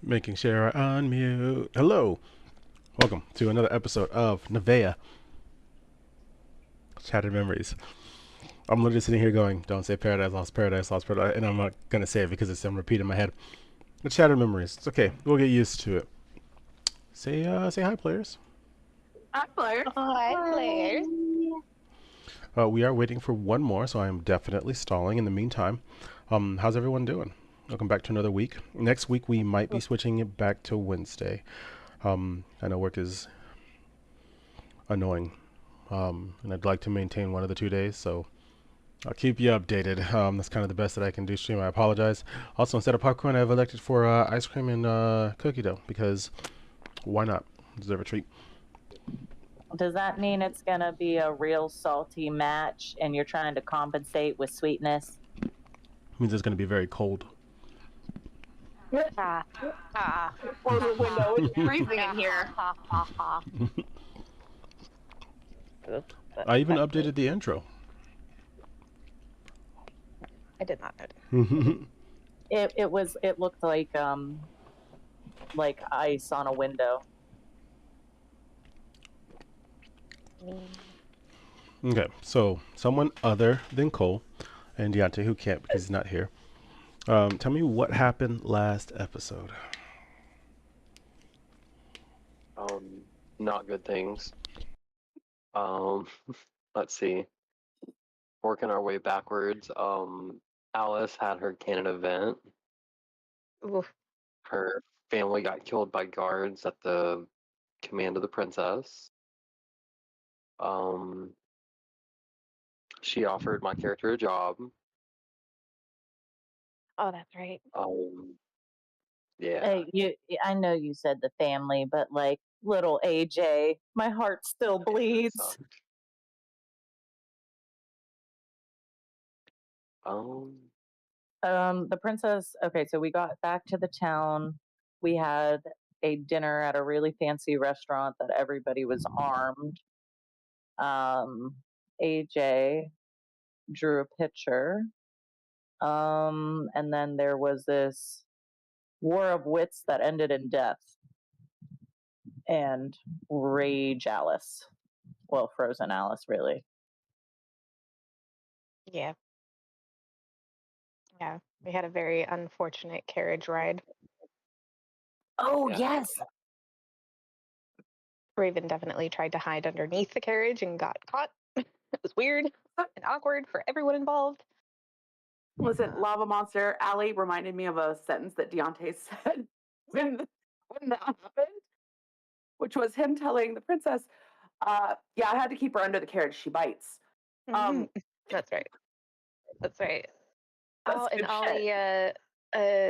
Making sure I unmute. Hello. Welcome to another episode of NevaeH. Shattered Memories. I'm literally sitting here going, don't say Paradise Lost, Paradise Lost, Paradise, and I'm not going to say it because it's repeating in my head. It's Shattered Memories. It's okay. We'll get used to it. Say hi, players. Hi, players. Hi, players. We are waiting for one more, so I am definitely stalling in the meantime. How's everyone doing? Welcome back to another week. Next week, we might be switching it back to Wednesday. I know work is annoying, and I'd like to maintain one of the 2 days, so I'll keep you updated. That's kind of the best that I can do stream. I apologize. Also, instead of popcorn, I've elected for ice cream and cookie dough, because why not? Deserve a treat. Does that mean it's going to be a real salty match and you're trying to compensate with sweetness? Means it's going to be very cold. Or the window is freezing in here. I even updated the intro. I did not notice. It looked like ice on a window. Okay, so someone other than Cole and Deontay, who can't because he's not here, tell me what happened last episode. Not good things. Let's see. Working our way backwards. Alice had her canon event. Oof. Her family got killed by guards at the command of the princess. She offered my character a job. Oh, that's right. Yeah. Hey, I know you said the family, but like little AJ, my heart still bleeds. The princess. Okay, so we got back to the town. We had a dinner at a really fancy restaurant that everybody was armed. AJ drew a picture. And then there was this war of wits that ended in death. And Rage Alice. Well, Frozen Alice, really. Yeah. Yeah. We had a very unfortunate carriage ride. Oh, Yeah. yes. Raven definitely tried to hide underneath the carriage and got caught. It was weird and awkward for everyone involved. Listen, Lava Monster Alley reminded me of a sentence that Deontay said when that happened, which was him telling the princess, yeah, I had to keep her under the carriage. She bites. That's right. That's right. That's and good Ollie, shit.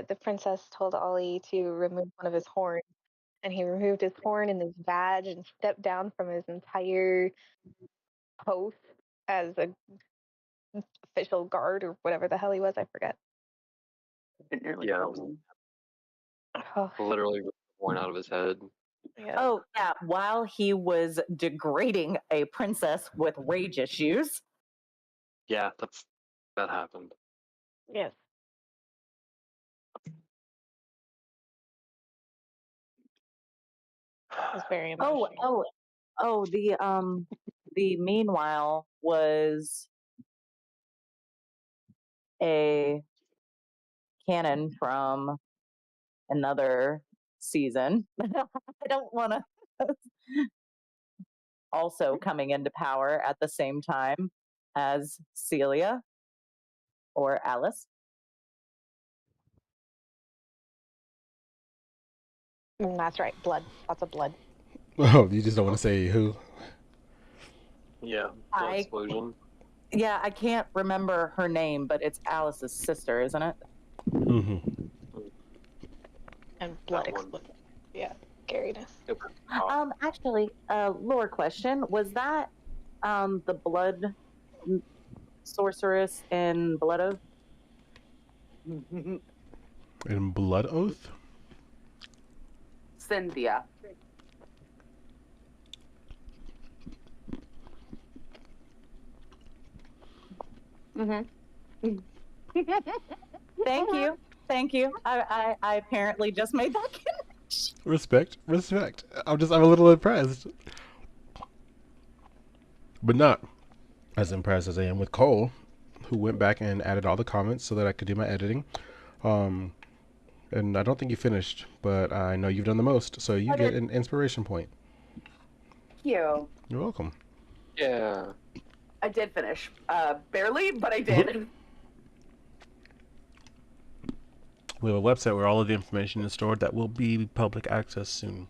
the princess told Ollie to remove one of his horns, and he removed his horn and his badge and stepped down from his entire post as a official guard or whatever the hell he was. I forget. Yeah. Oh, Literally worn out of his head. yeah. Oh, yeah. While he was degrading a princess with rage issues. Yeah, that happened. Yes. It was very emotional. The meanwhile was a canon from another season. I don't want to. Also coming into power at the same time as Celia or Alice. That's right. Blood. Lots of blood. Oh, you just don't want to say who? Yeah, blood explosion. Yeah, I can't remember her name, but it's Alice's sister, isn't it? Mm-hmm. And blood explosion. Yeah, scariness. Actually, lore question: was that the blood sorceress in Blood Oath? In Blood Oath? Cynthia. Thank you. I apparently just made that Respect. I'm a little impressed, but not as impressed as I am with Cole, who went back and added all the comments so that I could do my editing. Um, and I don't think you finished, but I know you've done the most, so you get an inspiration point. Thank you. You're welcome. Yeah. I did finish. Barely, but I did. We have a website where all of the information is stored that will be public access soon.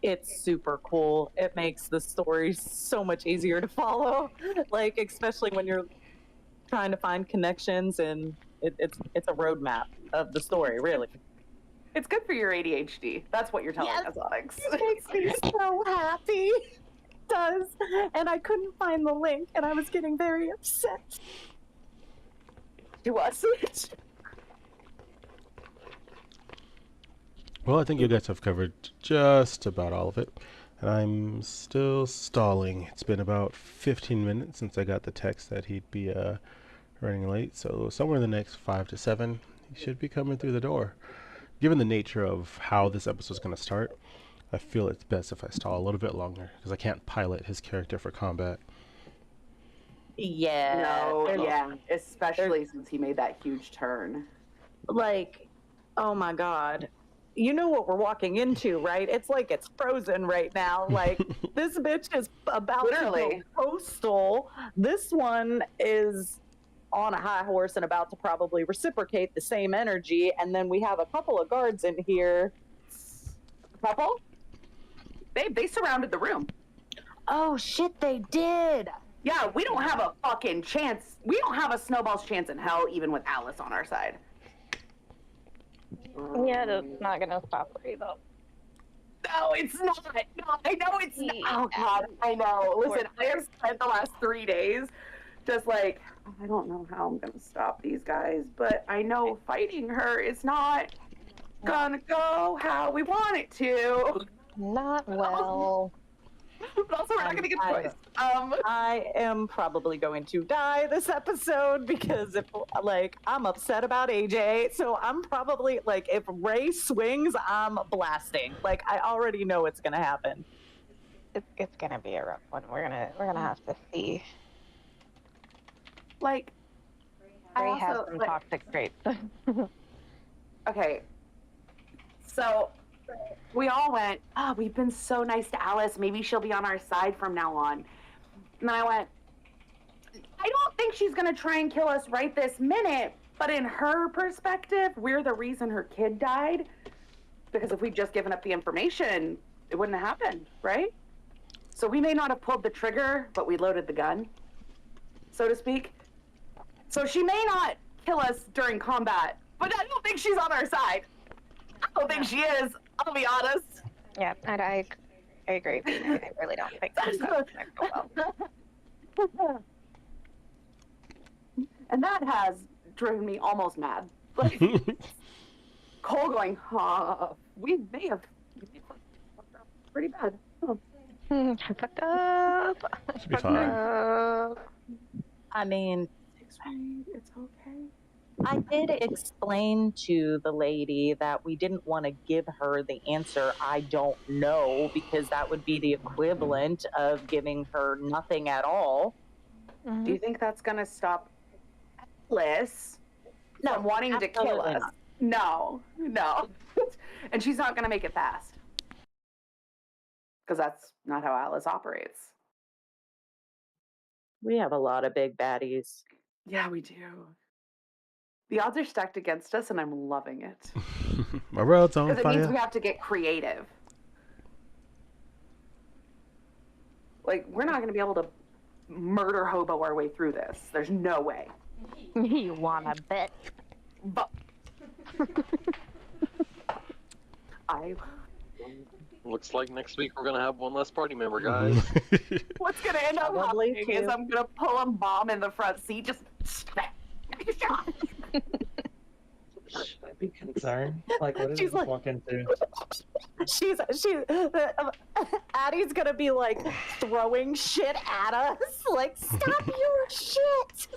It's super cool. It makes the stories so much easier to follow. Like, especially when you're trying to find connections, and it's a roadmap of the story, really. It's good for your ADHD. That's what you're telling Yes. us, Alex. It makes me so happy. It does. And I couldn't find the link, and I was getting very upset. To us. Well, I think you guys have covered just about all of it. And I'm still stalling. It's been about 15 minutes since I got the text that he'd be running late. So somewhere in the next 5 to 7, he should be coming through the door. Given the nature of how this episode is going to start, I feel it's best if I stall a little bit longer because I can't pilot his character for combat. Yeah. No, yeah. Especially since he made that huge turn. Like, oh my God. You know what we're walking into, right? It's like it's frozen right now. Like, this bitch is about Literally. to go coastal. This one is on a high horse and about to probably reciprocate the same energy. And then we have a couple of guards in here. Couple? They surrounded the room. Oh, shit, they did. Yeah, we don't have a fucking chance. We don't have a snowball's chance in hell, even with Alice on our side. Yeah, that's not gonna stop Ray though. No, it's not. No, I know it's not. Oh, God, I know. Listen, I have spent the last 3 days just like, I don't know how I'm going to stop these guys, but I know fighting her is not going to go how we want it to. Not well. But also, we're not going to get a choice. I am probably going to die this episode because if I'm upset about AJ, so I'm probably like if Ray swings, I'm blasting. Like I already know it's gonna happen. It's gonna be a rough one. We're gonna have to see. Like, Ray has some toxic traits. Okay, so we all went, oh, we've been so nice to Alice. Maybe she'll be on our side from now on. And I went, I don't think she's going to try and kill us right this minute. But in her perspective, we're the reason her kid died. Because if we'd just given up the information, it wouldn't have happened, right? So we may not have pulled the trigger, but we loaded the gun, so to speak. So she may not kill us during combat, but I don't think she's on our side. I don't think she is. I'll be honest. Yeah, and I agree. I really don't think that's gonna go well. And that has driven me almost mad. Like, Cole going, we may have fucked up pretty bad. Fucked up. Should be fine. I mean, It's okay. I did explain to the lady that we didn't want to give her the answer I don't know because that would be the equivalent of giving her nothing at all. Do you think that's going to stop Alice from wanting to kill us? Not. No. And she's not going to make it fast. Because that's not how Alice operates. We have a lot of big baddies. Yeah, we do. The odds are stacked against us, and I'm loving it. My road's on Because it means we fire. have to get creative. Like, we're not going to be able to murder hobo our way through this. There's no way. You wanna bet? But Looks like next week we're gonna have one less party member, guys. what's going to end up Probably happening is too. I'm going to pull a mom in the front seat, just I'd be concerned. Like, what did She's we like- walk into? She's Addie's gonna be like throwing shit at us. Like, stop your shit.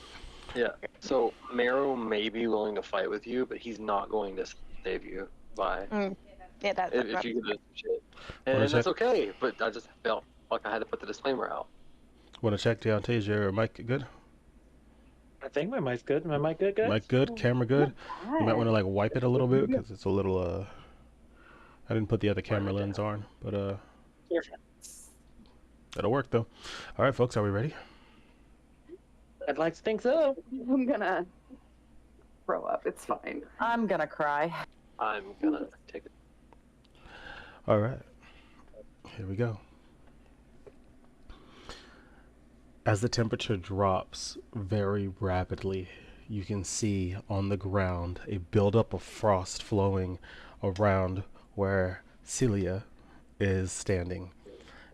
Yeah. So Marrow may be willing to fight with you, but he's not going to save you by Yeah, that's if you get shit. Wanna And check? that's okay, but I just felt like I had to put the disclaimer out. Want to check Deontay? Is your mic good? I think my mic's good. My mic good, guys? Mic good? Camera good? You might want to like wipe it a little bit because it's a little I didn't put the other camera lens on, but You're fine. that'll work though. All right, folks, are we ready? I'd like to think so. I'm gonna throw up. It's fine. I'm gonna cry. I'm gonna take it. All right, here we go. As the temperature drops very rapidly, you can see on the ground a buildup of frost flowing around where Celia is standing.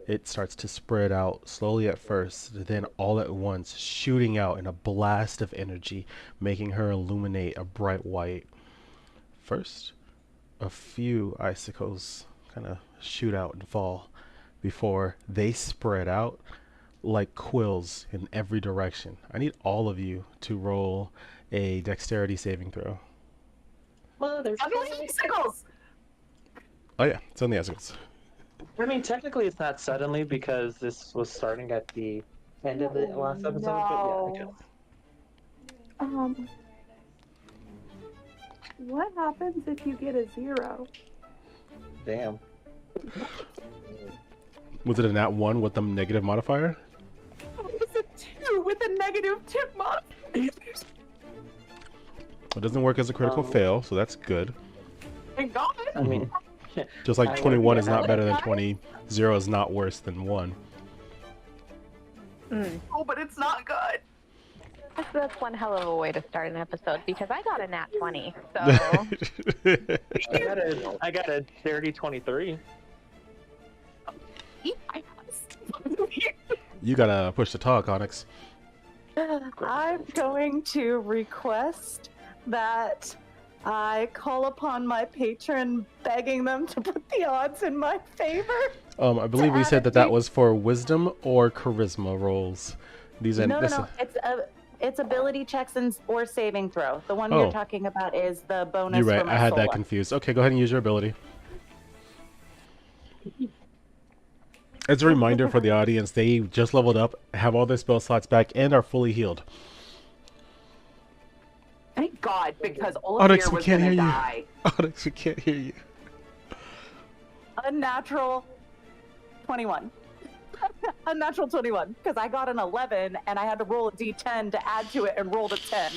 It starts to spread out slowly at first, then all at once shooting out in a blast of energy, making her illuminate a bright white. First, a few icicles kind of shoot out and fall before they spread out like quills in every direction. I need all of you to roll a dexterity saving throw. Mother. Icicles! Oh yeah, it's on the icicles. I mean, technically, it's not suddenly because this was starting at the end of the last episode. But yeah, I guess. What happens if you get a 0? Damn. Was it a nat 1 with the negative modifier? It's a 2 with a -2 modifier. It doesn't work as a critical fail, so that's good. Thank God. I mean, Just like I 21 is would- not better than 20, 0 is not worse than 1. Oh, but it's not good. That's one hell of a way to start an episode because I got a nat 20. So I got a dirty 23. You gotta push the talk, Onyx. I'm going to request that I call upon my patron, begging them to put the odds in my favor. I believe we said that that was for wisdom or charisma rolls. These are No. It's ability checks or saving throw. The one Oh. you're talking about is the bonus. You're right. For my I had that soul. confused. Okay, go ahead and use your ability. As a reminder for the audience, they just leveled up, have all their spell slots back, and are fully healed. Thank God, because Onyx, Olivia we was can't gonna hear you. die. Onyx, we can't hear you. Unnatural 21. Unnatural 21, because I got an 11 and I had to roll a d10 to add to it and rolled a 10.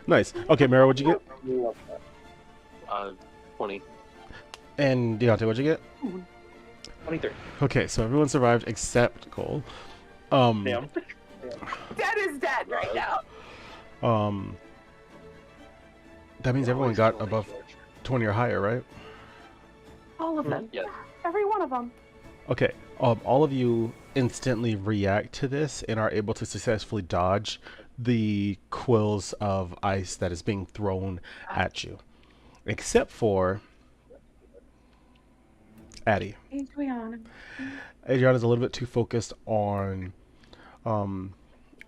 Nice. Okay, Mara, what'd you get? 20. And Deontay, what'd you get? 23. Okay, so everyone survived except Cole. Damn. Dead is dead right now. That means everyone got above 20 or higher, right? All of them. Yes. Every one of them. Okay, all of you instantly react to this and are able to successfully dodge the quills of ice that is being thrown at you. Except for Addie. Adriana. Adriana's a little bit too focused on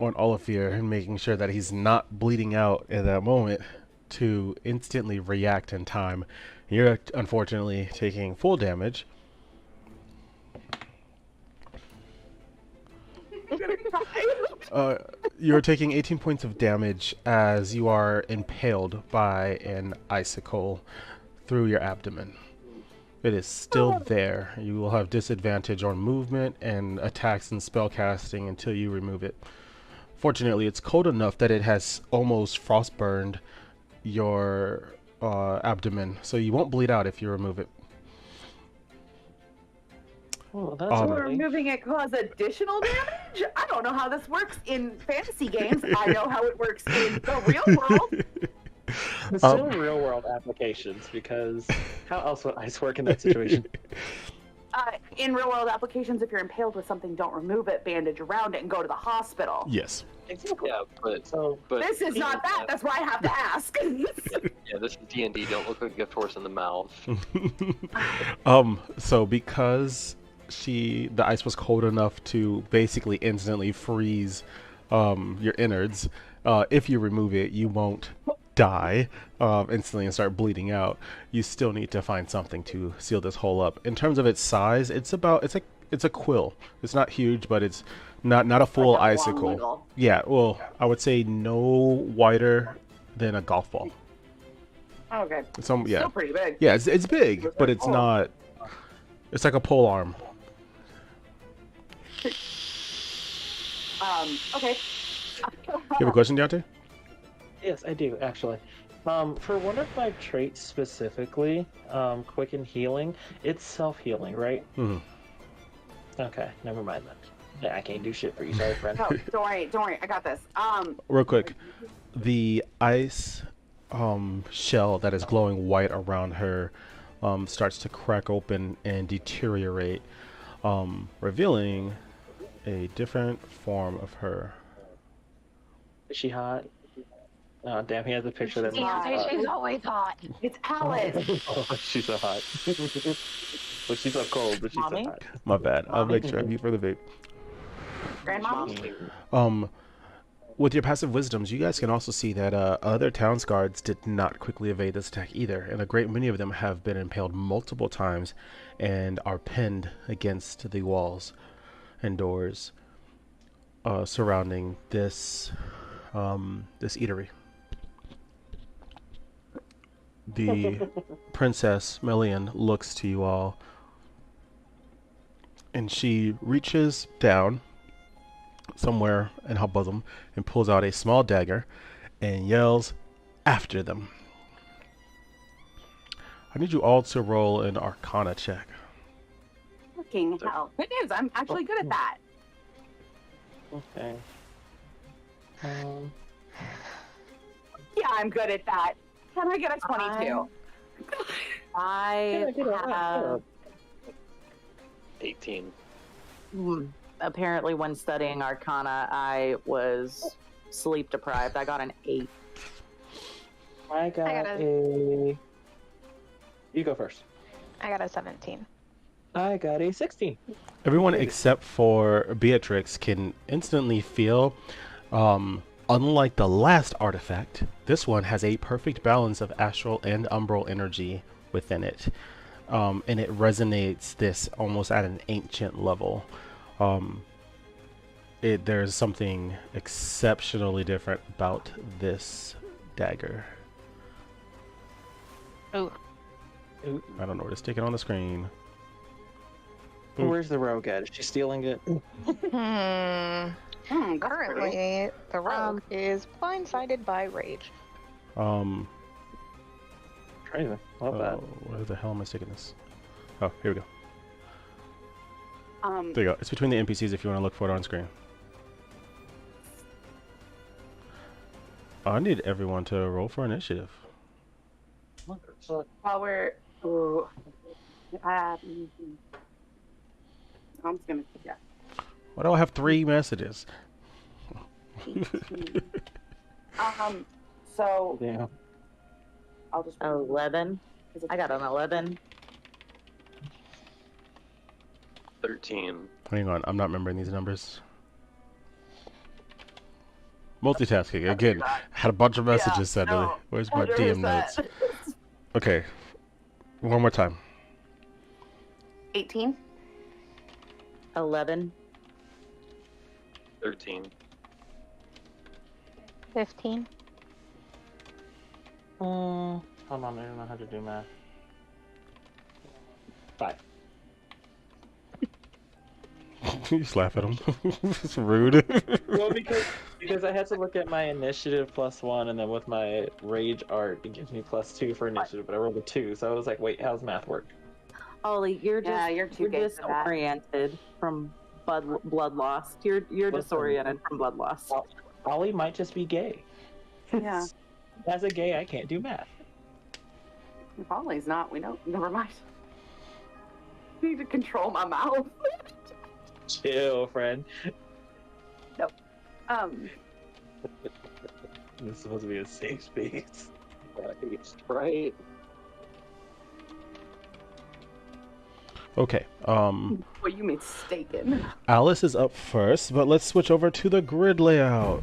Olivier and making sure that he's not bleeding out at that moment to instantly react in time. You're unfortunately taking full damage. You're taking 18 points of damage as you are impaled by an icicle through your abdomen. It is still there. You will have disadvantage on movement and attacks and spellcasting until you remove it. Fortunately, it's cold enough that it has almost frostburned your abdomen, so you won't bleed out if you remove it. Oh, that's So lovely. removing it cause additional damage? I don't know how this works in fantasy games. I know how it works in the real world. It's still real world applications because how else would ice work in that situation? In real world applications, if you're impaled with something, don't remove it, bandage around it, and go to the hospital. Yes. Exactly. Yeah, but This is not that. That's why I have to ask. Yeah, this is D&D. Don't look like a gift horse in the mouth. So because the ice was cold enough to basically instantly freeze your innards, if you remove it, you won't die instantly and start bleeding out, you still need to find something to seal this hole up. In terms of its size, it's a quill. It's not huge, but it's not a full Like a long icicle. little. Yeah, well, I would say no wider than a golf ball. Okay. Yeah, Still pretty big. yeah, it's big, but it's Oh. not. It's like a pole arm. Okay. You have a question, Deontay? Yes, I do actually. For one of my traits specifically, quicken healing, it's self-healing, right? Hmm. Okay, never mind then. Yeah, I can't do shit for you, sorry, friend. No, don't worry. I got this. Real quick, the ice shell that is glowing white around her starts to crack open and deteriorate, revealing a different form of her. Is she hot? Oh, damn, he has a picture that She's always hot. It's Alice. Oh, she's so hot. Well, she's so cold, but she's Mommy? so hot. My bad. I'll make sure I mute for the vape. Grandma. With your passive wisdoms, you guys can also see that other town's guards did not quickly evade this attack either, and a great many of them have been impaled multiple times and are pinned against the walls and doors surrounding this this eatery. The Princess Melian looks to you all, and she reaches down somewhere in her bosom and pulls out a small dagger and yells after them. I need you all to roll an Arcana check. Fucking hell. Good news. I'm actually good at that. Okay. Yeah, I'm good at that. Can I get a 22? I have 18. apparently when studying Arcana, I was sleep deprived. I got an 8. I got a- a... You go first. I got a 17. I got a 16. Everyone except for Beatrix can instantly feel, unlike the last artifact, this one has a perfect balance of astral and umbral energy within it. And it resonates this almost at an ancient level. There's something exceptionally different about this dagger. Ooh. Ooh. I don't know where to stick it on the screen. Where's the rogue at? Is she stealing it? Hmm. That's pretty. Currently, the rogue is blindsided by rage. Crazy. Love that. Where the hell am I sticking this? Oh, here we go. Um, There you go. It's between the NPCs if you want to look for it on screen. I need everyone to roll for initiative. while we're... Ooh, I'm just gonna... Yeah. Why do I have 3 messages? So Yeah. I'll just... 11. I got an 11. 13. Hang on, I'm not remembering these numbers. Multitasking again. Had a bunch of messages suddenly. no, Where's my DM notes? Okay, one more time. 18. 11. 13. 15. Hold on, I don't know how to do math. 5. You just laugh at him. It's rude. Well, because I had to look at my initiative +1, and then with my rage art, it gives me +2 for initiative, but I rolled a 2, so I was like, wait, how's math work? Ollie, you're just Yeah, you're too gay for that. disoriented from blood loss. You're Listen. disoriented from blood loss. Ollie might just be gay. Yeah. As a gay, I can't do math. If Ollie's not, we know. Never mind. I need to control my mouth. Chill, friend. This is supposed to be a safe space. Right. Okay, What you mistaken? Alice is up first, but let's switch over to the grid layout.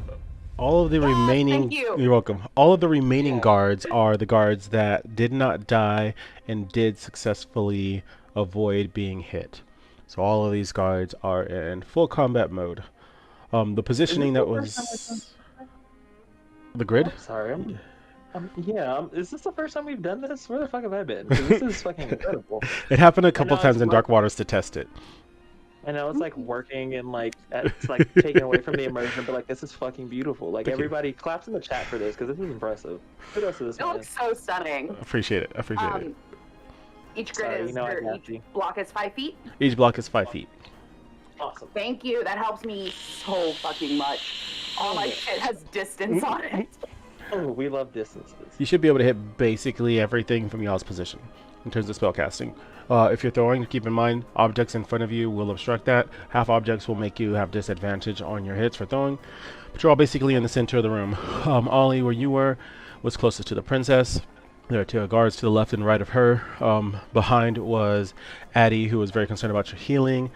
All of the remaining, thank you. you're welcome. All of the remaining Yeah. guards are the guards that did not die and did successfully avoid being hit. So all of these guards are in full combat mode. The positioning that was the grid. Sorry, is this the first time we've done this? Where the fuck have I been? 'Cause this is fucking incredible. It happened a I couple know times it's in Dark working. Waters to test it. I know it's like working and like it's like taken away from the immersion, but like this is fucking beautiful. Like Thank you. everybody claps in the chat for this because this is impressive. Kudos to this It man. looks so stunning. Appreciate it. Appreciate it. Each grid Sorry, is, you know I or got each you. block is 5 feet. Each block is 5 feet. Awesome. Thank you. That helps me so fucking much. All my shit has distance on it. Oh, we love distances. You should be able to hit basically everything from y'all's position in terms of spell casting. If you're throwing, keep in mind objects in front of you will obstruct that. Half objects will make you have disadvantage on your hits for throwing. But you're all basically in the center of the room. Ollie, where you were, was closest to the princess. There are two guards to the left and right of her. Behind was Addie, who was very concerned about your healing.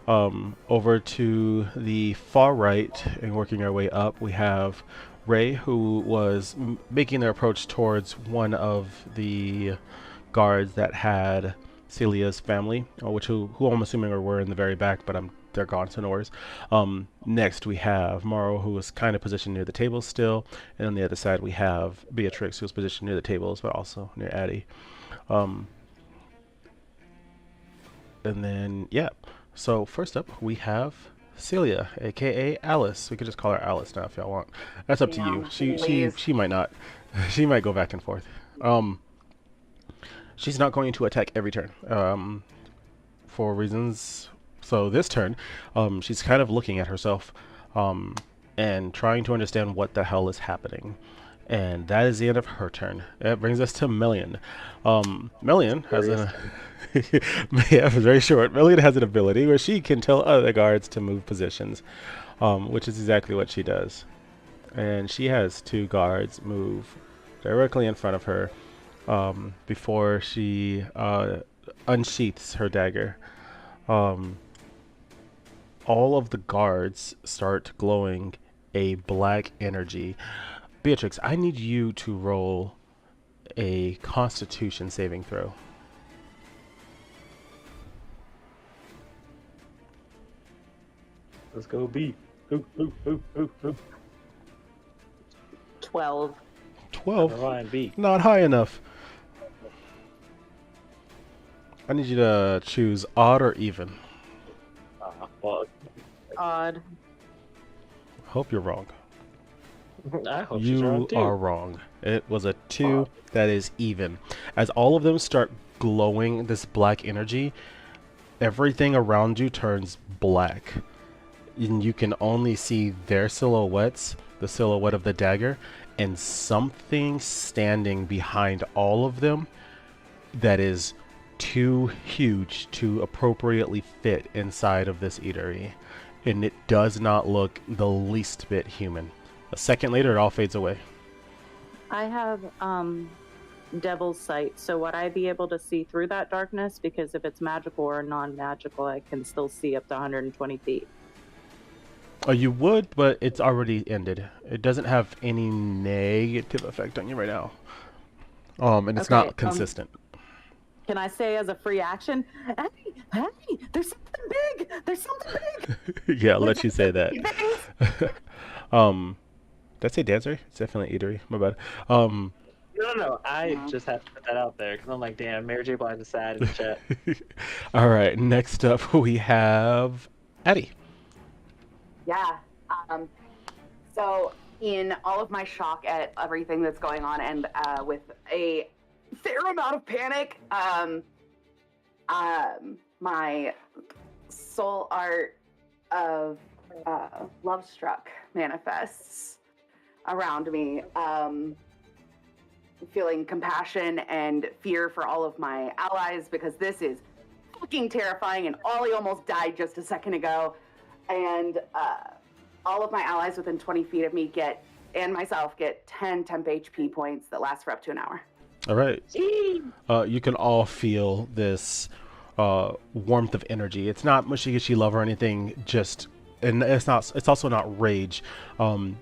Over to the far right and working our way up, we have Ray, who was making their approach towards one of the guards that had Celia's family, who I'm assuming were in the very back, but they're gone, so no worries. Next, we have Morrow, who is kind of positioned near the table still, and on the other side, we have Beatrix, who's positioned near the tables, but also near Addie. And then, yeah. So first up, we have Celia, aka Alice. We could just call her Alice now if y'all want. That's up to you. She might not. She might go back and forth. She's not going to attack every turn. For reasons. So this turn, she's kind of looking at herself, and trying to understand what the hell is happening. And that is the end of her turn. That brings us to Melian. Melian has a yeah, it's very short. Melian has an ability where she can tell other guards to move positions, which is exactly what she does. And she has two guards move directly in front of her before she unsheaths her dagger. All of the guards start glowing a black energy. Beatrix, I need you to roll a Constitution saving throw. Let's go B. 12. 12? Line B. Not high enough. I need you to choose odd or even. Well, Odd. Hope you're wrong. I hope she's wrong You too. are wrong. It was a 2 that is even. As all of them start glowing this black energy, everything around you turns black. And you can only see their silhouettes, the silhouette of the dagger, and something standing behind all of them that is too huge to appropriately fit inside of this eatery. And it does not look the least bit human. A second later, it all fades away. I have Devil's Sight, so would I be able to see through that darkness? Because if it's magical or non-magical, I can still see up to 120 feet. You would, but it's already ended. It doesn't have any negative effect on you right now. And it's Okay, not consistent. Can I say as a free action, hey, there's something big! There's something big! Yeah, I'll let you say that. Did I say dancer? It's definitely eatery. My bad. No. I just have to put that out there because I'm like, damn, Mary J. Blige is sad in the chat. All right, next up we have Addie. Yeah. So in all of my shock at everything that's going on and with a fair amount of panic, my soul art of Love Struck manifests around me, feeling compassion and fear for all of my allies because this is fucking terrifying and Ollie almost died just a second ago. And all of my allies within 20 feet of me and myself get 10 temp HP points that last for up to an hour. All right. You can all feel this warmth of energy. It's not mushy-gushy love or anything, just and it's not. It's also not rage.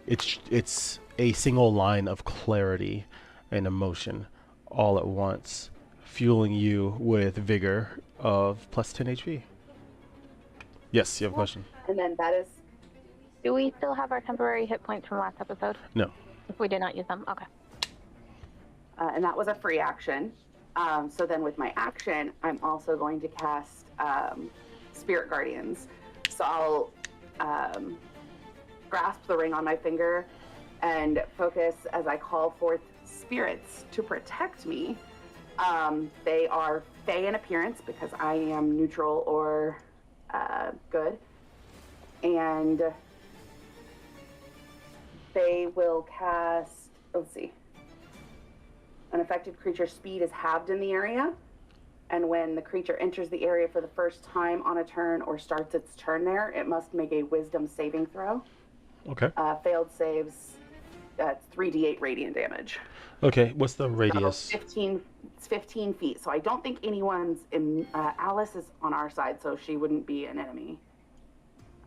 It's a single line of clarity and emotion, all at once, fueling you with vigor of plus 10 HP. Yes, you have a question. And then that is Do we still have our temporary hit points from last episode? No. If we did not use them, okay. and that was a free action. So then with my action, I'm also going to cast Spirit Guardians. So I'll grasp the ring on my finger and focus as I call forth spirits to protect me. They are fey in appearance because I am neutral or good. And they will cast, let's see. An affected creature's speed is halved in the area, and when the creature enters the area for the first time on a turn or starts its turn there, it must make a wisdom saving throw. Okay. Failed saves, 3d8 radiant damage. Okay, what's the So radius? 15 feet. So I don't think anyone's in. Alice is on our side, so she wouldn't be an enemy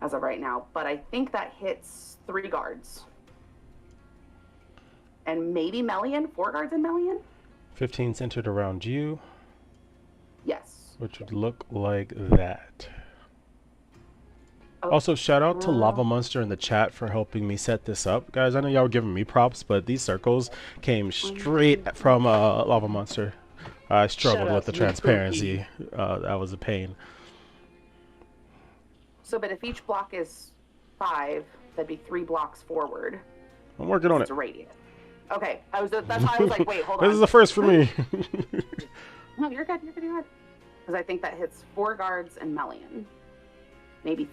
as of right now. But I think that hits 3 guards. And maybe Melian, 4 guards in Melian? 15 centered around you, Yes. which would look like that. Oh, Also, shout out to Lava Monster in the chat for helping me set this up. Guys, I know y'all were giving me props, but these circles came straight from Lava Monster. I struggled Shout with out the to you, transparency. That was a pain. So, but if each block is 5, that'd be 3 blocks forward. I'm working on It's it. a radius. Okay, that's why I was like, wait, hold on. This is the first for me. No, you're good. Because I think that hits 4 guards and Melian. Maybe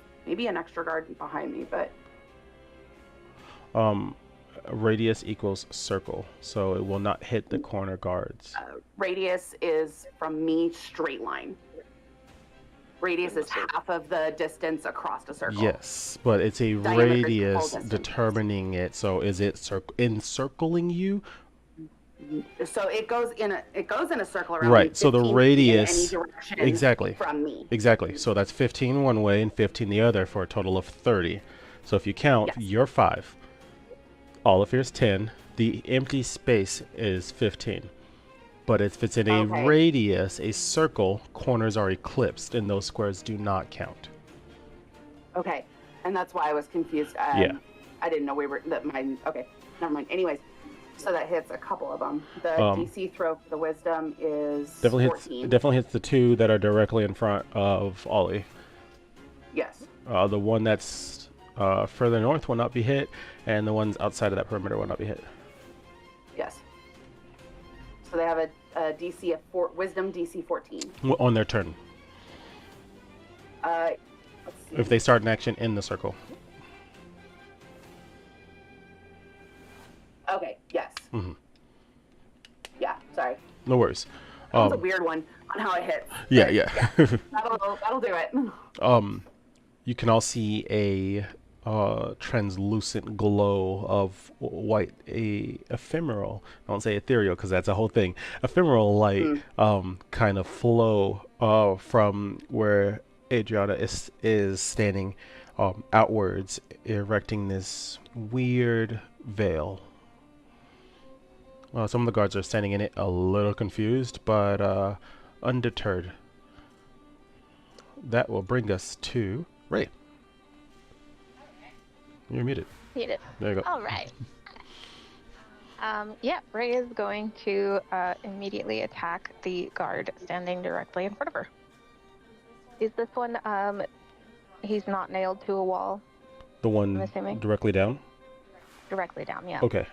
an extra guard behind me, but Radius equals circle, so it will not hit the corner guards. radius is from me straight line. Radius is half of the distance across a circle. Yes, but it's a Diameter is the full radius distance. determining it. So is it encircling you? So it goes in a circle around Right, me, so the 15 feet radius- in any direction exactly. from me. Exactly. So that's 15 one way and 15 the other for a total of 30. So if you count, Yes. you're 5. All of here's 10. The empty space is 15. But if it's in a Okay. radius, a circle, corners are eclipsed and those squares do not count. Okay, and that's why I was confused. Yeah. I didn't know okay, never mind. Anyways, so that hits a couple of them. The DC throw for the wisdom is Definitely 14. hits the 2 that are directly in front of Ollie. Yes. The one that's further north will not be hit, and the ones outside of that perimeter will not be hit. Yes. So they have a DC of wisdom DC 14. On their turn. Let's see. If they start an action in the circle. Okay. Yes. Mhm. Yeah. Sorry. No worries. That was a weird one on how it hits. Yeah. That'll do it. You can all see a translucent glow of white, a ephemeral. I won't say ethereal because that's a whole thing. Ephemeral light, kind of flow from where Adriana is standing, outwards, erecting this weird veil. Some of the guards are standing in it a little confused, but undeterred. That will bring us to Ray. You're muted. Muted. There you go. All right. Yeah, Ray is going to immediately attack the guard standing directly in front of her. Is this one, he's not nailed to a wall? The I'm one assuming. directly down? Directly down, yeah. Okay.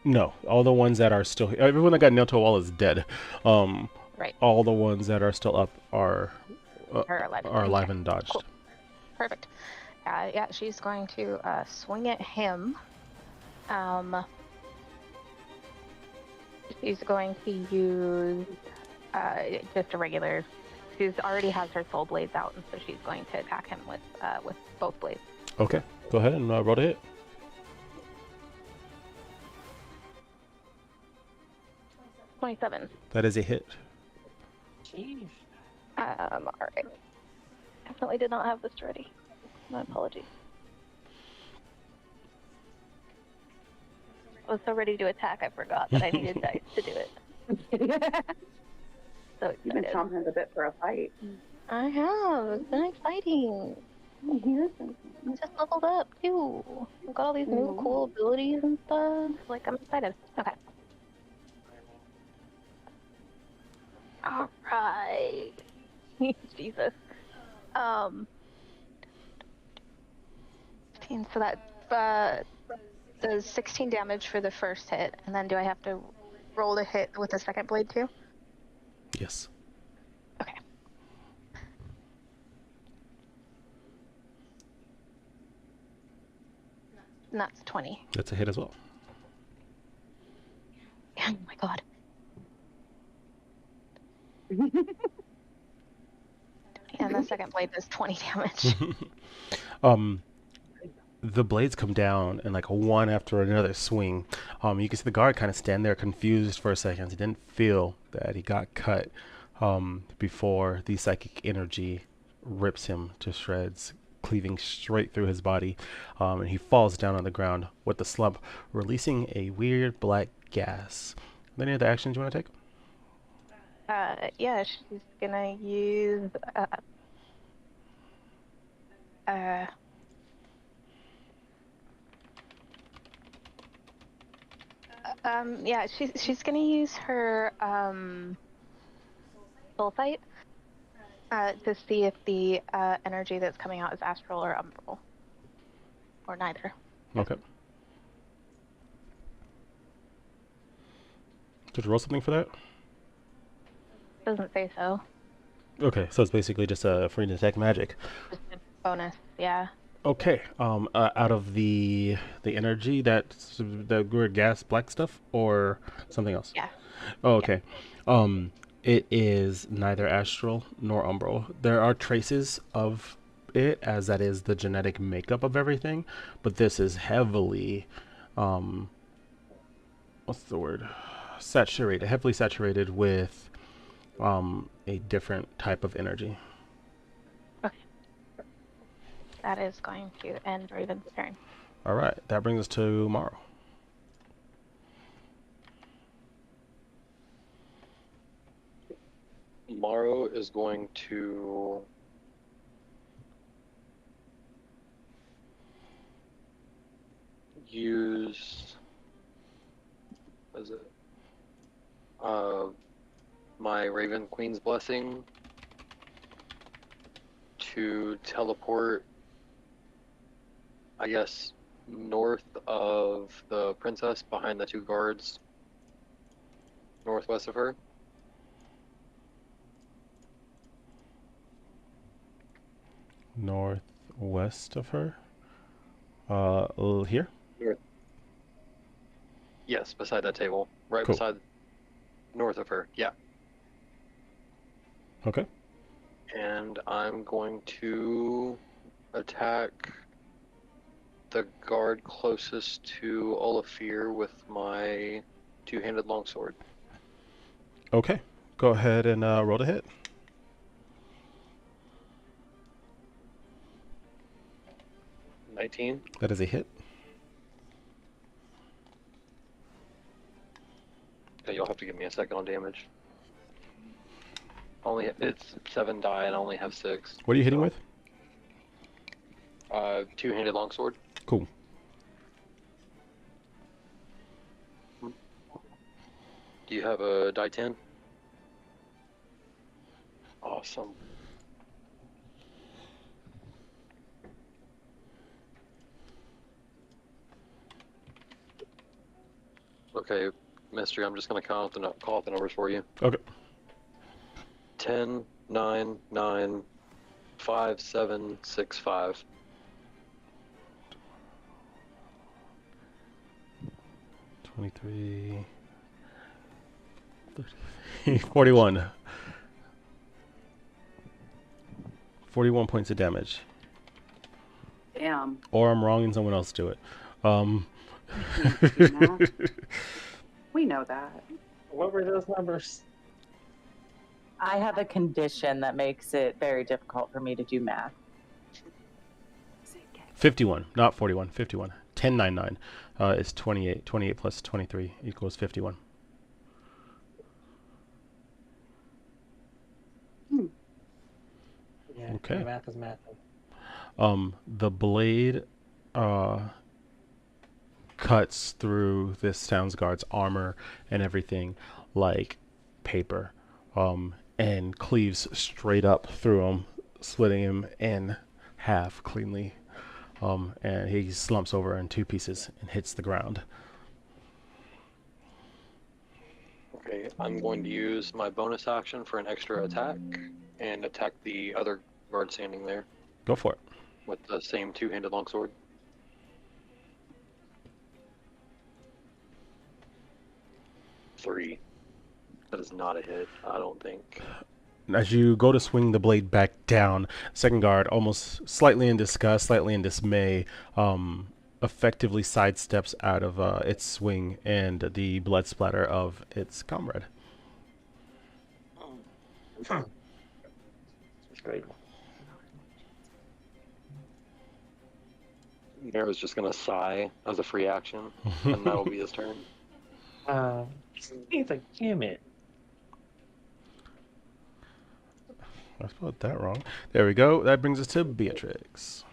No. All the ones that are still... Everyone that got nailed to a wall is dead. Right. All the ones that are still up are Are alive and dodged. Cool. Perfect. Yeah, she's going to swing at him. She's going to use just a regular. She's already has her soul blades out, and so she's going to attack him with both blades. Okay. Go ahead and roll a hit. 27. That is a hit. Jeez. All right. Definitely did not have this ready. My apologies. I was so ready to attack, I forgot that I needed dice to do it. So excited. You've been chomping at the bit for a fight. I have. It's been exciting. I just leveled up too. I've got all these new cool abilities and stuff. Like, I'm excited. Okay. All right. Jesus. 15, so that does 16 damage for the first hit, and then do I have to roll to hit with the second blade too? Yes. Okay. And that's 20. That's a hit as well. Oh my god. And the second blade does 20 damage. The blades come down and like one after another swing. You can see the guard kind of stand there confused for a second. He didn't feel that he got cut before the psychic energy rips him to shreds, cleaving straight through his body, and he falls down on the ground with the slump, releasing a weird black gas. Any other actions you want to take? Yeah, she's gonna use yeah, she's gonna use her soul sight to see if the energy that's coming out is astral or umbral, or neither. Okay. Did you roll something for that? Doesn't say so. Okay, so it's basically just a free detect magic. Just a bonus, yeah. Okay. Out of the energy that's the weird gas black stuff or something else? Yeah. Oh, okay. It is neither astral nor umbral. There are traces of it, as that is the genetic makeup of everything, but this is heavily, what's the word? Saturated, heavily saturated with a different type of energy. Okay. That is going to end Raven's turn. All right, that brings us to Morrow. Morrow is going to use, what is it? My Raven Queen's Blessing to teleport, I guess, north of the princess, behind the two guards, northwest of her. Northwest of her? Here? North. Yes, beside that table. Right Cool. beside, north of her, yeah. Okay. And I'm going to attack the guard closest to Olafir with my two-handed longsword. Okay. Go ahead and roll to hit. $19. That is a hit. Okay, you'll have to give me a second on damage. It's 7 die and I only have 6. What are you hitting with? Two-handed longsword. Cool. Do you have a die 10? Awesome. Okay, Mystery, I'm just going to call out the numbers for you. Okay. 10, 9, 9, 5, 7, 6, 5. $23, 30, 41. 41 points of damage. Damn. Or I'm wrong and someone else do it. We know that. What were those numbers? I have a condition that makes it very difficult for me to do math. 51, not 41, 51. 1099 is 28. 28 plus 23 equals 51. Yeah, Okay. my math is math. The blade cuts through this town's guard's armor and everything like paper, and cleaves straight up through him, splitting him in half cleanly. And he slumps over in two pieces and hits the ground. Okay, I'm going to use my bonus action for an extra attack and attack the other guard standing there Go for it. with the same two-handed longsword. Three. That is not a hit, I don't think. As you go to swing the blade back down, second guard, almost slightly in disgust, slightly in dismay, effectively sidesteps out of its swing and the blood splatter of its comrade. That's great. Nero's just gonna sigh as a free action, and that'll be his turn. He's like, damn it. I spelled that wrong. There we go. That brings us to Beatrix.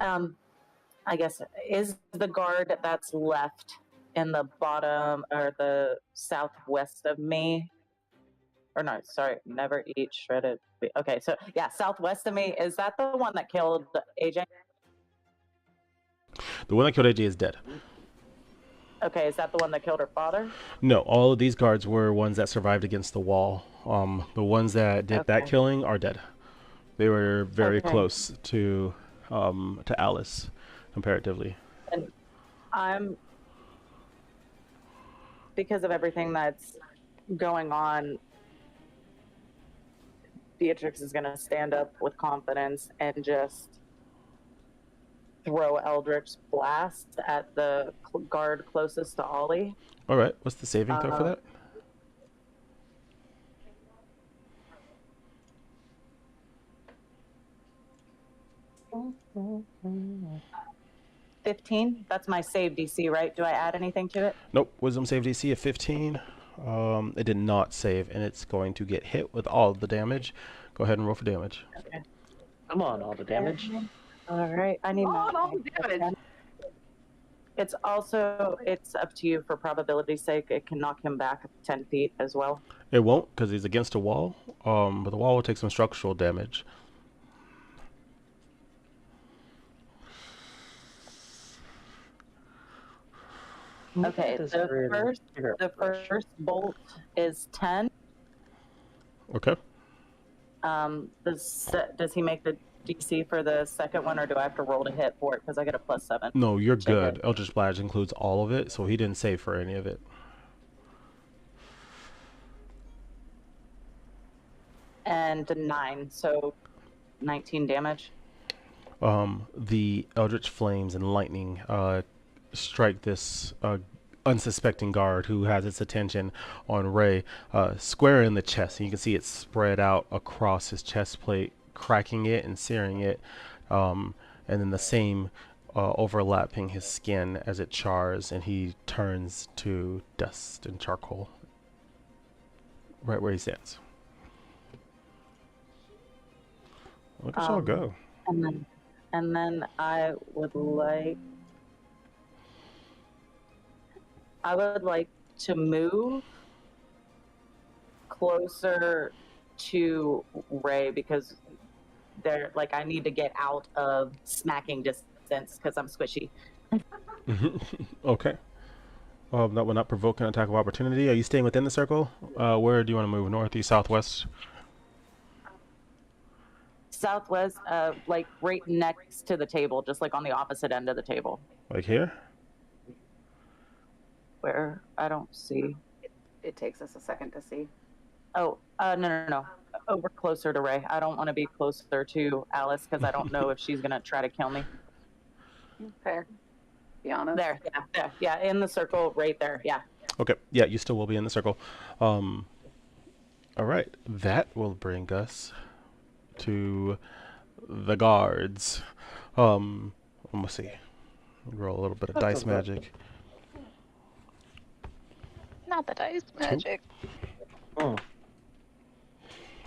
I guess, is the guard that's left in the bottom or the southwest of me, or no, sorry, never eat shredded. Okay, so yeah, southwest of me, is that the one that killed AJ? The one that killed AJ is dead. Okay, is that the one that killed her father? No, all of these guards were ones that survived against the wall. The ones that did that Okay. killing are dead. They were very Okay. close to Alice, comparatively. And I'm, because of everything that's going on, Beatrix is going to stand up with confidence and just throw Eldritch Blast at the guard closest to Ollie. All right, what's the saving throw for that? Uh, 15. That's my save DC, right? Do I add anything to it? Nope. Wisdom save DC of 15. It did not save, and it's going to get hit with all of the damage. Go ahead and roll for damage. Okay. Come on, all the damage. All right. I need all my the damage. It's also, it's up to you for probability's sake. It can knock him back 10 feet as well. It won't, because he's against a wall. But the wall will take some structural damage. Okay, the first bolt is 10. Okay. Does he make the DC for the second one, or do I have to roll to hit for it because I get a +7? No, you're Check good. it. Eldritch Blast includes all of it, so he didn't save for any of it. And 9, so 19 damage. The Eldritch Flames and Lightning strike this unsuspecting guard who has its attention on Ray square in the chest. And you can see it spread out across his chest plate, cracking it and searing it. And then the same overlapping his skin as it chars, and he turns to dust and charcoal right where he stands. Look at y'all go. And then I would like to move closer to Ray because they're like, I need to get out of smacking distance because I'm squishy. Okay. That will not provoke an attack of opportunity. Are you staying within the circle? Where do you want to move? North, east, southwest? Southwest, like right next to the table, just like on the opposite end of the table. Like here? Where? I don't see. It takes us a second to see. Oh, no. Over closer to Ray. I don't want to be closer to Alice because I don't know if she's going to try to kill me. Fair. Be honest. There, yeah, in the circle right there, yeah. Okay, yeah, you still will be in the circle. All right, that will bring us to the guards. Let me see. Roll a little bit of dice magic. Not the dice Two. magic. Oh,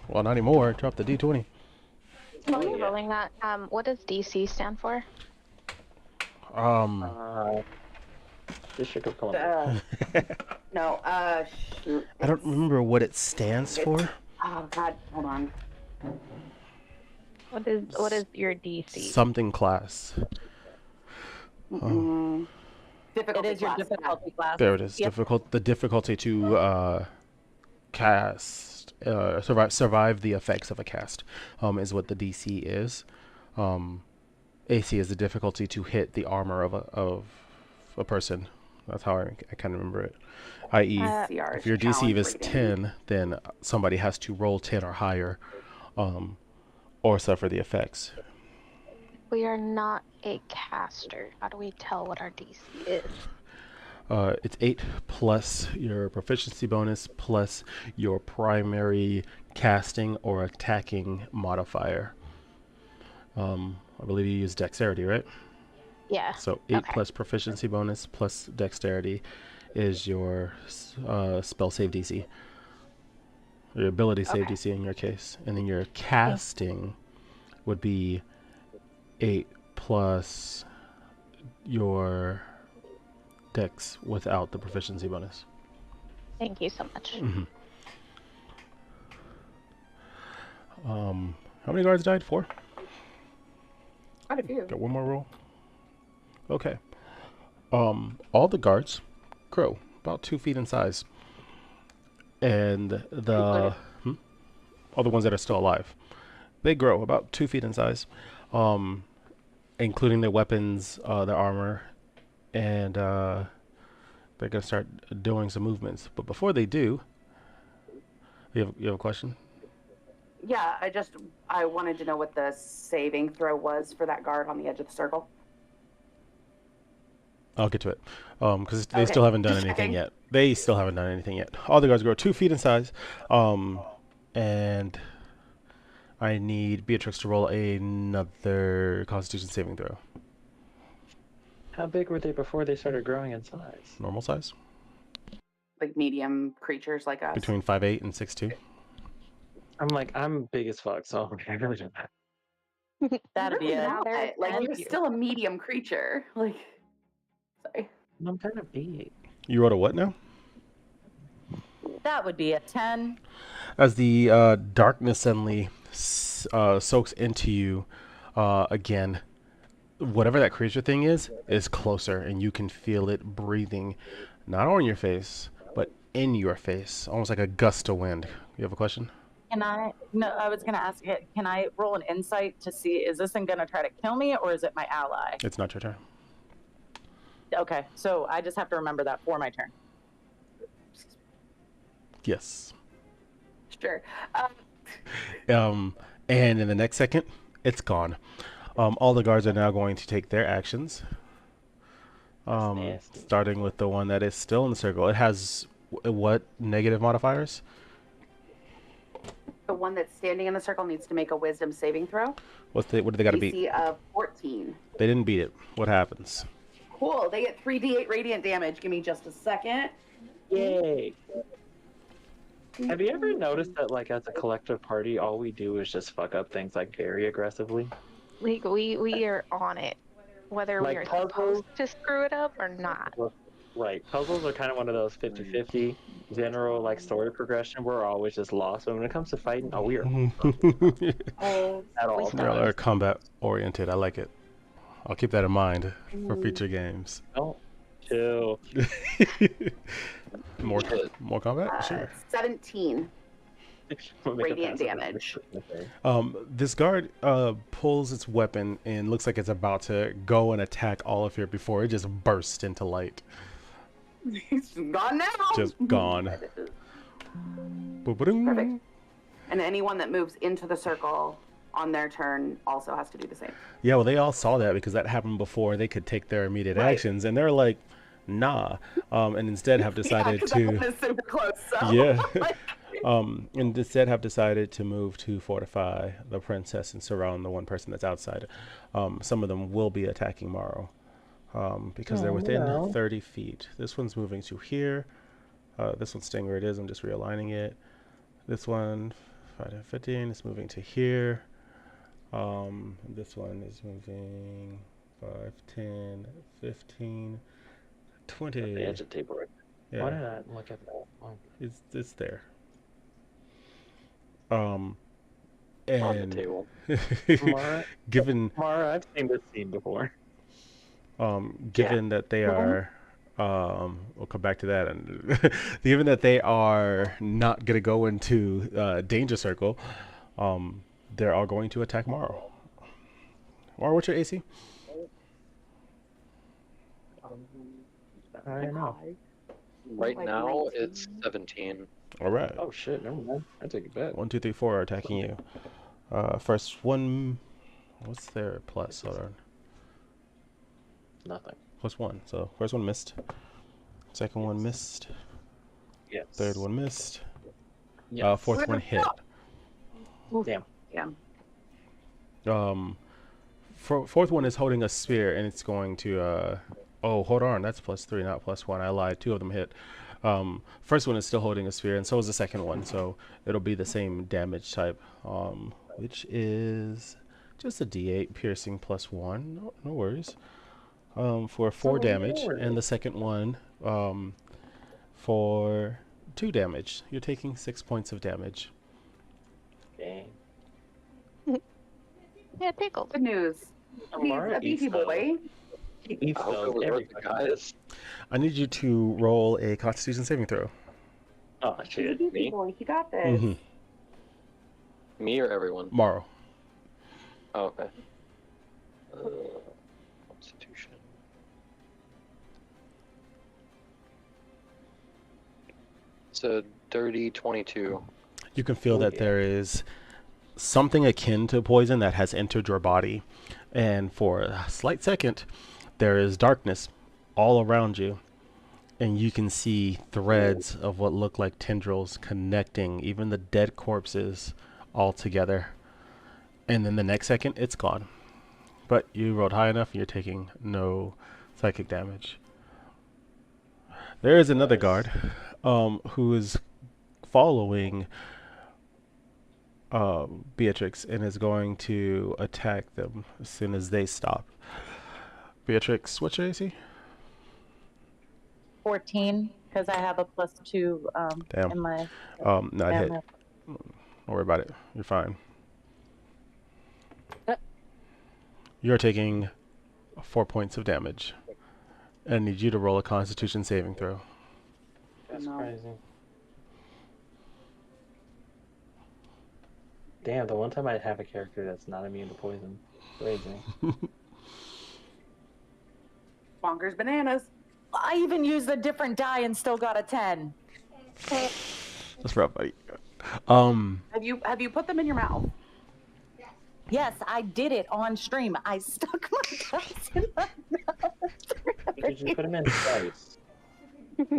Well, not anymore. Drop the d20. While you're yeah. rolling that, what does DC stand for? District of Columbia. No, shoot. I don't remember what it stands for. Oh God, hold on. What is your DC? Something class. Difficulty It is your class. difficulty class. There it is. Yep. The difficulty to cast, survive the effects of a cast, is what the DC is. AC is the difficulty to hit the armor of a person. That's how I kind of remember it. I.e., CR if your is DC challenge is rating. 10, then somebody has to roll 10 or higher, or suffer the effects. We are not a caster. How do we tell what our DC is? It's 8 plus your proficiency bonus plus your primary casting or attacking modifier. I believe you use dexterity, right? Yeah. So 8 Okay. plus proficiency bonus plus dexterity is your spell save DC. Your ability save Okay. DC in your case. And then your casting would be 8 plus your dex without the proficiency bonus. Thank you so much. Mm-hmm. How many guards died? 4? Quite a few. Got one more roll. Okay. All the guards grow about 2 feet in size, and all the ones that are still alive, they grow about 2 feet in size, including their weapons, their armor, and they're gonna start doing some movements. But before they do, you have a question? Yeah, I wanted to know what the saving throw was for that guard on the edge of the circle. I'll get to it, because they Okay, still haven't done just anything checking. yet. They still haven't done anything yet. All the guards grow 2 feet in size, and I need Beatrix to roll another Constitution saving throw. How big were they before they started growing in size? Normal size, Like medium creatures like us. between 5'8" and 6'2". I'm big as fuck, so I really don't know. That'd be Really it. not. They're Like you're 10. still a medium creature. Like, sorry. I'm kind of big. You rolled a what now? That would be a 10. As the darkness suddenly soaks into you again, whatever that creature thing is closer, and you can feel it breathing, not on your face, but in your face, almost like a gust of wind. You have a question? No, I was going to ask it. Can I roll an insight to see, is this thing going to try to kill me or is it my ally? It's not your turn. Okay, so I just have to remember that for my turn. Yes. Sure. And in the next second, it's gone. All the guards are now going to take their actions. Nasty. Starting with the one that is still in the circle. It has what negative modifiers? The one that's standing in the circle needs to make a wisdom saving throw. What do they got to beat? DC of 14. They didn't beat it. What happens? Cool. They get 3d8 radiant damage. Give me just a second. Yay! Have you ever noticed that, like, as a collective party, all we do is just fuck up things, like, very aggressively? Like we are on it, whether we Like are puzzles? supposed to screw it up or not. Right. Puzzles are kind of one of those 50-50 general, like, story progression. We're always just lost. But when it comes to fighting, we are Oh, at all we Y'all times. are combat oriented. I like it. I'll keep that in mind for future games. Don't chill. More combat? Sure. 17 radiant damage. This guard pulls its weapon and looks like it's about to go and attack all of you before it just bursts into light. He's gone now. Just gone. Boop-a-ding. Perfect. And anyone that moves into the circle on their turn also has to do the same. Yeah, well, they all saw that because that happened before they could take their immediate Right. actions, and they're like, nah, and instead have Yeah, decided because that to, one is super close. So, yeah, like, and instead have decided to move to fortify the princess and surround the one person that's outside. Some of them will be attacking Morrow, because they're Oh within no. 30 feet. This one's moving to here. This one's staying where it is. I'm just realigning it. This one, 5 to 15, is moving to here. This one is moving 5, 10, 15, At the 20. edge of the table. Right? Why Yeah, did I look at that? Oh, it's there. Um, On the and table. Mara, given Mara, I've seen this scene before. Yeah. given that they Mhm. are, we'll come back to that, and given that they are not going to go into danger circle, um, they're all going to attack Morrow. Morrow, what's your AC? I don't know. Right like now, it's 19. 17. All right. Oh shit, never mind. I take it back. 1, 2, 3, 4 are attacking you. First one, what's their plus? Hold on. Nothing. +1. So first one missed. Second one missed. Yes. Third one missed. Yes. Fourth one hit. Damn. Yeah. Fourth one is holding a spear, and it's going to. Oh, hold on. That's +3, not +1. I lied. 2 of them hit. First one is still holding a spear, and so is the second one. So it'll be the same damage type, which is just a D8 piercing +1. No worries. For 4 damage, and the second one for 2 damage. You're taking 6 points of damage. Dang. Yeah, tickled. Good news. He's Mara a beefy eats those. boy. He eats I hope those it was every worth it, fucking day. guys. I need you to roll a Constitution saving throw. Oh He's a shit. beefy Me? boy. He got this. Mm-hmm. Me or everyone? Morrow. Oh, okay. Constitution. So dirty 22. You can feel Oh, that yeah. there is something akin to poison that has entered your body. And for a slight second, there is darkness all around you. And you can see threads of what look like tendrils connecting even the dead corpses all together. And then the next second, it's gone. But you rolled high enough, and you're taking no psychic damage. There is another Nice. guard who is following Beatrix and is going to attack them as soon as they stop. Beatrix, what's your AC? 14, because I have a +2 Damn. in my. Not hit. my- Don't worry about it. You're fine. You're taking 4 points of damage. I need you to roll a Constitution saving throw. That's No. crazy. Damn, the one time I have a character that's not immune to poison. Crazy. Bonkers bananas. I even used a different die and still got a 10. That's rough, buddy. Have you put them in your mouth? Yes, I did it on stream. I stuck my dice in my mouth. Did you put him in dice?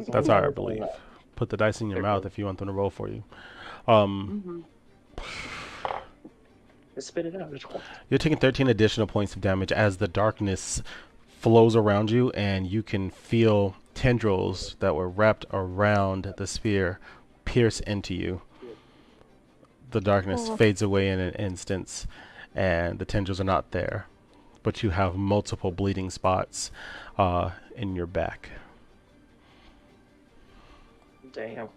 That's how I believe. Put the dice in your mouth if you want them to roll for you. Just spit it out. You're taking 13 additional points of damage as the darkness flows around you, and you can feel tendrils that were wrapped around the spear pierce into you. The darkness fades away in an instant, and the tendrils are not there, but you have multiple bleeding spots in your back. Damn.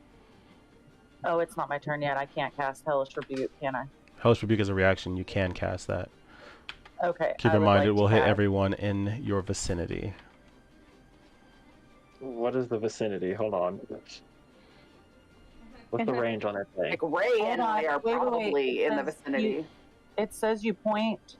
Oh, it's not my turn yet. I can't cast Hellish Rebuke, can I? Hellish Rebuke is a reaction. You can cast that. Okay. Keep I in would mind like it will to hit cast- everyone in your vicinity. What is the vicinity? Hold on. What's the range on that thing? Like Ray and I are Wait. probably It in the says vicinity. It says you point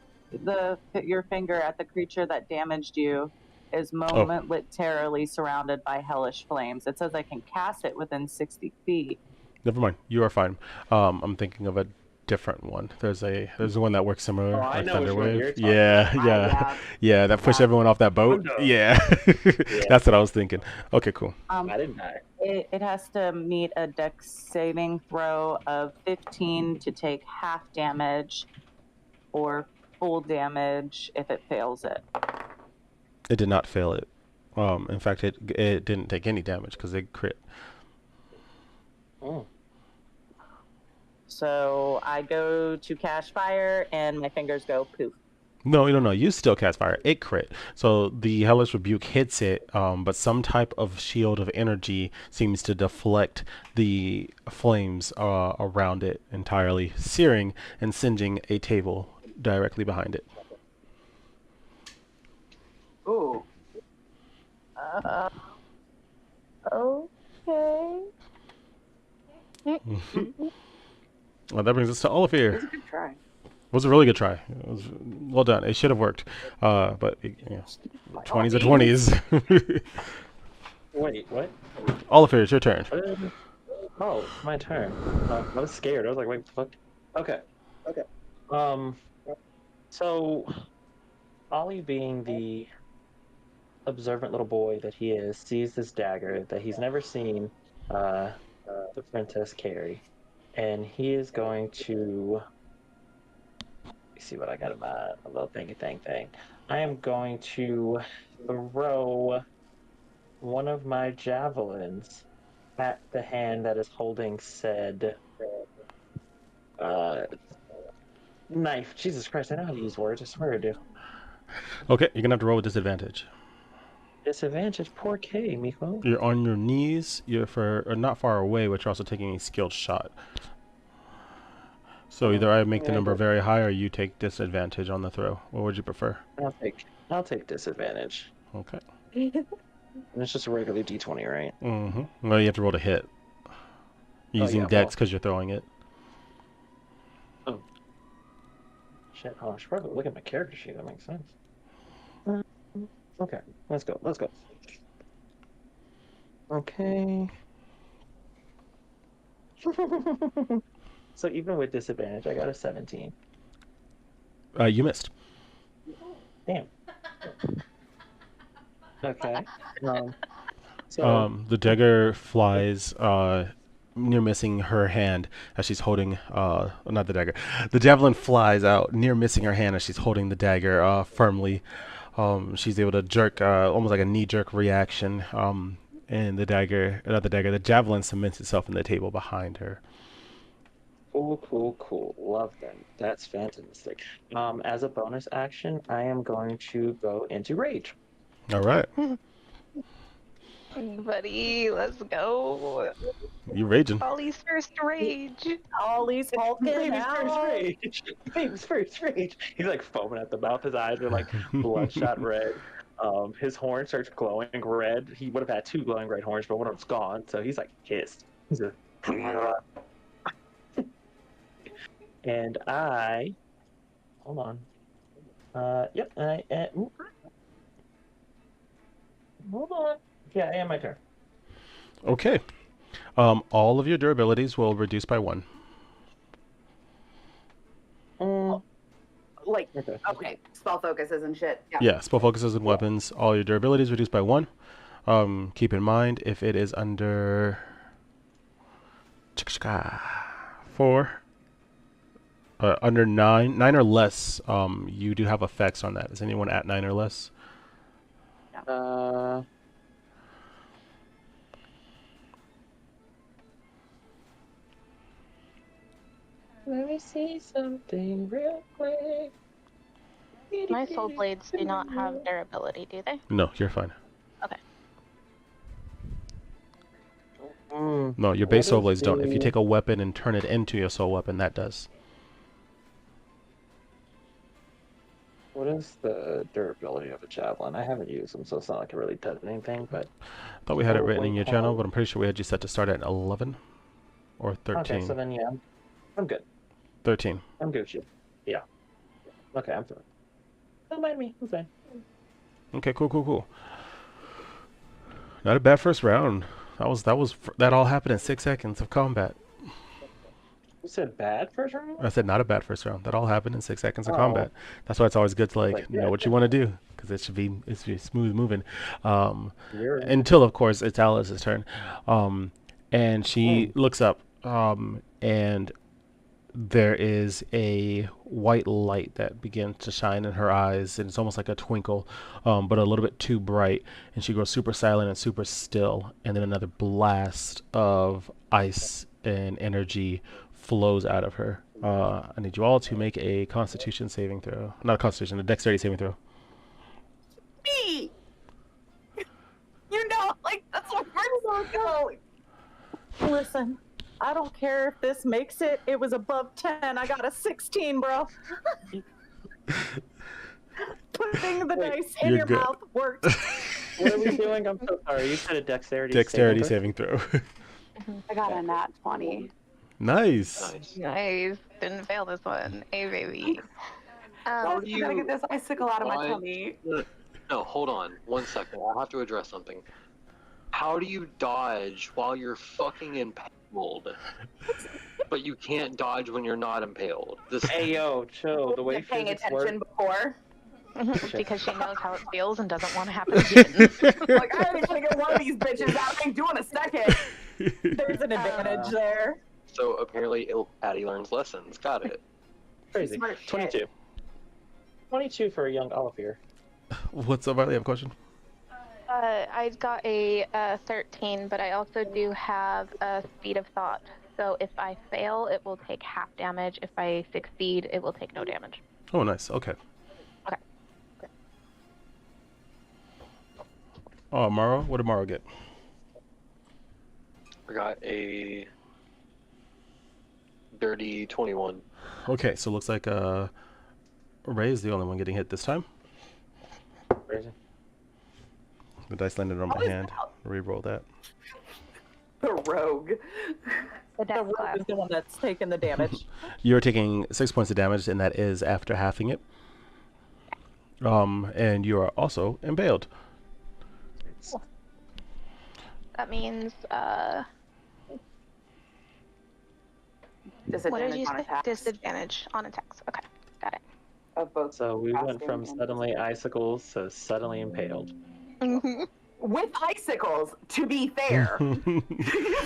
your finger at the creature that damaged you is momentarily surrounded by hellish flames. It says I can cast it within 60 feet. Never mind. You are fine. I'm thinking of a different one. There's one that works similar, Oh, I like know which one Thunderwave. you're talking Yeah, about. yeah, Yeah. yeah. That pushed Yeah. everyone off that boat. Thunder. Yeah, Yeah. that's what I was thinking. Okay, cool. I didn't die. It has to meet a dex saving throw of 15 to take half damage or full damage if it fails it. It did not fail it. In fact, it didn't take any damage because it crit. Oh. So I go to cast fire and my fingers go poof. No, you still cast fire. It crit. So the Hellish Rebuke hits it, but some type of shield of energy seems to deflect the flames around it entirely, searing and singeing a table directly behind it. Ooh. Okay. Well, that brings us to Olafir. It was a good try. It was a really good try. It was well done. It should have worked, but 20s are 20s. Wait, what? Olafir, it's your turn. Oh, my turn. I was scared. I was like, wait, what? Okay. So, Ollie, being the observant little boy that he is, sees this dagger that he's never seen the princess carry, and he is going to. Let me see what I got in my little thingy thing. I am going to throw one of my javelins at the hand that is holding said knife. Jesus Christ, I know how to use words. I swear I do. Okay, you're gonna have to roll with disadvantage. Disadvantage, poor K, Miko. You're on your knees. You're not far away, but you're also taking a skilled shot. So either I make the number very high, or you take disadvantage on the throw. What would you prefer? I'll take disadvantage. Okay. And it's just a regular D20, right? Mm-hmm. Well, you have to roll to hit. Using dex because you're throwing it. Oh. Shit, I should probably look at my character sheet. That makes sense. Okay, let's go. Okay. So even with disadvantage, I got a 17. You missed. Damn. Okay. The dagger flies near missing her hand as she's holding not the dagger. The javelin flies out near missing her hand as she's holding the dagger firmly. She's able to jerk almost like a knee-jerk reaction. And the javelin cements itself in the table behind her. Cool. Love that. That's fantastic. As a bonus action, I am going to go into rage. All right. Buddy, let's go. You raging. Ollie's first rage. Ollie's hulking out. Baby's first rage. He's like foaming at the mouth. His eyes are like bloodshot red. His horn starts glowing red. He would have had 2 glowing red horns, but one of them's gone. So he's like pissed. He's a... And I... Hold on. Yep. Hold on. Yeah, I am my turn. Okay. All of your durabilities will reduce by 1. Like, okay, spell focuses and shit. Yeah, spell focuses and weapons. All your durabilities reduced by 1. Keep in mind, if it is under 4, under 9 or less, you do have effects on that. Is anyone at 9 or less? Let me see something real quick. My soul blades do not have durability, do they? No, you're fine. Okay. No, your base soul blades don't. If you take a weapon and turn it into your soul weapon, that does. What is the durability of a javelin? I haven't used them, so it's not like it really does anything, but... I thought we had it written in your channel, but I'm pretty sure we had you set to start at 11 or 13. Okay, so then, yeah, I'm good. 13. I'm Gucci. Yeah. Okay, I'm fine. Don't mind me. I'm fine. Okay, cool. Not a bad first round. That all happened in 6 seconds of combat. You said bad first round? I said not a bad first round. That all happened in 6 seconds of Oh. combat. That's why it's always good to Like, know yeah. what you want to do, because it should be smooth moving. You're Until of course it's Alice's turn, and she looks up, and there is a white light that begins to shine in her eyes, and it's almost like a twinkle, but a little bit too bright, and she grows super silent and super still, and then another blast of ice and energy flows out of her. I need you all to make a Constitution saving throw. Not a Constitution, a Dexterity saving throw. Me! You know, like, that's what hurts so good. Listen, I don't care if this makes it. It was above 10. I got a 16, bro. Putting the dice in you're your good. mouth worked. What are we doing? I'm so sorry. You said a dexterity. Dexterity saving throw. I got a nat 20. Nice. Nice. Didn't fail this one. Hey, baby. How do I gotta you? get this icicle out of my why- tummy. No, hold on 1 second. I have to address something. How do you dodge while you're fucking impaled? But you can't dodge when you're not impaled. This Hey yo, chill. The way Been paying physics attention work. before. Because she knows how it feels and doesn't want to happen again. Like, I already gotta get one of these bitches out. I ain't doing a second. There's an advantage there. So apparently, Addie learns lessons. Got it. Crazy. Smart shit. 22. 22 for a young Olivier. What's up, Riley? You have a question? I got a 13, but I also do have a speed of thought. So if I fail, it will take half damage. If I succeed, it will take no damage. Oh, nice. Okay. Okay. Oh, Morrow? What did Morrow get? I got a dirty 21. Okay, so it looks like Ray is the only one getting hit this time. Crazy. The dice landed on my hand. Reroll that. The rogue. The The death rogue class. is the one that's taking the damage. You're taking 6 points of damage, and that is after halving it. And you are also impaled. That means, what did Disadvantage you on say? attacks Disadvantage on attacks. Okay, got it. of both. So we went casting from and suddenly icicles to suddenly impaled. with icicles, to be fair.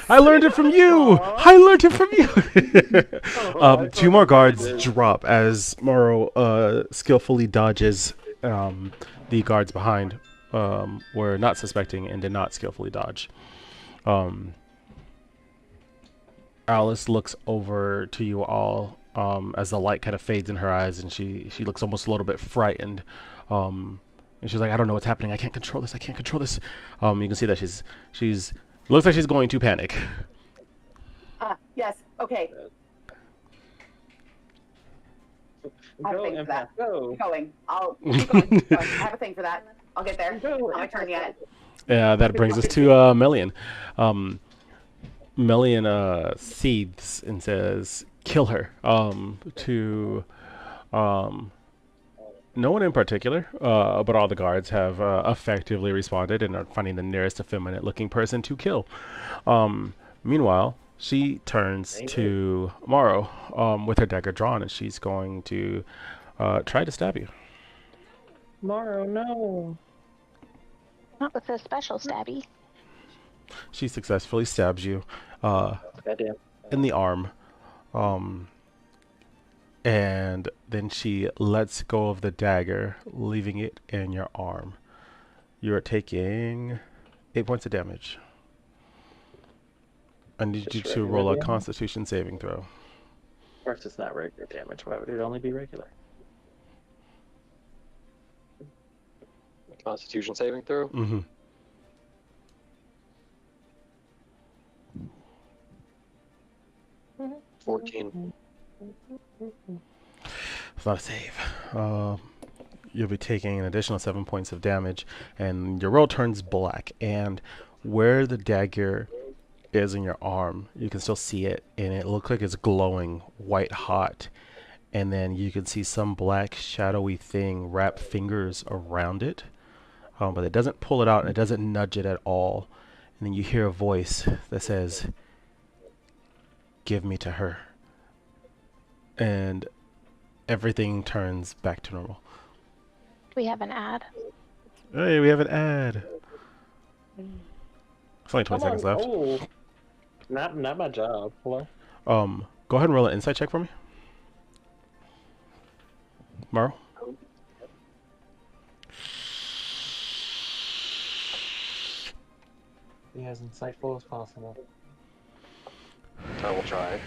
I learned it from you! I learned it from you! Two more guards drop as Morrow skillfully dodges the guards behind. Were not suspecting and did not skillfully dodge. Alice looks over to you all as the light kind of fades in her eyes, and she looks almost a little bit frightened. And she's like, I don't know what's happening. I can't control this. I can't control this. You can see that she's looks like she's going to panic. Yes, okay. I Go, think Empath, that- go. Keep going. I'll keep going. Keep going. I have a thing for that. I'll get there. Go. Not my turn yet. Yeah, that brings us to Melian. Melian seethes and says, "Kill her." No one in particular, but all the guards have effectively responded and are finding the nearest effeminate-looking person to kill. Meanwhile, she turns to Morrow with her dagger drawn, and she's going to try to stab you. Morrow, no. Not with a special stabby. She successfully stabs you Goddamn. in the arm, and then she lets go of the dagger, leaving it in your arm. You're taking 8 points of damage. I need Just you to regular roll a damage? Constitution saving throw. Of course it's not regular damage. Why would it only be regular? Constitution saving throw. Mm-hmm. Mm-hmm. 14. It's not a save. You'll be taking an additional 7 points of damage, and your roll turns black. And where the dagger is in your arm, you can still see it, and it looks like it's glowing white hot. And then you can see some black shadowy thing wrap fingers around it, but it doesn't pull it out, and it doesn't nudge it at all. And then you hear a voice that says, "Give me to her. and everything turns back to normal. We have an ad. Hey, we have an ad. It's only 20 Come seconds on. left. Oh, not my job. Hello. Go ahead and roll an insight check for me, Morrow. Be as insightful as possible. I will try.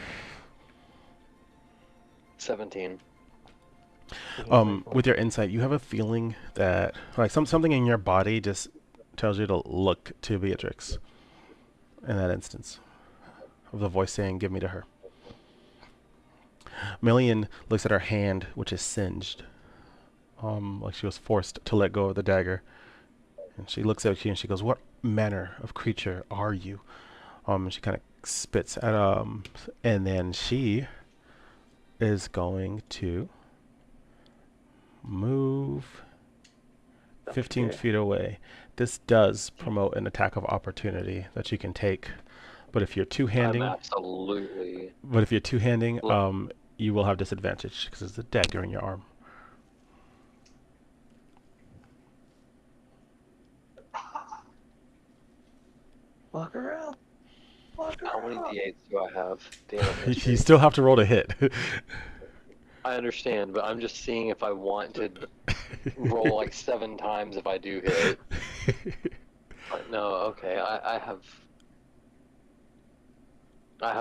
17. With your insight, you have a feeling that like something in your body just tells you to look to Beatrix in that instance of the voice saying, "Give me to her." Million looks at her hand, which is singed, like she was forced to let go of the dagger, and she looks at you and she goes, "What manner of creature are you?" And she kind of spits at and then she is going to move 15 feet away. This does promote an attack of opportunity that you can take, but if you're two-handing, Absolutely. but if you're two-handing, you will have disadvantage because there's a dagger in your arm. Walk around. How many D8s do I have? Damn it, You mystery. still have to roll to hit. I understand, but I'm just seeing if I want to roll like 7 times if I do hit. But no, okay, I have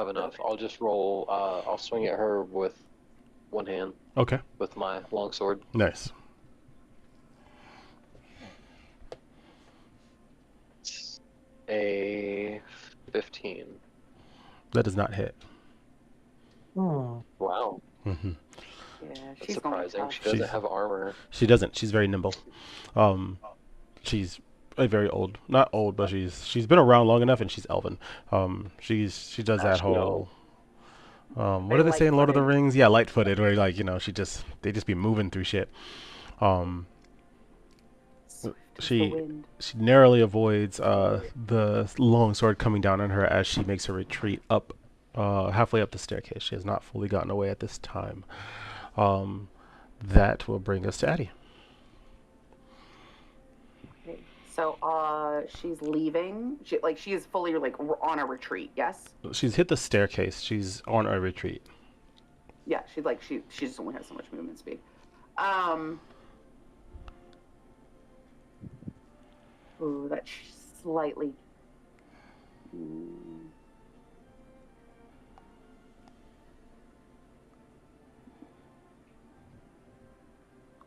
enough. I'll just roll. I'll swing at her with one hand Okay, with my longsword. nice. It's a 15. That does not hit. Wow, Yeah, that's she's surprising. She going doesn't have armor. She doesn't. She's very nimble. She's a very old, not old, but she's been around long enough, and she's elven. She does that Actually, whole. What Very do they say in Lord of the light-footed. Rings? Yeah, light-footed, where like they just be moving through shit. Swift as the She wind. she narrowly avoids the long sword coming down on her as she makes her retreat up, halfway up the staircase. She has not fully gotten away at this time. That will bring us to Addie. Okay. So she's leaving. She is fully like on a retreat, yes? She's hit the staircase. She's on a retreat. Yeah, she just only has so much movement speed. Ooh, that's slightly.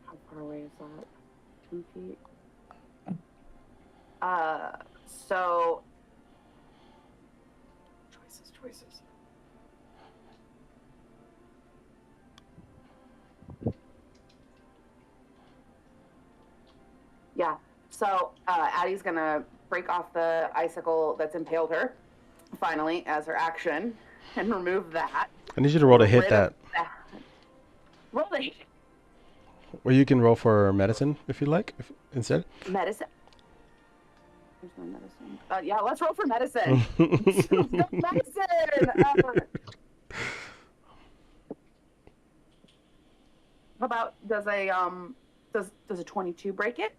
How far away is that? 2 feet. So choices. Yeah. So Addie's gonna break off the icicle that's impaled her, finally, as her action, and remove that. I need you to roll to hit Rid that. of that. Roll the Or you can roll for medicine if you like, instead. medicine. Where's my medicine? Yeah, let's roll for medicine. Let's go medicine. How about does a 22 break it?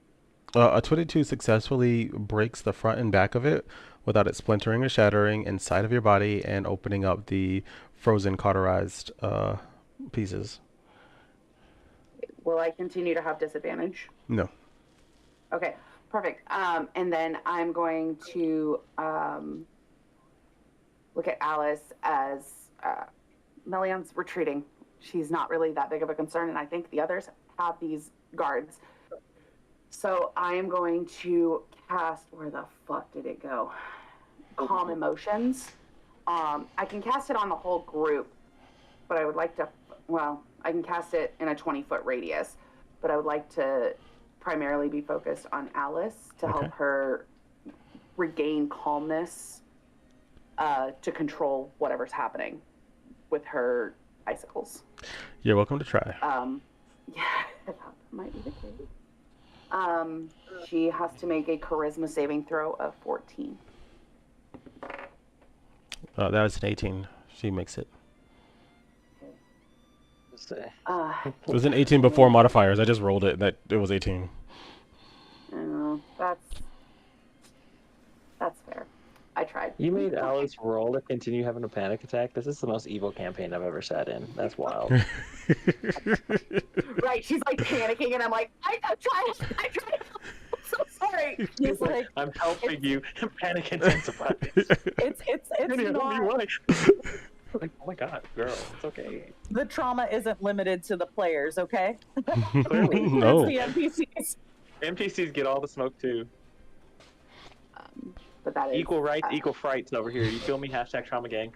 A 22 successfully breaks the front and back of it without it splintering or shattering inside of your body and opening up the frozen cauterized pieces. Will I continue to have disadvantage? No. Okay, perfect. And then I'm going to look at Alice as Melian's retreating. She's not really that big of a concern, and I think the others have these guards. So I am going to cast, where the fuck did it go? Calm Emotions. I can cast it on the whole group, but I would like to, I can cast it in a 20-foot radius, but I would like to primarily be focused on Alice to help her regain calmness to control whatever's happening with her icicles. You're welcome to try. Yeah, that might be the case. She has to make a charisma saving throw of 14. That was an 18. She makes it. Okay. It was an 18 before modifiers. I just rolled it. That it was 18. That's fair. I tried. You made Alice roll to continue having a panic attack. This is the most evil campaign I've ever sat in. That's wild. Right, she's like panicking, and I'm like, I tried. I'm so sorry. He's like, I'm helping you. Panic intensifies. it's not. Like, oh my god, girl, it's okay. The trauma isn't limited to the players, okay? Clearly. No. It's the NPCs. NPCs get all the smoke too. But that is Equal rights, equal frights over here. You feel me? Hashtag trauma gang.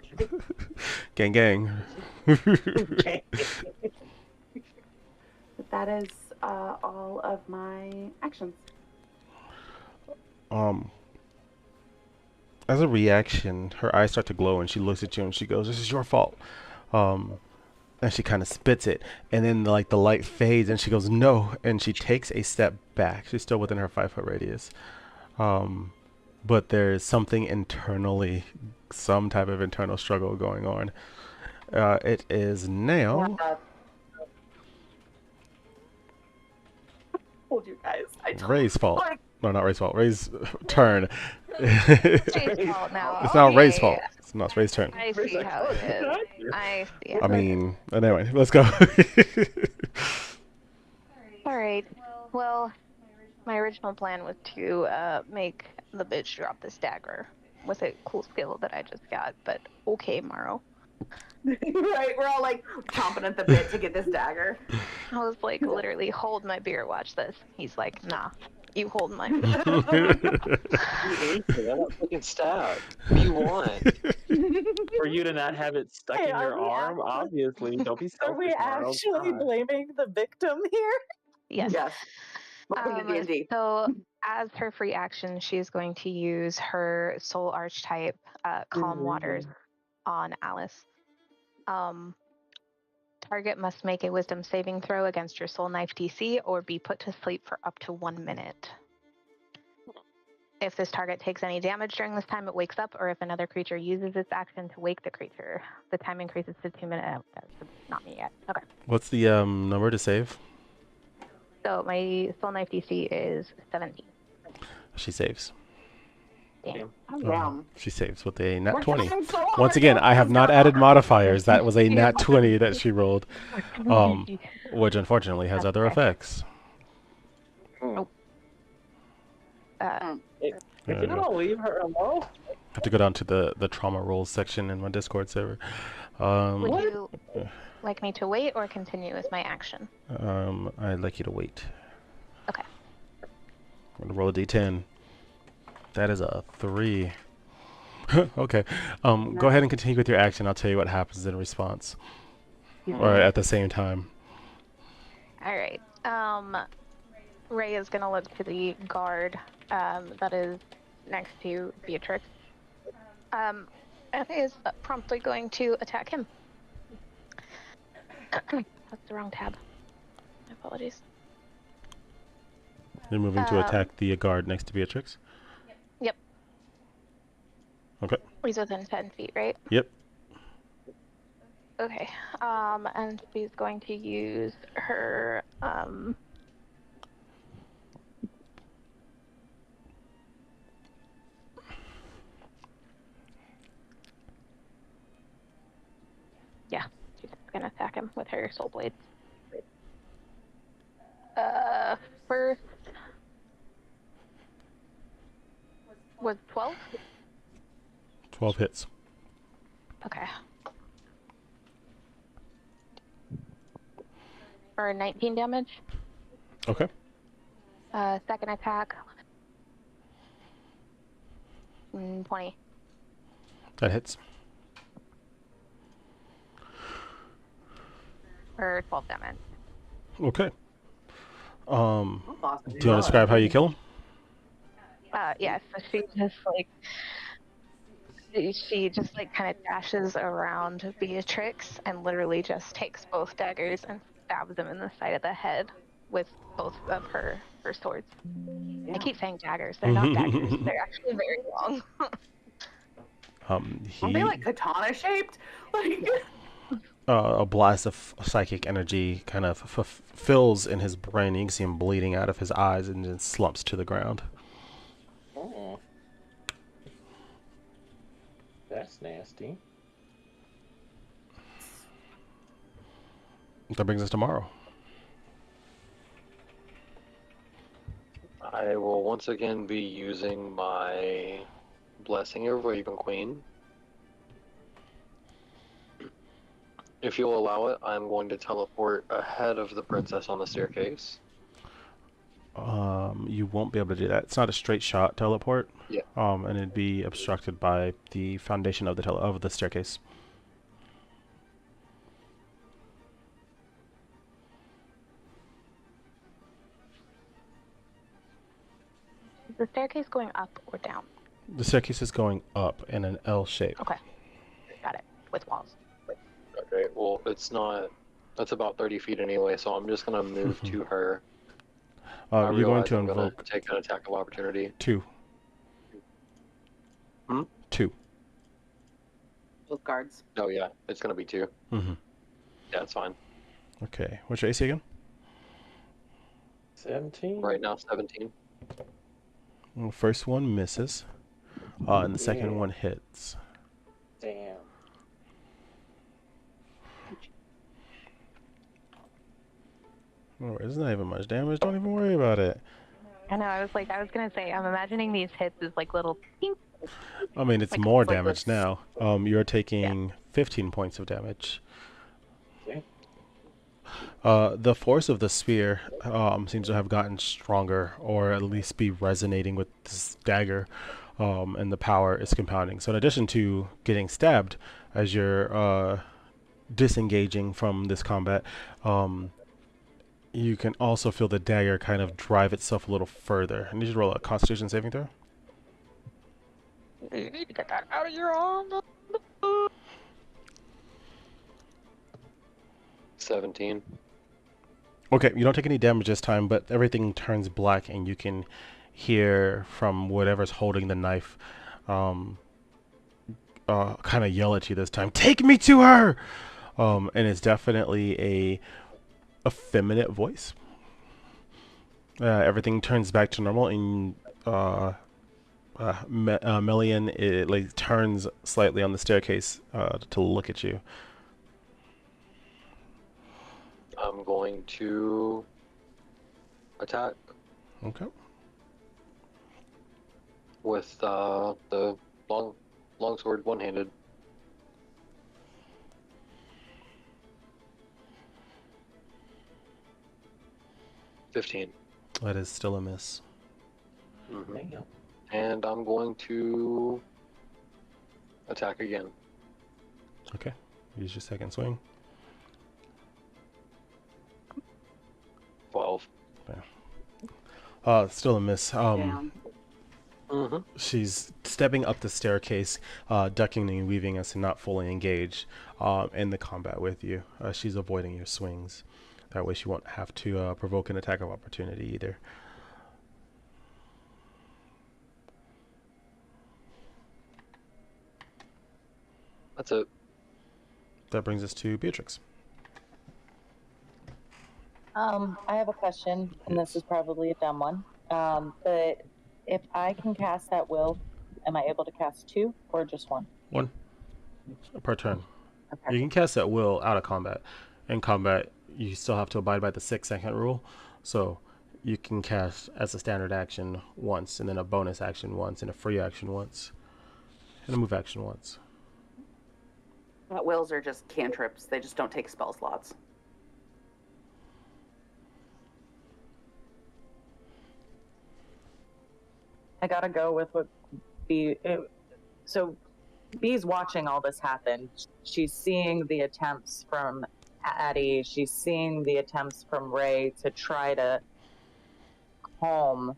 Gang, gang. But that is all of my actions. As a reaction, her eyes start to glow, and she looks at you and she goes, "This is your fault." And she kind of spits it, and then like the light fades, and she goes, "No," and she takes a step back. She's still within her 5-foot radius, but there's something internally, some type of internal struggle going on. It is now. Told you guys. Ray's fault. No, not Ray's fault. Ray's turn. Ray's fault now. It's now Ray's Okay. fault. It's not Ray's turn. I see how it is. I see. I mean, anyway, let's go. All right. Well, my original plan was to make the bitch drop this dagger with a cool skill that I just got, but okay, Morrow. Right, we're all like chomping at the bit to get this dagger. I was like, literally, hold my beer, watch this. He's like, nah, you hold my You ain't there. I'm not fucking stabbed. What do you want? For you to not have it stuck Hey, in are your we arm, obviously. Don't be selfish, Are we Marlo. actually God. blaming the victim here? Yes. Yes. Welcome to D&D. So, as her free action, she is going to use her Soul Archetype Calm Waters on Alice. Target must make a Wisdom saving throw against your Soul Knife DC or be put to sleep for up to 1 minute. If this target takes any damage during this time, it wakes up, or if another creature uses its action to wake the creature, the time increases to 2 minutes. That's not me yet. Okay. What's the number to save? So my Soul Knife DC is 17. She saves. Damn. Oh, damn. She saves with a nat We're 20. trying so hard. Once again, I have not added modifiers. That was a nat 20 that she rolled, which unfortunately has other effects. If you don't leave her alone. Have to go down to the trauma rolls section in my Discord server. Would you like me to wait or continue as my action? I'd like you to wait. Okay. I'm gonna roll a d10. That is a 3. Okay. Go ahead and continue with your action. I'll tell you what happens in response, or at the same time. All right. Ray is gonna look to the guard that is next to Beatrix, and is promptly going to attack him. That's the wrong tab. My apologies. You're moving to attack the guard next to Beatrix? Yep. Okay. He's within 10 feet, right? Yep. Okay. And she's going to use her yeah, she's gonna attack him with her soul blade. First was 12? 12 hits. Okay. For 19 damage. Okay. Second attack. 20. That hits. For 12 damage. Okay. Do Awesome. you want to describe how you kill him? Yeah, so she just like kind of dashes around Beatrix and literally just takes both daggers and stabs him in the side of the head with both of her swords. I keep saying daggers, they're not daggers, they're actually very long. Are they like katana shaped? Like, a blast of psychic energy kind of fills in his brain. You can see him bleeding out of his eyes and then slumps to the ground. Oh, that's nasty. That brings us tomorrow. I will once again be using my Blessing of Raven Queen. If you'll allow it, I'm going to teleport ahead of the princess on the staircase. You won't be able to do that. It's not a straight shot teleport. Yeah. And it'd be obstructed by the foundation of the staircase. Is the staircase going up or down? The staircase is going up in an L shape. Okay. Got it. With walls. Okay, well, it's not... That's about 30 feet anyway, so I'm just going to move to her. I You're going realize to I'm going invoke to take an attack of opportunity. 2. Hmm? 2. Both guards. Oh, yeah, it's going to be 2. Mm-hmm. Yeah, it's fine. Okay. What's your AC again? 17? Right now, 17. Well, the first one misses. And the second Yeah. one hits. Damn. Oh, it's not even much damage. Don't even worry about it. I know, I was gonna say, I'm imagining these hits as like little pink. I mean, it's Like- more like damage this. now. You're taking 15 points of damage. Okay. The force of the spear seems to have gotten stronger, or at least be resonating with this dagger, and the power is compounding. So in addition to getting stabbed as you're disengaging from this combat, you can also feel the dagger kind of drive itself a little further. I need you to roll a Constitution saving throw. You need to get that out of your arm. 17. Okay, you don't take any damage this time, but everything turns black, and you can hear from whatever's holding the knife, kind of yell at you this time. Take me to her! And it's definitely a effeminate voice. Everything turns back to normal, and Melian it like turns slightly on the staircase to look at you. I'm going to attack Okay. with the longsword one-handed. $15. That is still a miss. Damn. And I'm going to attack again. Okay. Use your second swing. 12. Still a miss. Damn. She's stepping up the staircase, ducking and weaving us and not fully engaged in the combat with you. She's avoiding your swings. That way she won't have to provoke an attack of opportunity either. That's it. That brings us to Beatrix. I have a question, and this is probably a dumb one. But if I can cast at will, am I able to cast 2 or just 1? 1 per turn. Okay. You can cast at will out of combat. In combat, you still have to abide by the 6-second rule. So you can cast as a standard action once, and then a bonus action once, and a free action once, and a move action once. But wills are just cantrips. They just don't take spell slots. I gotta go with what B. So B's watching all this happen. She's seeing the attempts from Addie. She's seeing the attempts from Ray to try to calm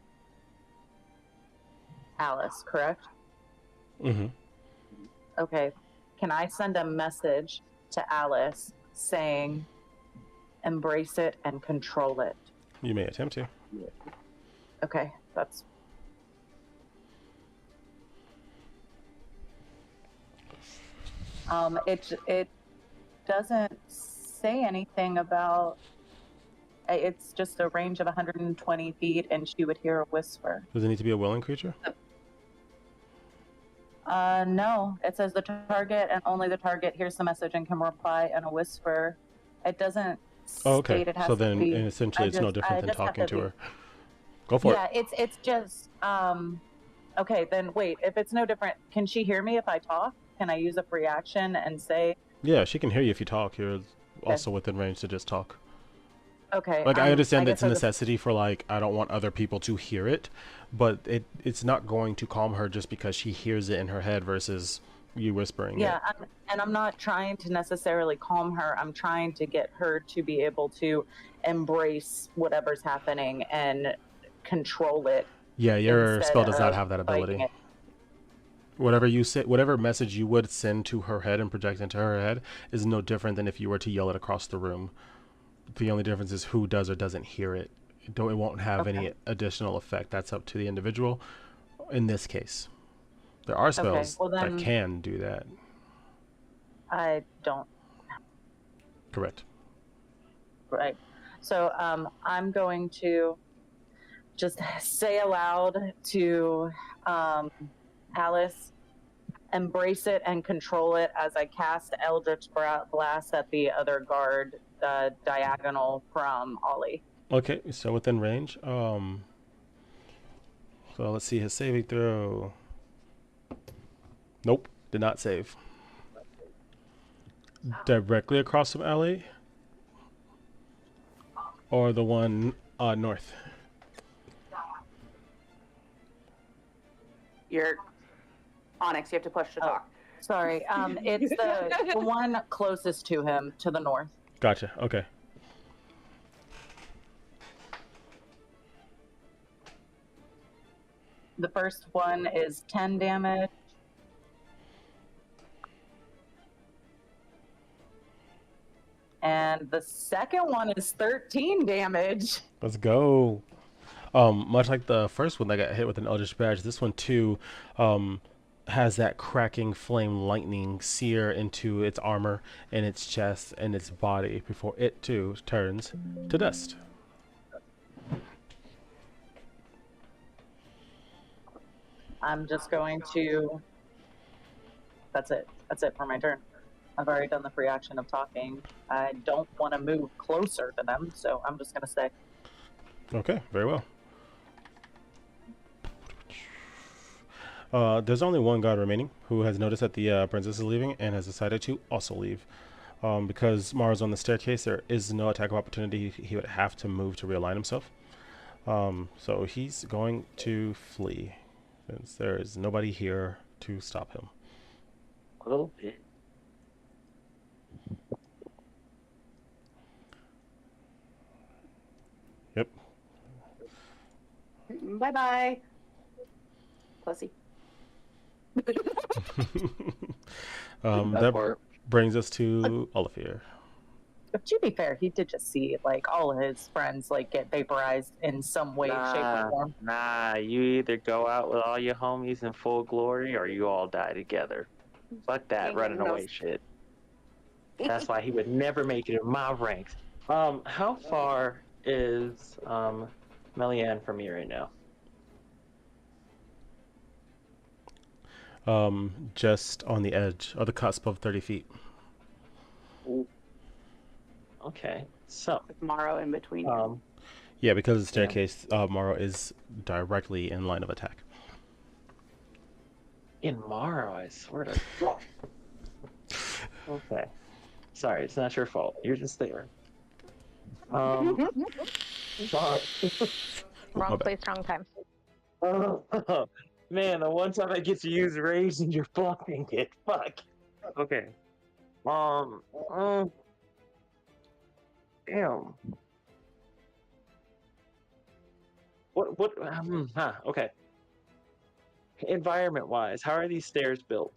Alice, correct? Mm-hmm. Okay. Can I send a message to Alice saying, embrace it and control it? You may attempt to. Okay, that's... it doesn't say anything about. It's just a range of 120 feet, and she would hear a whisper. Does it need to be a willing creature? No. It says the target and only the target hears the message and can reply in a whisper. It doesn't Oh, okay. state it has So to then, be. essentially, it's no different than just have talking to be- her. Go for Yeah, it. it's just okay, then wait, if it's no different, can she hear me if I talk? Can I use a free action and say Yeah, she can hear you if you talk. You're also within range to just talk. okay? Like, I understand that's a guess necessity for, like, I don't want other people to hear it, but it's not going to calm her just because she hears it in her head versus you whispering it. and I'm not trying to necessarily calm her. I'm trying to get her to be able to embrace whatever's happening and control it. Yeah, your instead spell does not of have that fighting ability. it. Whatever you say, whatever message you would send to her head and project into her head is no different than if you were to yell it across the room. The only difference is who does or doesn't hear it. It won't have any additional effect. That's up to the individual. In this case, there are spells that can do that. I don't. Correct. Right. So I'm going to just say aloud to Alice, embrace it and control it as I cast Eldritch Blast at the other guard diagonal from Ollie. Okay, so within range. So let's see his saving throw. Nope, did not save. Directly across from Ellie? Or the one north? You're Onyx, you have to push to talk. Sorry, it's the one closest to him, to the north. Gotcha, okay. The first one is 10 damage. And the second one is 13 damage. Let's go. Much like the first one that got hit with an Eldritch Badge, this one too has that cracking flame lightning sear into its armor and its chest and its body before it too turns to dust. I'm just going to... That's it. That's it for my turn. I've already done the free action of talking. I don't want to move closer to them, so I'm just going to stay. Okay, very well. There's only one guard remaining who has noticed that the princess is leaving and has decided to also leave. Because Mara's on the staircase, there is no attack of opportunity. He would have to move to realign himself. So he's going to flee, since there is nobody here to stop him. A little bit. Yep. Bye-bye. Pussy. That brings us to Olafir. But to be fair, he did just see like all of his friends like get vaporized in some way, shape, or form. Nah, you either go out with all your homies in full glory or you all die together. Fuck that running away shit. That's why he would never make it in my ranks. How far is Melianne from me right now? Just on the edge of the cusp of 30 feet. Okay, so With Morrow in between. You. Yeah, because of the staircase, Morrow is directly in line of attack. In Morrow, I swear to God. Okay. Sorry, it's not your fault. You're just there. Sorry. Wrong place, wrong time. Man, the one time I get to use rage and you're blocking it. Fuck. Okay. Damn. Okay. Environment-wise, how are these stairs built?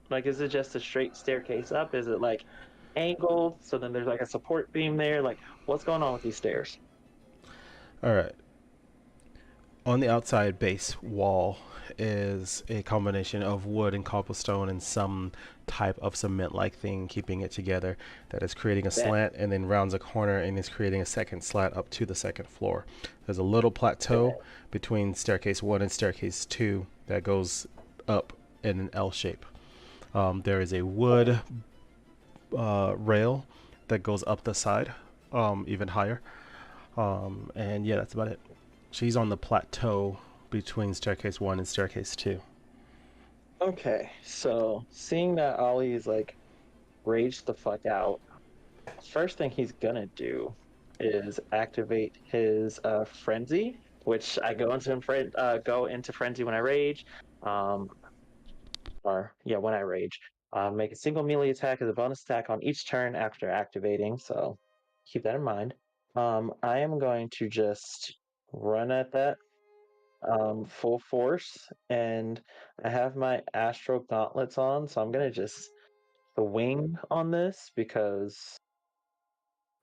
Like, is it just a straight staircase up? Is it, like, angled, so then there's, like, a support beam there? Like, what's going on with these stairs? All right. On the outside base wall is a combination of wood and cobblestone and some type of cement-like thing keeping it together that is creating a slant and then rounds a corner and is creating a second slant up to the second floor. There's a little plateau between staircase 1 and staircase 2 that goes up in an L shape. There is a wood rail that goes up the side even higher. And yeah, that's about it. She's on the plateau between staircase 1 and staircase 2. Okay, so seeing that Ollie is like raged the fuck out, first thing he's gonna do is activate his frenzy, which I go into frenzy when I rage, when I rage. Make a single melee attack as a bonus attack on each turn after activating. So keep that in mind. I am going to just run at that full force, and I have my astral gauntlets on, so I'm gonna just swing on this because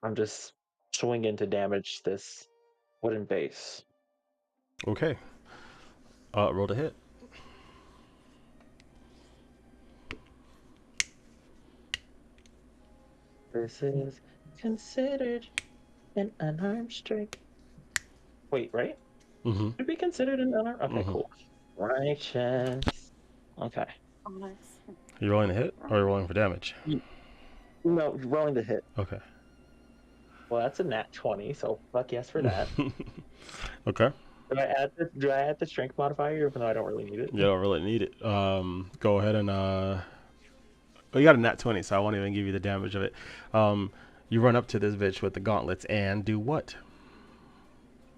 I'm just swinging to damage this wooden base. Okay. Roll to hit. This is considered an unarmed strike. Wait, right? Mm-hmm. Should be considered an unarmed? Okay, Mhm. cool. Righteous. Okay. Oh, nice. You rolling to hit or are you rolling for damage? No, rolling the hit. Okay. Well, that's a nat 20, so fuck yes for that. Okay. Do I add the strength modifier even though I don't really need it? You don't really need it. Go ahead and you got a nat 20, so I won't even give you the damage of it. You run up to this bitch with the gauntlets and do what?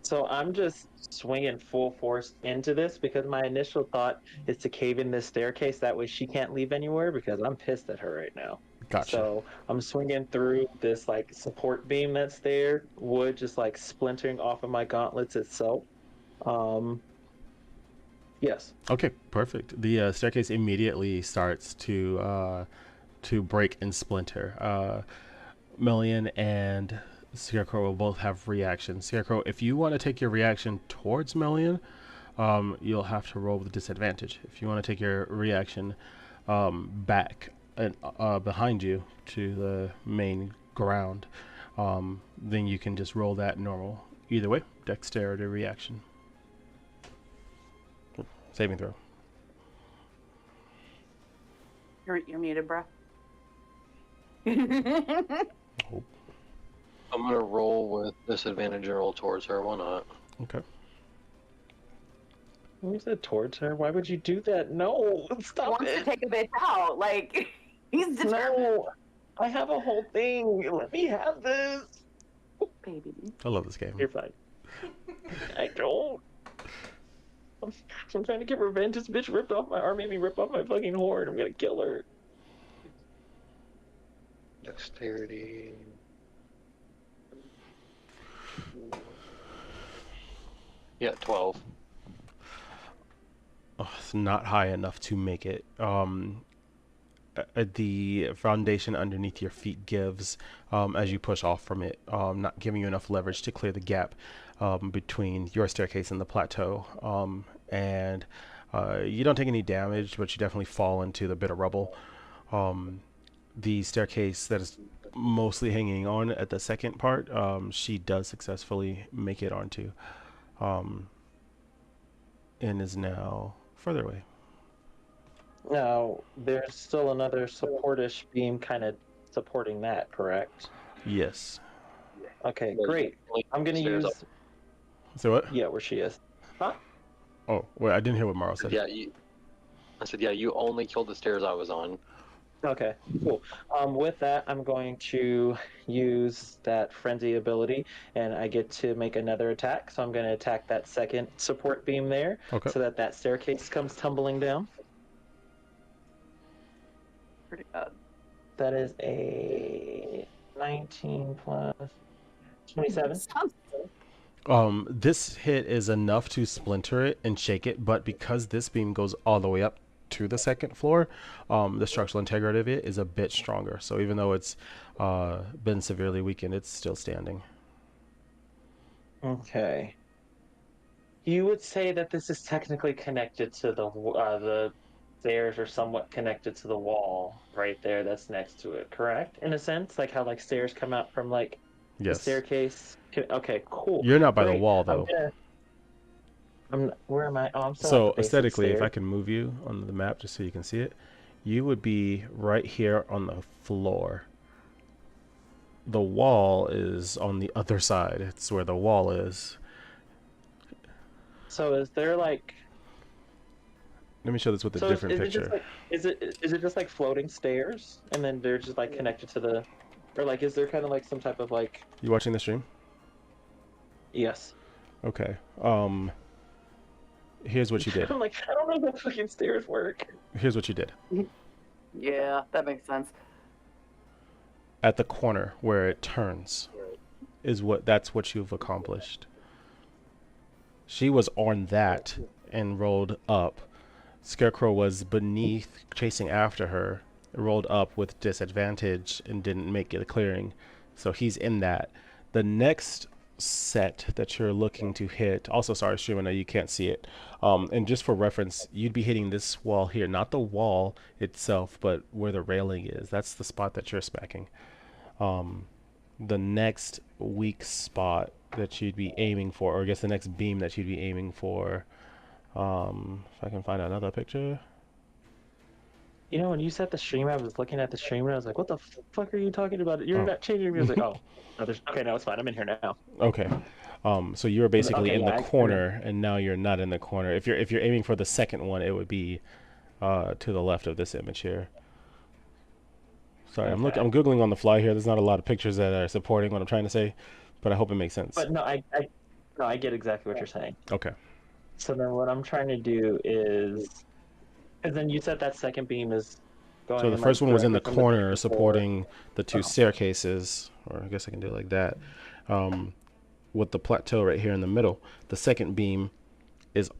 So I'm just swinging full force into this because my initial thought is to cave in this staircase. That way she can't leave anywhere because I'm pissed at her right now. Gotcha. So I'm swinging through this like support beam that's there, wood just like splintering off of my gauntlets itself. Yes. Okay, perfect. The staircase immediately starts to break and splinter. Million and Scarecrow will both have reactions. Scarecrow, if you want to take your reaction towards Million, you'll have to roll with disadvantage. If you want to take your reaction back and behind you to the main ground, then you can just roll that normal. Either way, dexterity reaction. Saving throw. You're muted, bro. Oh, I'm gonna roll with disadvantage and roll towards her. Why not? okay. Who said towards her? Why would you do that? No, He stop wants to it. take a bitch out. Like, he's determined. No, I have a whole thing. Let me have this. Baby. I love this game. You're fine. I don't. I'm trying to get revenge. This bitch ripped off my arm, made me rip off my fucking horn. I'm gonna kill her. Dexterity. Yeah, 12. Oh, it's not high enough to make it. The foundation underneath your feet gives as you push off from it, not giving you enough leverage to clear the gap between your staircase and the plateau. And you don't take any damage, but you definitely fall into the bit of rubble. The staircase that is mostly hanging on at the second part, she does successfully make it onto, and is now further away. Now, there's still another supportish beam kind of supporting that, correct? Yes. Okay, great. I'm gonna Stairs use. up. So what? Yeah, where she is. Huh? Oh, wait, I didn't hear what Maro said. Yeah, I said, yeah, you only killed the stairs I was on. Okay, cool. With that, I'm going to use that frenzy ability, and I get to make another attack. So I'm going to attack that second support beam there, Okay. so that staircase comes tumbling down. Pretty good. That is a 19 plus 27. This hit is enough to splinter it and shake it, but because this beam goes all the way up to the second floor, the structural integrity of it is a bit stronger. So even though it's been severely weakened, it's still standing. Okay. You would say that this is technically connected to the stairs, or somewhat connected to the wall right there that's next to it, correct? In a sense, like how like stairs come out from like the Yes. staircase. Okay, cool, You're not by the great. wall I'm though. gonna. Where am I? Oh, I'm still at the So base of the aesthetically, if I stairs. can move you on the map just so you can see it, you would be right here on the floor. The wall is on the other side. It's where the wall is. So is there like? Let me show this with a So different is it just picture. like? Is it just like floating stairs, and then they're just like connected to the, or like is there kind of like some type of like? You watching the stream? Yes. Okay. Here's what you did. I'm like, I don't know how fucking stairs work. Here's what you did. Yeah, that makes sense. At the corner where it turns that's what you've accomplished. She was on that and rolled up. Scarecrow was beneath, chasing after her, rolled up with disadvantage and didn't make it a clearing. So he's in that. The next set that you're looking to hit, also sorry stream, I know you can't see it, and just for reference, you'd be hitting this wall here, not the wall itself, but where the railing is. That's the spot that you're smacking. The next weak spot that you'd be aiming for, or I guess the next beam that you'd be aiming for, if I can find another picture. You know, when you set the stream, I was looking at the stream and I was like, "What the fuck are you talking about? You're not changing your music." Oh, no, okay, now it's fine. I'm in here now. Okay. So you're basically Okay, in yeah, the corner, and now you're not in the corner. If you're aiming for the second one, it would be to the left of this image here. Sorry, Okay. I'm googling on the fly here. There's not a lot of pictures that are supporting what I'm trying to say, but I hope it makes sense. But no, I get exactly what you're saying. Okay. So then what I'm trying to do is, because then you said that second beam is going. So the in, first like, one was in the directly from the corner second floor. supporting the two staircases, or I guess I can do it like that, with the plateau right here in the middle. The second beam is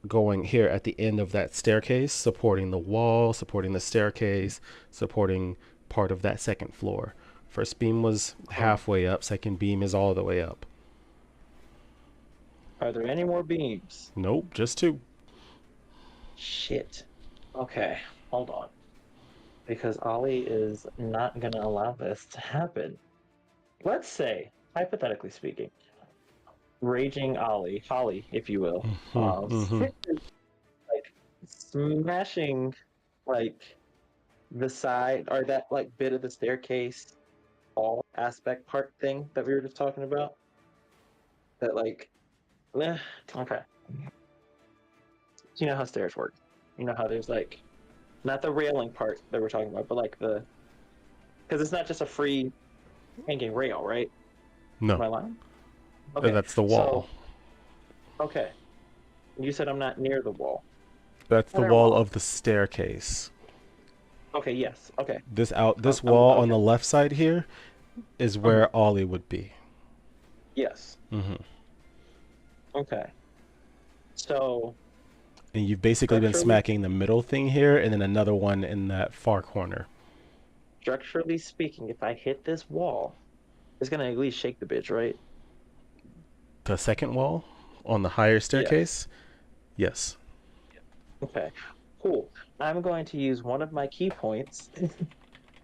going here at the end of that staircase, supporting the wall, supporting the staircase, supporting part of that second floor. First beam was halfway up, second beam is all the way up. Are there any more beams? Nope, just two. Shit. Okay, hold on. Because Ollie is not going to allow this to happen. Let's say, hypothetically speaking, raging Ollie, Holly, if you will, like smashing like the side or that like bit of the staircase all aspect part thing that we were just talking about. That like, okay. You know how stairs work. You know how there's like, not the railing part that we're talking about, but like the, because it's not just a free hanging rail, right? No. Am I lying? Okay. That's the wall. So, okay. You said I'm not near the wall. That's the wall of the staircase. Okay, yes. Okay. This wall on the okay. left side here is where Ollie would be. Yes. Mm-hmm. Okay. So. And you've basically been smacking the middle thing here, and then another one in that far corner. Structurally speaking, if I hit this wall, it's gonna at least shake the bitch, right? The second wall on the higher staircase? Yes. Okay. Cool. I'm going to use one of my key points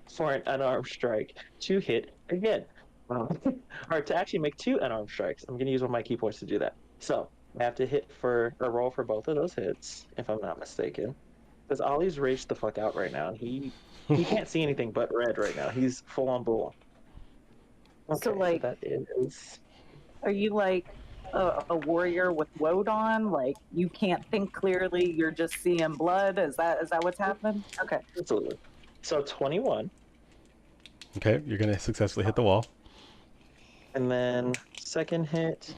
for an unarmed strike to hit again. Or to actually make two unarmed strikes. I'm going to use one of my key points to do that. So I have to hit for a roll for both of those hits, if I'm not mistaken. Because Ollie's raged the fuck out right now, and he can't see anything but red right now. He's full on bull. Okay, So, like, that is. are you like a warrior with woad on? Like, you can't think clearly, you're just seeing blood? Is that what's happening? Okay. Absolutely. So 21. Okay, you're going to successfully hit the wall. And then second hit.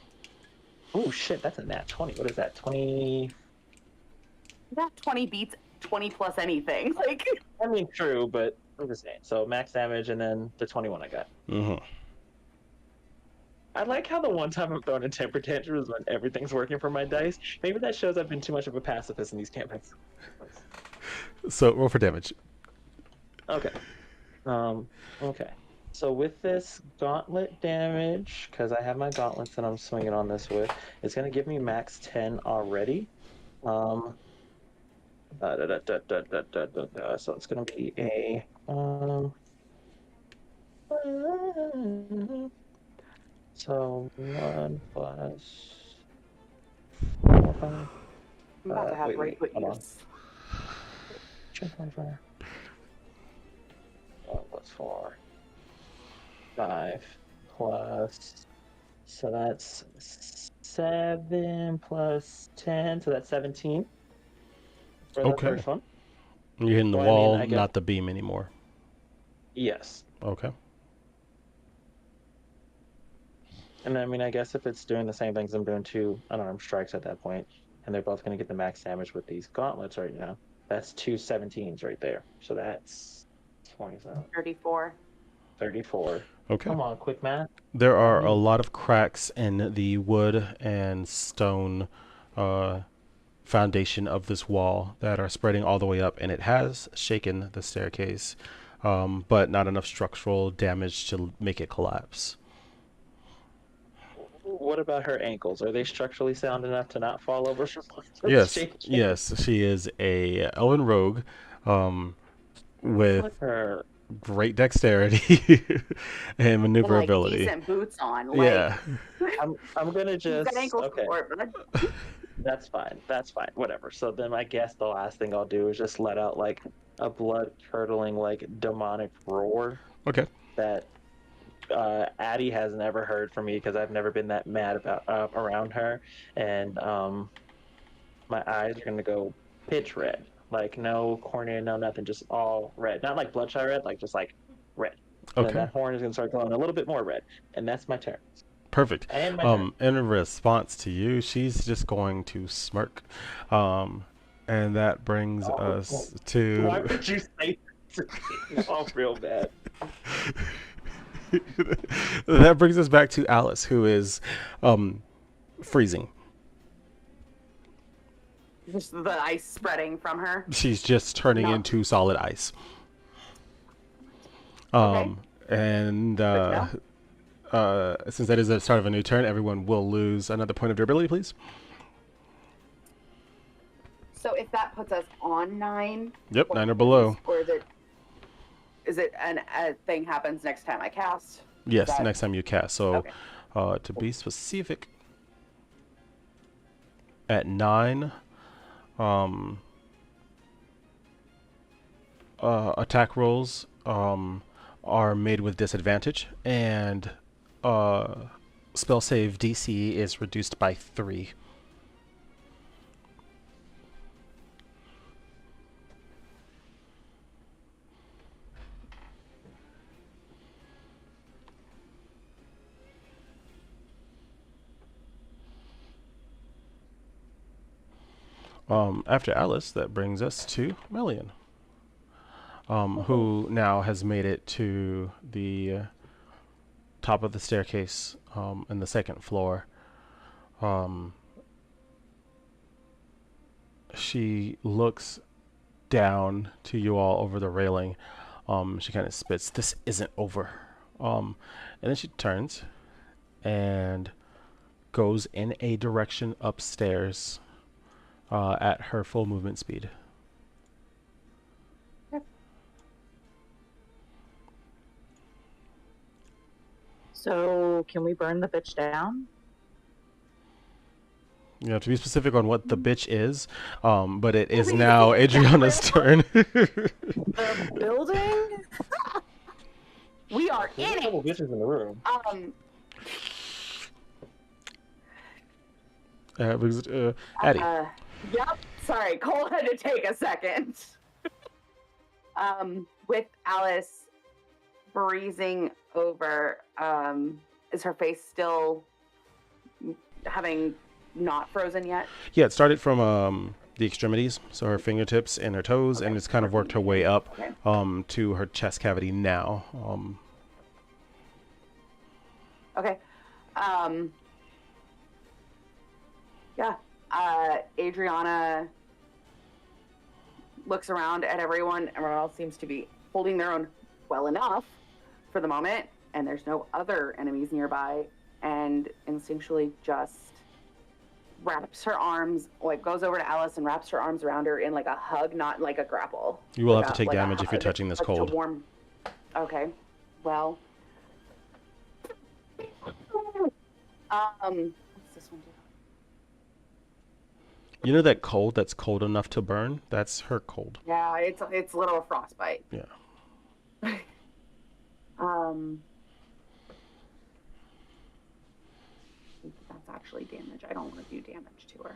Oh shit, that's a nat 20. What is that? 20. That 20 beats 20 plus anything. Like, I mean, true, but I'm just saying. So max damage and then the 21 I got. Mm-hmm. I like how the one time I'm throwing a temper tantrum is when everything's working for my dice. Maybe that shows I've been too much of a pacifist in these campaigns. So roll for damage. Okay. Okay. So with this gauntlet damage, because I have my gauntlets that I'm swinging on this with, it's going to give me max 10 already. So it's going to be a so 1 plus 4, 5. I'm about to have Ray Wait, put hold you. on. 1 plus 4, 5 plus. So that's 7 plus 10, so that's 17 for the Okay. first one. You're hitting the So I mean, wall, I guess not the beam anymore. yes. Okay. And I mean, I guess if it's doing the same things, I'm doing 2 unarmed strikes at that point, and they're both going to get the max damage with these gauntlets right now. That's 2 17s right there. So that's 27, 34. 34. Okay. Come on, quick math. There Not are a me. lot of cracks in the wood and stone foundation of this wall that are spreading all the way up, and it has shaken the staircase, but not enough structural damage to make it collapse. What about her ankles? Are they structurally sound enough to not fall over from the Yes, shaking? yes, she is a elven rogue, with Look at her. great dexterity and And like maneuverability. decent boots on. Like Yeah. I'm gonna you've got just ankle okay. support, bud. That's fine. That's fine. Whatever. So then I guess the last thing I'll do is just let out like a blood curdling like demonic roar Okay. that Addie has never heard from me because I've never been that mad about around her, and my eyes are gonna go pitch red, like no cornea, no nothing, just all red, not like bloodshot red, like just like red. And then Okay. that horn is gonna start glowing a little bit more red, and that's my turn. Perfect. And my turn. In response to you, she's just going to smirk. And that brings us Why to would you say that? Oh, real bad. that brings us back to Alice, who is freezing. Just the ice spreading from her. She's just turning No. into solid ice. Okay. And Good to since that is the start of a new turn, everyone will lose another point of durability, please. So if that puts us on 9, Yep, what 9 or happens? below. Or is it a thing happens next time I cast? Yes, that- next time you cast. So, Okay. to be specific, at 9, attack rolls are made with disadvantage, and spell save DC is reduced by 3. After Alice, that brings us to Melian, who now has made it to the top of the staircase in the second floor. She looks down to you all over the railing. She kind of spits, "This isn't over." And then she turns and goes in a direction upstairs at her full movement speed. So can we burn the bitch down? You have to be specific on what the bitch is, but it is now Adriana's turn. The building? We are There's in a couple it. bitches in the room. Addie. Yep. Sorry, Cole had to take a second. With Alice breezing over, is her face still having not frozen yet? Yeah, it started from the extremities, so her fingertips and her toes, and it's kind of worked her way up to her chest cavity now. Okay. Yeah. Adriana looks around at everyone. Everyone else seems to be holding their own well enough. for the moment, and there's no other enemies nearby, and instinctually just wraps her arms, like goes over to Alice and wraps her arms around her in like a hug, not like a grapple. You will like have to take like damage if you're touching this like cold. To warm. Okay. Well. What's this one do? You know that cold that's cold enough to burn? That's her cold. Yeah, it's a little frostbite. Yeah. That's actually damage. I don't want to do damage to her.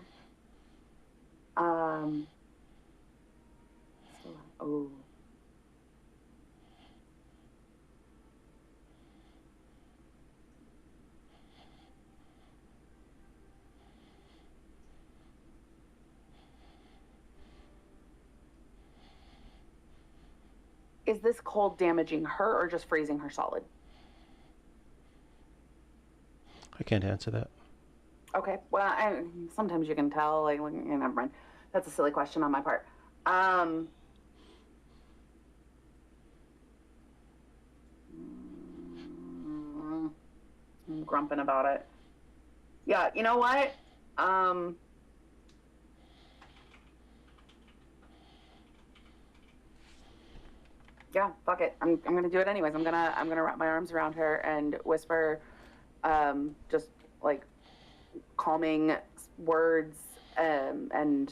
Still, oh. Is this cold damaging her or just freezing her solid? I can't answer that. Okay. Well, sometimes you can tell. Like, never mind. That's a silly question on my part. I'm grumping about it. Yeah. You know what? Yeah, fuck it. I'm gonna do it anyways. I'm gonna wrap my arms around her and whisper, just like calming words, and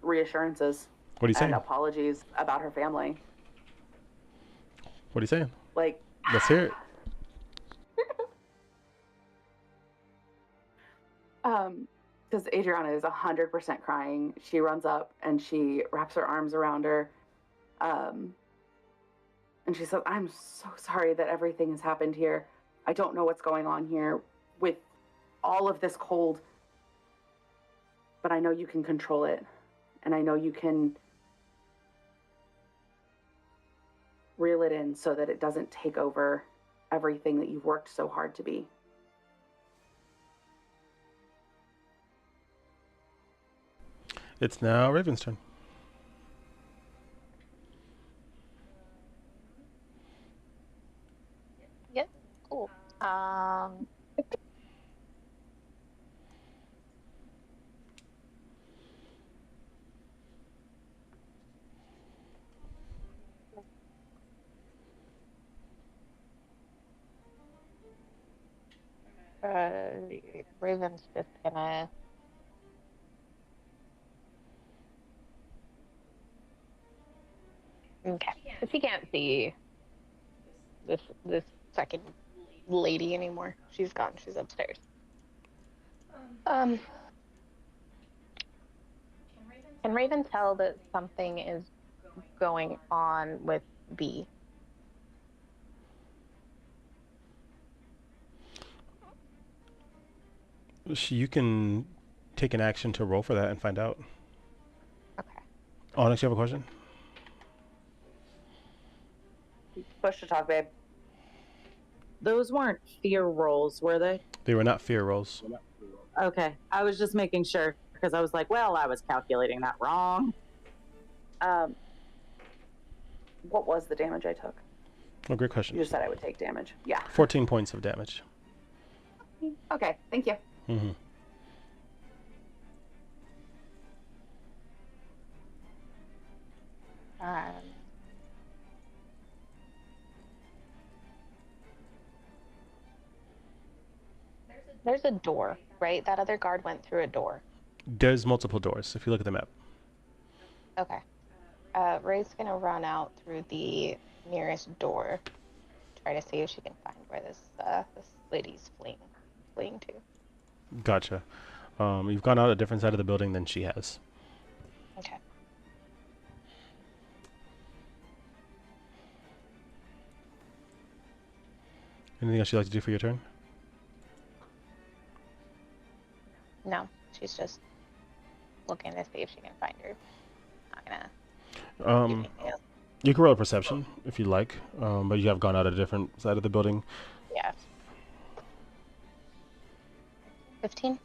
reassurances. What are you saying? And apologies about her family. What are you saying? Like, let's hear it. Because Adriana is 100% crying. She runs up and she wraps her arms around her. And she says, I'm so sorry that everything has happened here. I don't know what's going on here with all of this cold. But I know you can control it. And I know you can reel it in so that it doesn't take over everything that you've worked so hard to be. It's now Raven's turn. Yep. Cool. Raven's just gonna okay. So she can't see this second lady anymore. She's gone. She's upstairs. Can Raven tell that something is going on with B? You can take an action to roll for that and find out. Okay. Onyx, you have a question? Push to talk, babe. Those weren't fear rolls, were they? They were not fear rolls. Okay. I was just making sure because I was like, well, I was calculating that wrong. What was the damage I took? Oh, great question. You just said I would take damage. Yeah. 14 points of damage. Okay, thank you. Mm-hmm. There's a door, right? That other guard went through a door. There's multiple doors if you look at the map. Okay. Ray's gonna run out through the nearest door, try to see if she can find where this lady's fleeing to. Gotcha. You've gone out a different side of the building than she has. Okay. Anything else you'd like to do for your turn? No, she's just looking to see if she can find her. Not gonna do anything else. You can roll a perception if you like, but you have gone out a different side of the building. Yeah. 15?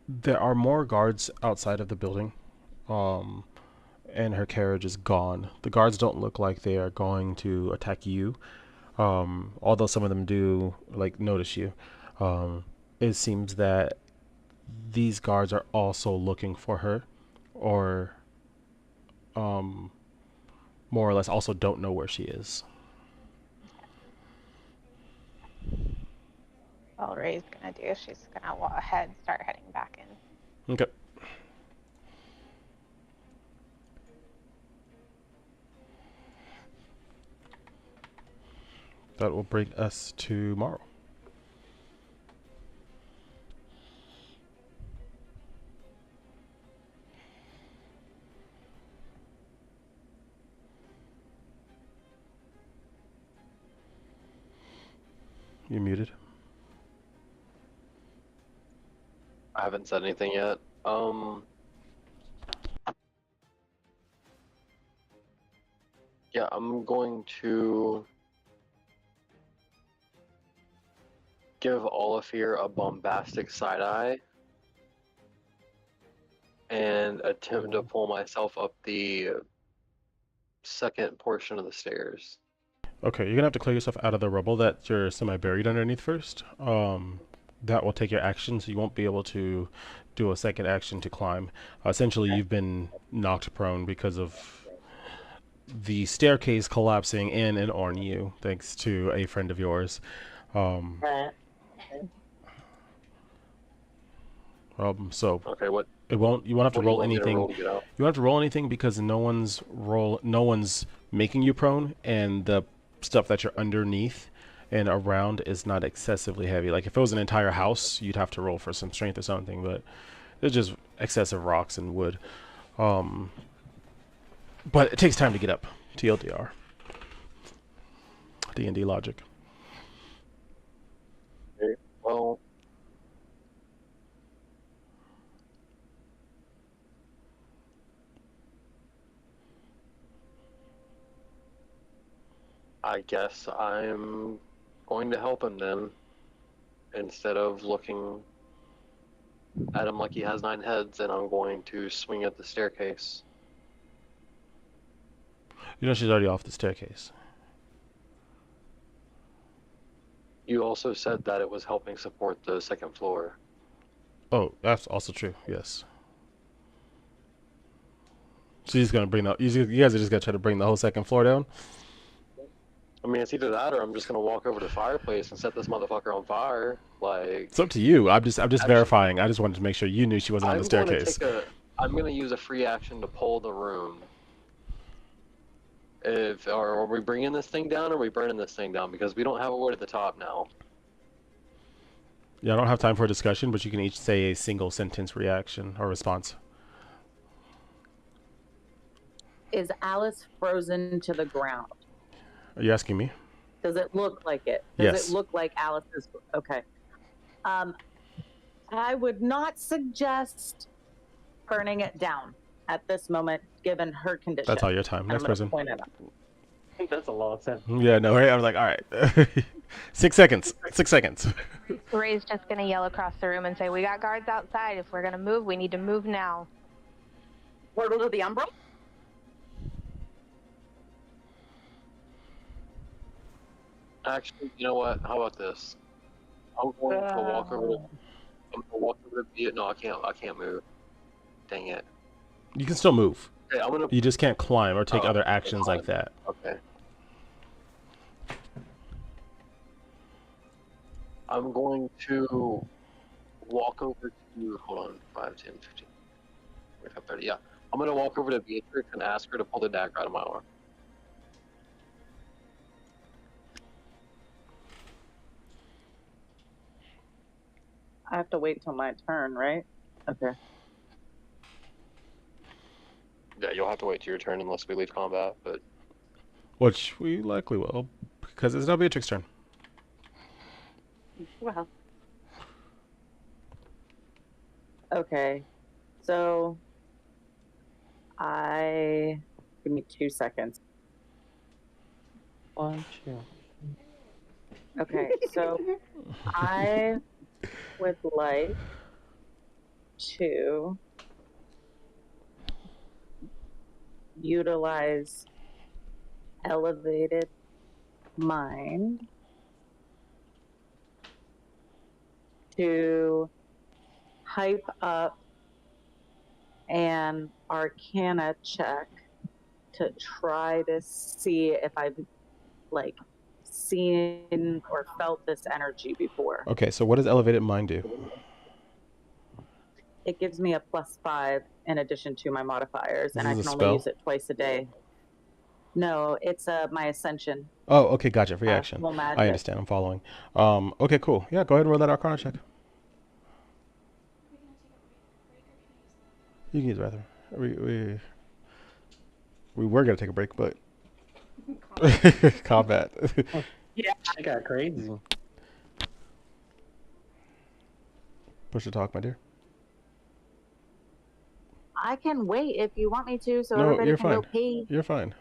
There are more guards outside of the building, and her carriage is gone. The guards don't look like they are going to attack you, although some of them do like notice you. It seems that these guards are also looking for her, or um, more or less also don't know where she is. All Ray's gonna do is she's gonna walk ahead, start heading back in. Okay. That will bring us tomorrow. You muted. I haven't said anything yet. Yeah, I'm going to give Olafir a bombastic side eye and attempt to pull myself up the second portion of the stairs. Okay, you're gonna have to clear yourself out of the rubble that you're semi-buried underneath first. That will take your action, so you won't be able to do a second action to climb. Essentially, you've been knocked prone because of the staircase collapsing in and on you, thanks to a friend of yours. Um, so Okay, what it won't. You won't have to what do you roll want me to anything. roll to get out? You won't have to roll anything because no one's making you prone, and the stuff that you're underneath and around is not excessively heavy. Like if it was an entire house, you'd have to roll for some strength or something, but it's just excessive rocks and wood. But it takes time to get up. TLDR. D&D logic. Okay, well, I guess I'm going to help him then, instead of looking at him like he has 9 heads, and I'm going to swing at the staircase. You know she's already off the staircase. You also said that it was helping support the second floor. Oh, that's also true. Yes. So he's gonna bring the. You guys are just gonna try to bring the whole second floor down. I mean, it's either that or I'm just gonna walk over to the fireplace and set this motherfucker on fire. Like, It's up to you. I'm just Actually- verifying. I just wanted to make sure you knew she wasn't on the staircase. I'm gonna use a free action to pull the room. Are we bringing this thing down or are we burning this thing down? Because we don't have a word at the top now. Yeah, I don't have time for a discussion, but you can each say a single sentence reaction or response. Is Alice frozen to the ground? Are you asking me? Does it look like it? Does Yes. it look like Alice is okay? I would not suggest burning it down at this moment, given her condition. That's all your time. And Next I'm gonna person. point it out. I think that's a long sentence. Yeah, no, right? I was like, all right. 6 seconds. 6 seconds. Ray's just gonna yell across the room and say, "We got guards outside. If we're gonna move, we need to move now." Portal to the Umbra? Actually, you know what? How about this? I'm going to walk over to. I'm gonna walk over to. No, I can't move. Dang it. You can still move. Okay, I'm gonna. You just can't climb or take Oh, other actions climb. like that. Okay. I'm going to walk over to. Hold on. 5, 10, 15, 25, 30. Yeah. I'm gonna walk over to Beatrix and ask her to pull the dagger out of my arm. I have to wait till my turn, right? Okay. Yeah, you'll have to wait till your turn unless we leave combat, but Which we likely will, because it's now Beatrix's turn. Well, Okay. So give me 2 seconds. 1, 2. Okay, so I would like to utilize elevated mind to hype up an arcana check to try to see if I've like seen or felt this energy before. Okay, so what does elevated mind do? It gives me a +5 in addition to my modifiers, This and I is a can only spell? use it twice a day. No, it's my ascension. Oh, okay, gotcha. Free action. Full I magic. understand. I'm following. Okay, cool. Yeah, go ahead and roll that Arcana check. You can use the bathroom. We were gonna take a break, but combat. Yeah. I got crazy. Push to talk, my dear. I can wait if you want me to, so No, everybody you're can go fine. pee. You're fine.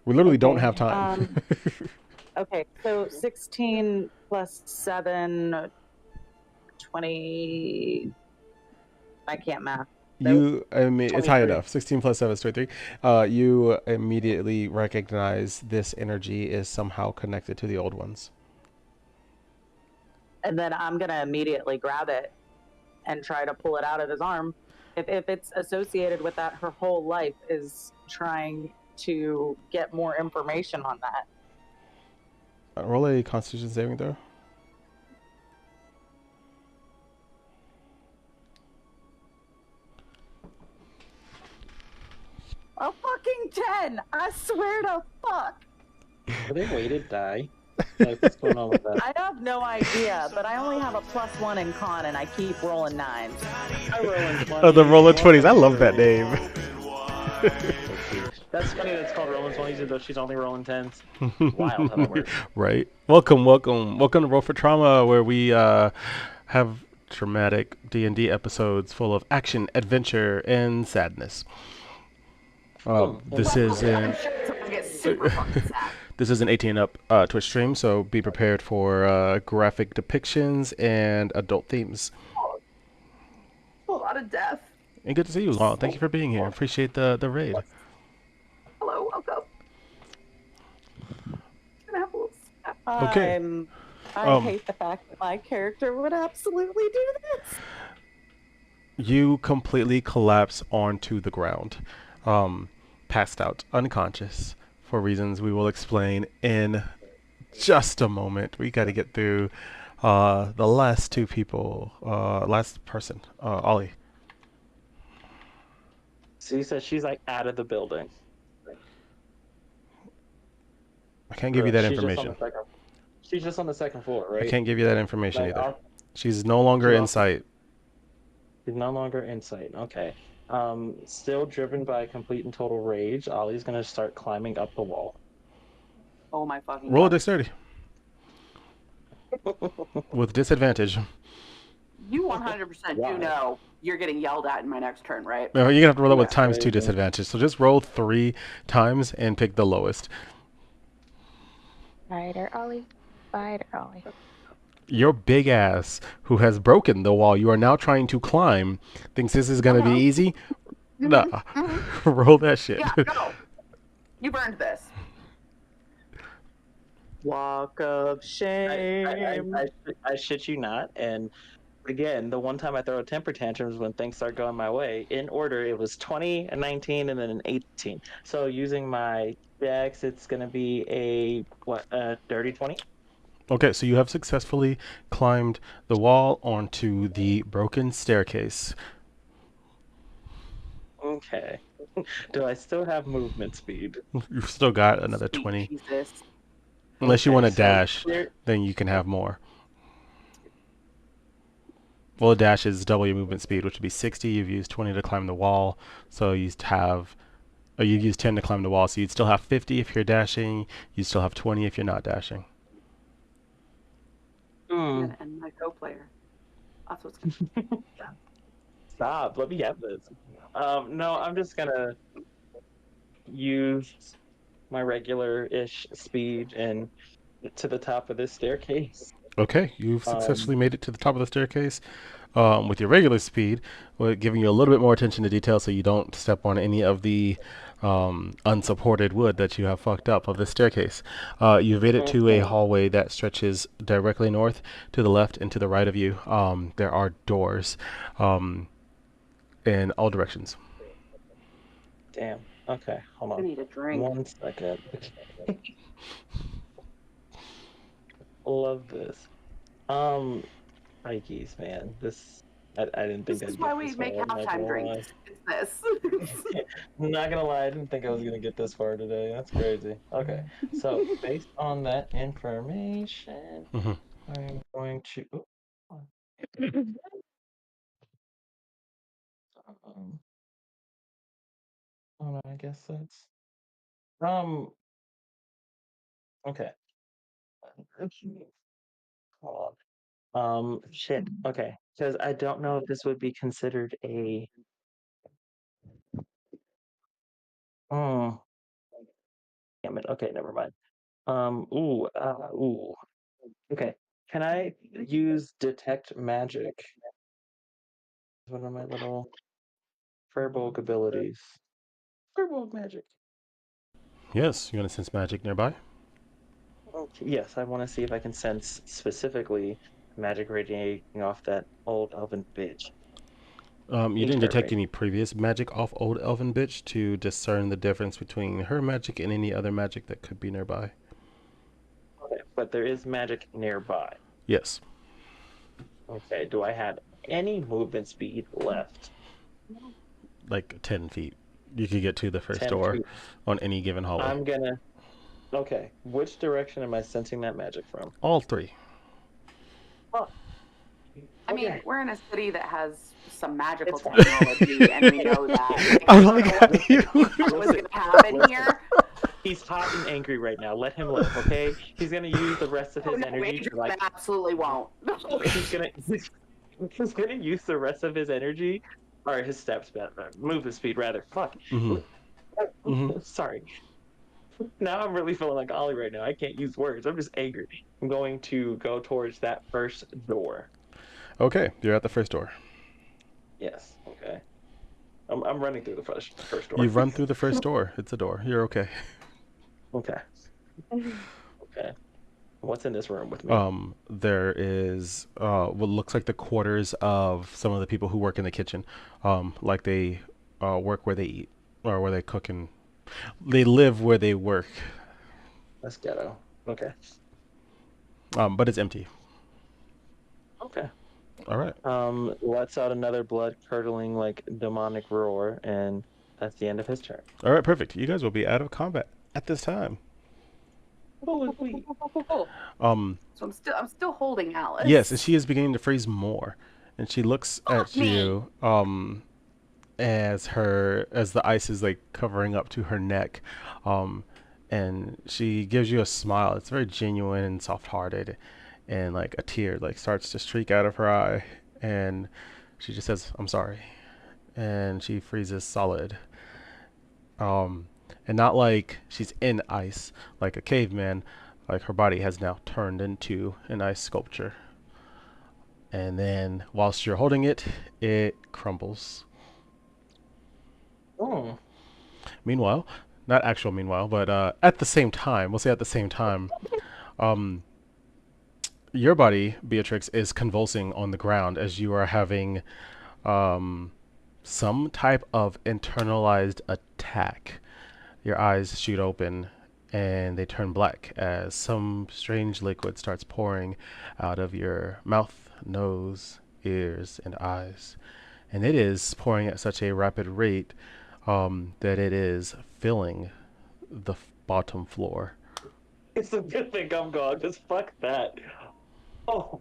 We literally don't Okay, have time. Okay, so 16 plus 7, 20. I can't math. I mean, it's high 23. enough. 16 plus 7 is 23. You immediately recognize this energy is somehow connected to the old ones. And then I'm going to immediately grab it and try to pull it out of his arm. If it's associated with that, her whole life is trying to get more information on that. Roll a Constitution saving throw. A fucking 10! I swear to fuck! Are they weighted die? Like, what's going on with that? I have no idea, but I only have a +1 in con and I keep rolling 9s. I roll in 20. Oh, the roll of 20s. I love that name. That's funny that it's called rolling 20s, even though she's only rolling 10s. Wild how that works. Right. Welcome to Roll for Trauma, where we have traumatic D&D episodes full of action, adventure, and sadness. This is an Get super fucking sad. this is an 18 up Twitch stream, so be prepared for graphic depictions and adult themes. A lot of death. And good to see you, Law. Thank you for being here. Appreciate the raid. Hello, welcome. Gonna have a little snap. Okay. I hate the fact that my character would absolutely do this. You completely collapse onto the ground, passed out, unconscious, for reasons we will explain in just a moment. We got to get through the last two people, last person, Ollie. So you said she's like out of the building. I can't give you that She's just on information. the second- She's just on the second floor, right? I can't give you that information Like, either. She's no longer she's in off- sight. She's no longer in sight. Okay. Still driven by complete and total rage, Ollie's gonna start climbing up the wall. Oh my fucking Roll a god. dexterity with disadvantage. You 100% Wow. do know you're getting yelled at in my next turn, right? No, you're gonna have to roll it with Yeah. times 2 disadvantage. So just roll 3 times and pick the lowest. Spider Ollie. Spider Ollie. Your big ass, who has broken the wall you are now trying to climb, thinks this is gonna be easy. Nah, roll that shit. Yeah, go. You've earned this. Walk of shame. I shit you not. And again, the one time I throw a temper tantrums when things start going my way, in order, it was 20, a 19, and then an 18. So using my dex, it's going to be a dirty 20? Okay, so you have successfully climbed the wall onto the broken staircase. Okay. Do I still have movement speed? You've still got another Sweet 20. Jesus. Unless you Okay, want to so dash, there- then you can have more. Well, a dash is double your movement speed, which would be 60. You've used 20 to climb the wall, so you've used 10 to climb the wall, so you'd still have 50 if you're dashing. You'd still have 20 if you're not dashing. And my co-player. That's what's gonna Stop. Let me have this. No, I'm just gonna use my regular-ish speed and get to the top of this staircase. Okay, you've successfully made it to the top of the staircase with your regular speed, giving you a little bit more attention to detail so you don't step on any of the unsupported wood that you have fucked up of the staircase. You've made it to a hallway that stretches directly north, to the left, and to the right of you. There are doors in all directions. Damn. Okay, hold I on. need a drink. 1 second. Love this. Nikes, man. I didn't think This is I'd why get we this far. make I'm not halftime gonna lie. drinks. It's this. I'm not gonna lie, I didn't think I was gonna get this far today. That's crazy. Okay, so based on that information, Hmm. I'm going to. Um, hold on, I guess that's. Um. Okay. Hold on. Shit. Okay, because I don't know if this would be considered a. Oh, damn it. Okay, never mind. Ooh. Okay. Can I use detect magic? One of my little Firbolg abilities. Firbolg magic. Yes, you want to sense magic nearby? Okay. Yes, I want to see if I can sense specifically magic radiating off that old elven bitch. You didn't detect Perfect. any previous magic off Old Elven Bitch to discern the difference between her magic and any other magic that could be nearby. Okay, but there is magic nearby. Yes. Okay, do I have any movement speed left? Like 10 feet. You could get to the first 10 door feet. on any given hallway. I'm gonna. Okay, which direction am I sensing that magic from? All three. Oh, I mean, okay. we're in a city that has some magical It's fine. technology, and we know that. I don't like know how what you. was going to happen Listen. here. He's hot and angry right now. Let him live, okay? He's gonna use the rest of his energy to like. Absolutely won't. He's gonna use the rest of his energy, or his steps, movement speed rather. Fuck. Hmm. Hmm. Sorry. Now I'm really feeling like Ollie right now. I can't use words. I'm just angry. I'm going to go towards that first door. Okay, you're at the first door. Yes. Okay. I'm running through the first door. You've run through the first door. It's a door. You're okay. Okay. Okay. What's in this room with me? There is what looks like the quarters of some of the people who work in the kitchen. Like they work where they eat or where they cook, and they live where they work. That's ghetto. Okay. But it's empty. Okay. All right. Lets out another blood curdling like demonic roar, and that's the end of his turn. All right. Perfect. You guys will be out of combat at this time. Um. So I'm still holding Alice. Yes, and she is beginning to freeze more, and she looks at me. you. As the ice is like covering up to her neck, and she gives you a smile. It's very genuine and soft-hearted, and like a tear like starts to streak out of her eye, and she just says, "I'm sorry," and she freezes solid. Um, and not like she's in ice like a caveman, like her body has now turned into an ice sculpture. And then whilst you're holding it, it crumbles. Oh. Meanwhile, not actual meanwhile, but at the same time, we'll say at the same time, um, your body, Beatrix, is convulsing on the ground as you are having some type of internalized attack. Your eyes shoot open and they turn black as some strange liquid starts pouring out of your mouth, nose, ears, and eyes. And it is pouring at such a rapid rate that it is filling the bottom floor. It's a good thing I'm gone, because fuck that. Oh.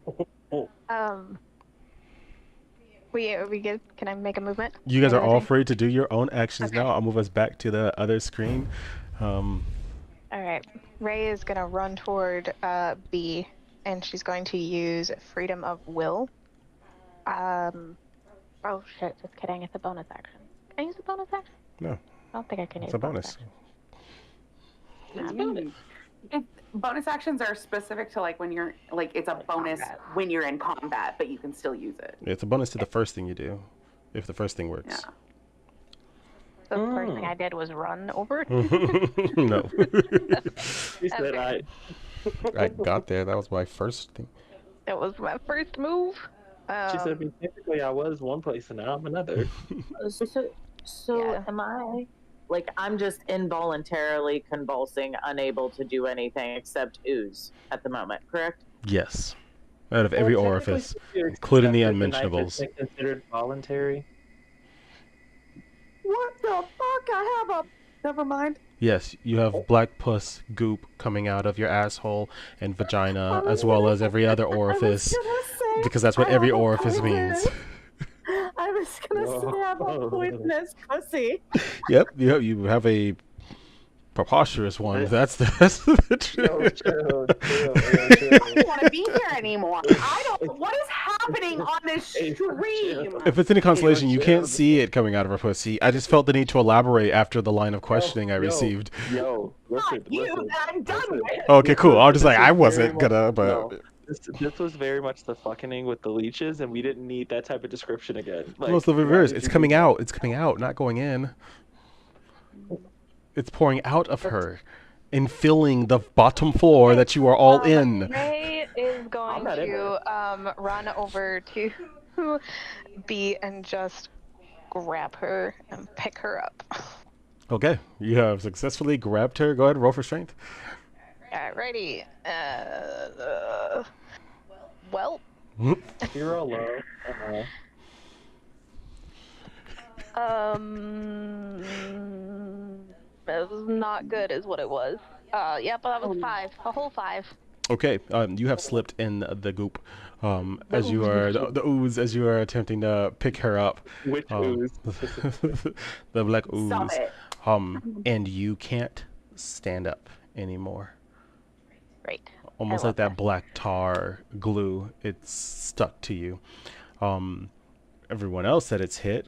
We get. Can I make a movement? You guys are all Anything? free to do your own actions Okay. now. I'll move us back to the other screen. All right. Ray is gonna run toward B, and she's going to use freedom of will. Oh shit! Just kidding. It's a bonus action. Can I use a bonus action? No, I don't think I can it's use a bonus. Bonus actions are specific to like when you're like it's a bonus when you're in combat, but you can still use it. It's a bonus to the first thing you do, if the first thing works. Yeah. So first thing I did was run over. No. She said Okay. I got there. That was my first thing. That was my first move. She said, technically, I was one place and now I'm another. So Yeah. am I? Like, I'm just involuntarily convulsing, unable to do anything except ooze at the moment, correct? Yes. Out of every orifice, including the unmentionables. The considered voluntary. What the fuck? I have a. Never mind. Yes, you have black pus goop coming out of your asshole and vagina, I was as well gonna- as every other I was orifice, gonna say, because that's what I every have a orifice means. poisonous- I was gonna say I have a poisonous pussy. Yep, you have a preposterous one. That's the Chill, chill. I don't want to be here anymore. I don't. What is happening on this stream? If it's any consolation, you can't see it coming out of her pussy. I just felt the need to elaborate after the line of questioning I received. Not you. That I'm done with. Okay, cool. I was just like, I wasn't gonna, but No. This was very much the fucking with the leeches, and we didn't need that type of description again. well, it's the why reverse. did It's you coming do that? out. It's coming out, not going in. It's pouring out of her and filling the bottom floor that you are all in. Ray is I'm going not in to run over to B and just grab her and pick her up. Okay, you have successfully grabbed her. Go ahead and roll for strength. Alrighty. Well, You're all low. it was not good, is what it was. Yeah, but that was 5, a whole 5. Okay, you have slipped in the goop, as you are the ooze as you are attempting to pick her up. Which ooze? The black Stop ooze. it. And you can't stand up anymore. Right. Almost I like love that black tar glue. It's stuck to you. Everyone else that it's hit.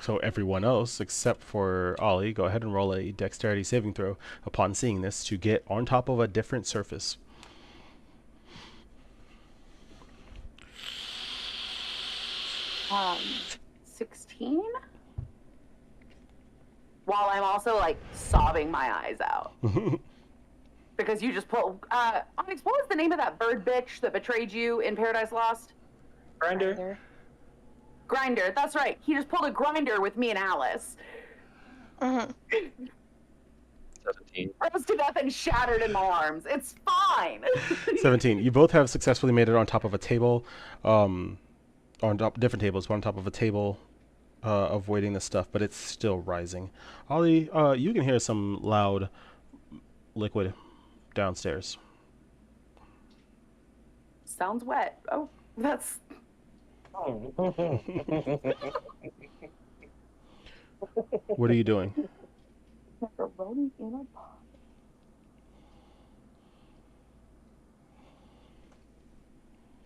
So everyone else except for Ollie, go ahead and roll a dexterity saving throw upon seeing this to get on top of a different surface. Um, 16. While I'm also like sobbing my eyes out because you just pulled. Onyx, what was the name of that bird bitch that betrayed you in Paradise Lost? Grinder. Grinder. That's right. He just pulled a grinder with me and Alice. 17. Froze to death and shattered in my arms. It's fine. 17. You both have successfully made it on top of a table, on top different tables, one on top of a table, avoiding the stuff, but it's still rising. Ollie, you can hear some loud liquid downstairs. Sounds wet. Oh, that's. What are you doing? Macaroni in a pot.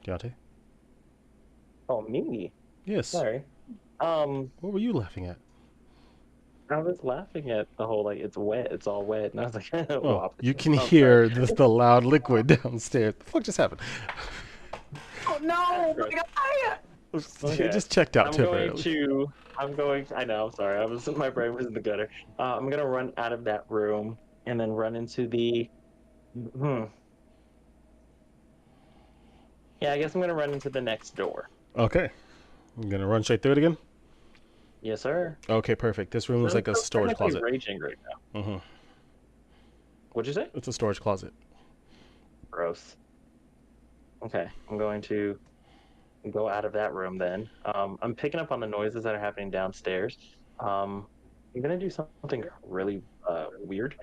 Deontay? Oh, me? Yes. Sorry. What were you laughing at? I was laughing at the whole, like, it's wet, it's all wet, and I was like, Oh, wop. you can I'm hear sorry. the loud liquid downstairs. The fuck just happened? Oh no! Right. You just checked out temporarily. I know, I'm sorry. My brain was in the gutter. I'm gonna run out of that room and then run into the. Yeah, I guess I'm gonna run into the next door. Okay. I'm gonna run straight through it again. Yes, sir. Okay, perfect. This room is like a So storage technically closet. Raging right now. What'd you say? It's a storage closet. Gross. Okay, I'm going to go out of that room then. I'm picking up on the noises that are happening downstairs. I'm gonna do something really weird.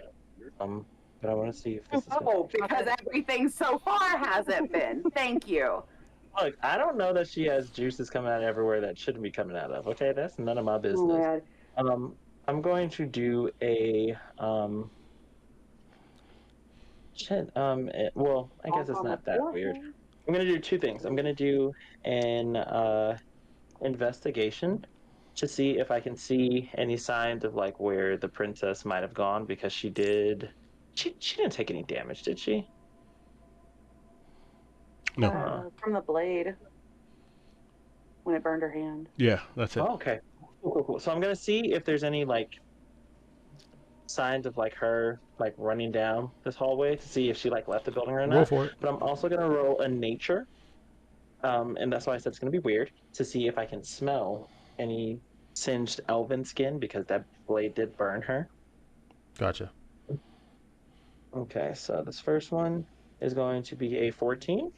But I want to see if this is. Oh, because everything so far hasn't been. Thank you. Look, I don't know that she has juices coming out everywhere that shouldn't be coming out of. Okay, that's none of my business. I'm going to do a well, I guess it's not that weird. I'm gonna do 2 things. I'm gonna do an investigation to see if I can see any signs of like where the princess might have gone, because she didn't take any damage, did she? No. From the blade when it burned her hand. Yeah, that's it. Oh, okay. Cool. So I'm gonna see if there's any like signs of like her like running down this hallway to see if she like left the building or Roll not. for it. But I'm also gonna roll a nature, and that's why I said it's gonna be weird to see if I can smell any singed elven skin because that blade did burn her. Gotcha. Okay, so this first one is going to be a 14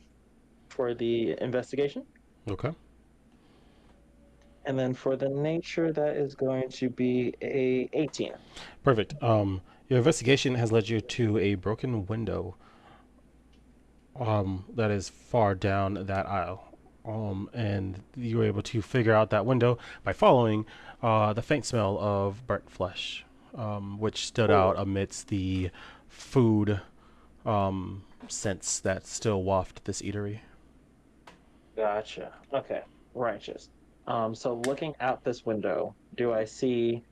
for the investigation. Okay. And then for the nature, that is going to be a 18. Perfect. Your investigation has led you to a broken window. That is far down that aisle. And you were able to figure out that window by following the faint smell of burnt flesh, which stood out amidst the food scents that still waft this eatery. Gotcha. Okay, righteous. So looking out this window, do I see?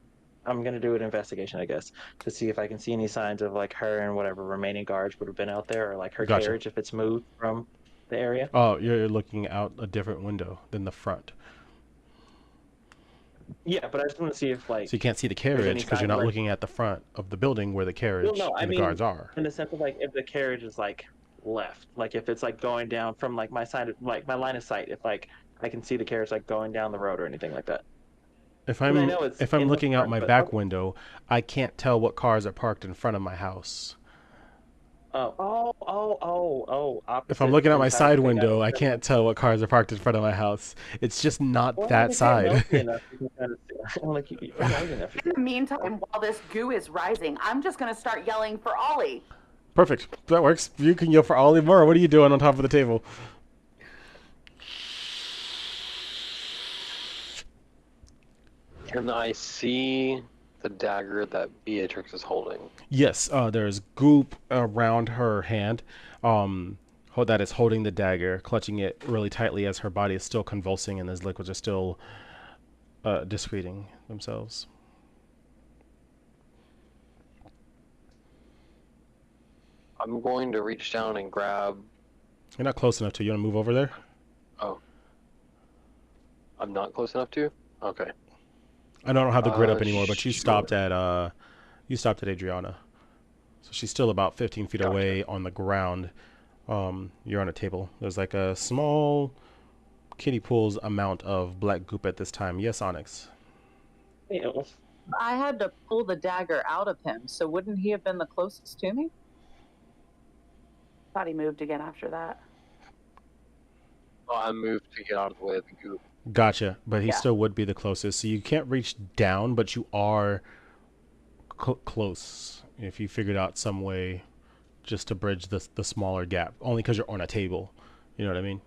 I'm gonna do an investigation, I guess, to see if I can see any signs of like her and whatever remaining guards would have been out there, or like her Gotcha. carriage if it's moved from the area. Oh, you're looking out a different window than the front. Yeah, but I just want to see if So like you can't see the there's any carriage because you're sign not like. looking at the front of the building where the Well, carriage no, I and the mean guards are. in the sense of like if the carriage is like left, like if it's like going down from like my side, like my line of sight, if like I can see the carriage like going down the road or anything like that. If Because I I'm know it's if I'm in the looking out front, my but back okay. window, I can't tell what cars are parked in front of my house. Opposite If I'm looking out my side. side Okay, got it. window, I Never mind. can't tell what cars are parked in front of my house. It's just not Well, that if you're side. nosy enough, you can kind of see. Like you're nosy enough. In the meantime, while this goo is rising, I'm just going to start yelling for Ollie. Perfect. That works. You can yell for Ollie more. What are you doing on top of the table? Can I see the dagger that Beatrix is holding? Yes, there's goop around her hand that is holding the dagger, clutching it really tightly as her body is still convulsing and those liquids are still discreting themselves. I'm going to reach down and grab. You're not close enough to. You want to move over there? Oh, I'm not close enough to. Okay. I don't have the grid up anymore, but Sure. you stopped at Adriana, so she's still about 15 feet Gotcha. away on the ground. You're on a table. There's like a small kiddie pool's amount of black goop at this time. Yes, Onyx. Ew. I had to pull the dagger out of him, so wouldn't he have been the closest to me? Thought he moved again after that. Oh, I moved to get out of the way of the goop. Gotcha, but he Yeah. still would be the closest. So you can't reach down, but you are close if you figured out some way just to bridge the smaller gap. Only because you're on a table. You know what I mean?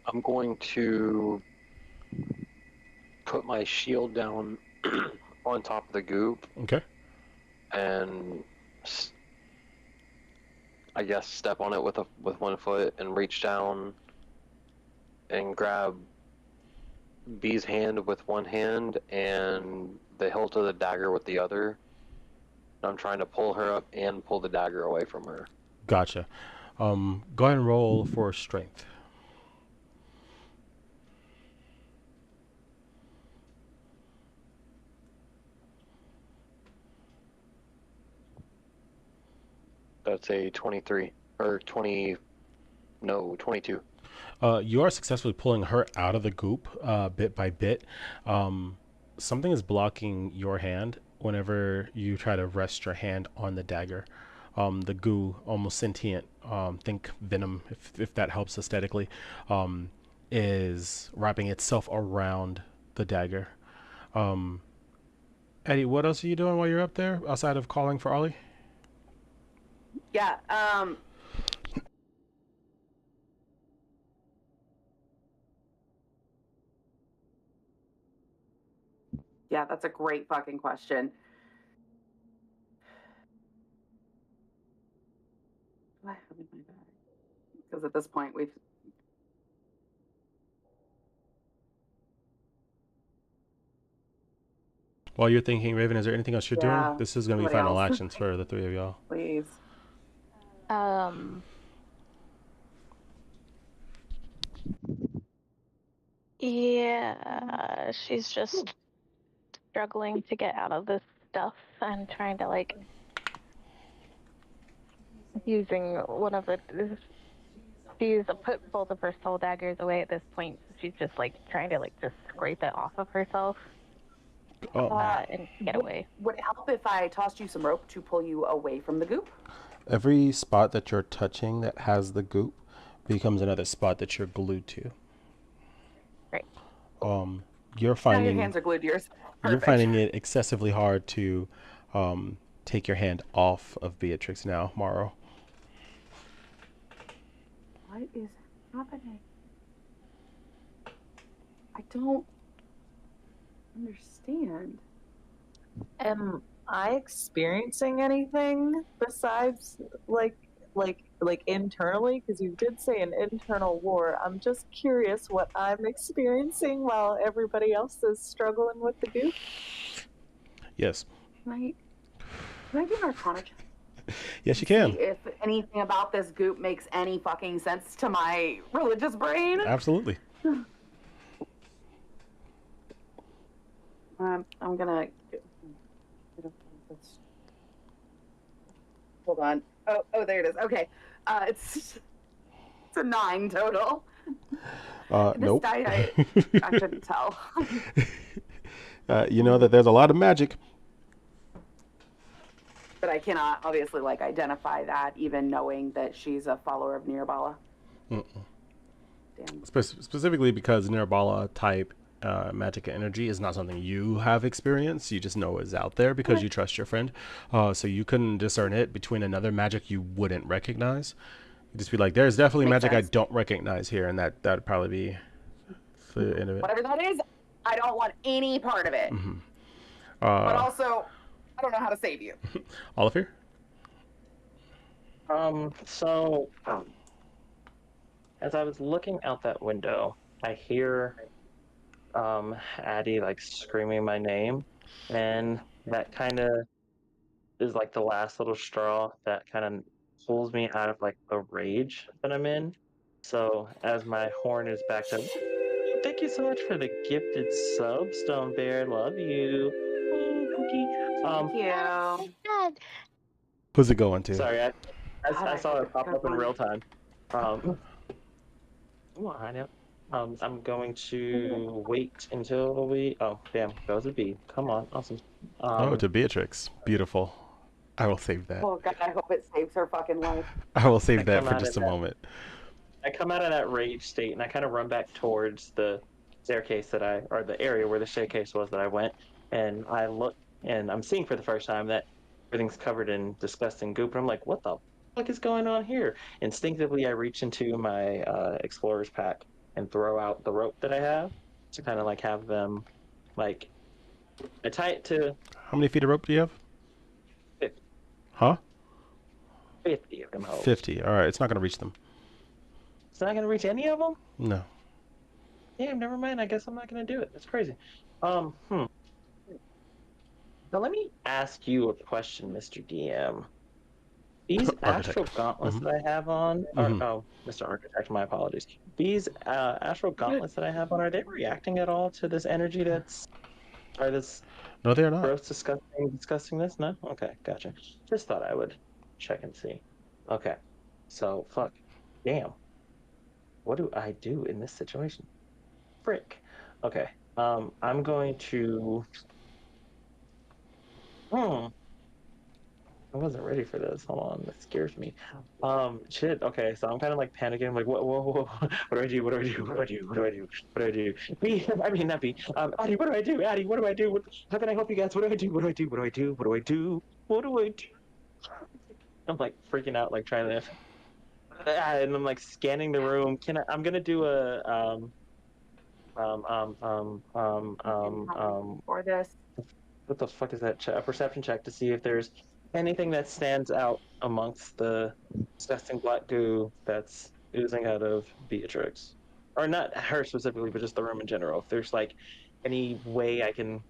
I'm going to put my shield down on top of the goop Okay. and I guess step on it with one foot and reach down and grab B's hand with one hand and the hilt of the dagger with the other. I'm trying to pull her up and pull the dagger away from her. Gotcha. Go ahead and roll for strength. That's a 23 or 20. No, 22. You are successfully pulling her out of the goop bit by bit. Something is blocking your hand whenever you try to rest your hand on the dagger. The goo, almost sentient, think venom, if that helps aesthetically, is wrapping itself around the dagger. Um, Eddie, what else are you doing while you're up there outside of calling for Ollie? Yeah. Yeah, that's a great fucking question. Do I have in my bag? Because at this point we've. While you're thinking, Raven, is there anything else you're doing? Yeah. This is going to be Somebody final else. actions for the three of y'all. Please. Yeah, she's just struggling to get out of this stuff and trying to like using one of the. She's put both of her soul daggers away at this point. She's just like trying to like just scrape it off of herself and get away. Would it help if I tossed you some rope to pull you away from the goop? Every spot that you're touching that has the goop becomes another spot that you're glued to. Right. You're Now finding your hands are glued to yourself. you're Perfect. finding it excessively hard to take your hand off of Beatrix now, Morrow. What is happening? I don't understand. Am I experiencing anything besides like internally? Because you did say an internal war. I'm just curious what I'm experiencing while everybody else is struggling with the goop. Yes. Can I do an arcana check? Yes, you can. See if anything about this goop makes any fucking sense to my religious brain. Absolutely. I'm gonna. Hold on. Oh, there it is. Okay. It's a 9 total. This Nope. die, I couldn't tell. You know that there's a lot of magic. But I cannot obviously like identify that, even knowing that she's a follower of Nirbala. Damn. Specifically because Nirbala type magic energy is not something you have experienced. You just know is out there because you trust your friend. So you couldn't discern it between another magic you wouldn't recognize. You just be like, there's definitely Makes magic sense. I don't recognize here, and that'd probably be the end of it. Whatever that is, I don't want any part of it. Mm-hmm. But also, I don't know how to save you. Oliver? So as I was looking out that window, I hear Addie like screaming my name, and that kind of is like the last little straw that kind of pulls me out of like the rage that I'm in. So as my horn is backed up, thank you so much for the gifted sub, Stone Bear. Love you. Oh, Cookie. Thank you. Who's it going to? Sorry, I God, saw it pop got up in one. real time. Come on, I know. I'm going to wait until we. Oh, damn, goes a B. Come on, awesome. To Beatrix. Beautiful. I will save that. Oh God, I hope it saves her fucking life. I will save that come for out just of a that. moment. I come out of that rage state and I kind of run back towards the staircase or the area where the staircase was that I went, and I look and I'm seeing for the first time that everything's covered in disgusting goop, and I'm like, what the fuck is going on here? Instinctively, I reach into my explorer's pack and throw out the rope that I have to kind of like have them like I tie it to How many feet of rope do you have? 50, Huh? 50 of them. 50. All right, it's not going to reach them. It's not gonna reach any of them. No. Damn, never mind. I guess I'm not gonna do it. That's crazy. So let me ask you a question, Mr. DM. These Architect. astral gauntlets that I have on, Mr. Architect, my apologies. These astral gauntlets that I have on, are they reacting at all to this energy this No, they're not. gross, disgustingness? No? Okay, gotcha. Just thought I would check and see. Okay, so fuck, damn. What do I do in this situation? Frick. Okay, I'm going to. I wasn't ready for this. Hold on, that scares me. Shit. Okay, so I'm kind of like panicking. I'm like, what do I do? What do I do? What do I do? What do I do? What do I do? Not me. Addie, what do I do? Addie, what do I do? How can I help you guys? What do I do? What do I do? What do I do? What do I do? What do I do? I'm like freaking out, like trying to, and I'm like scanning the room. I'm gonna do a Or this. what the fuck is that? A perception check to see if there's anything that stands out amongst the disgusting black goo that's oozing out of Beatrix, or not her specifically, but just the room in general. If there's like any way I can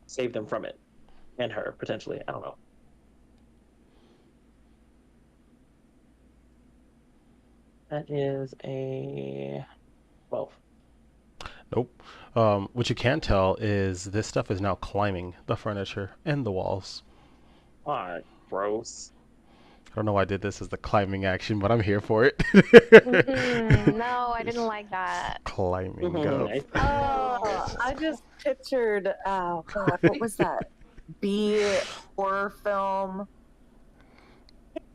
save them from it, and her potentially. I don't know. That is a 12. Nope. What you can tell is this stuff is now climbing the furniture and the walls. Ah, gross. I don't know why I did this as the climbing action, but I'm here for it. No, I didn't like that. Climbing up. Oh, I just pictured, oh God, what was that? B horror film.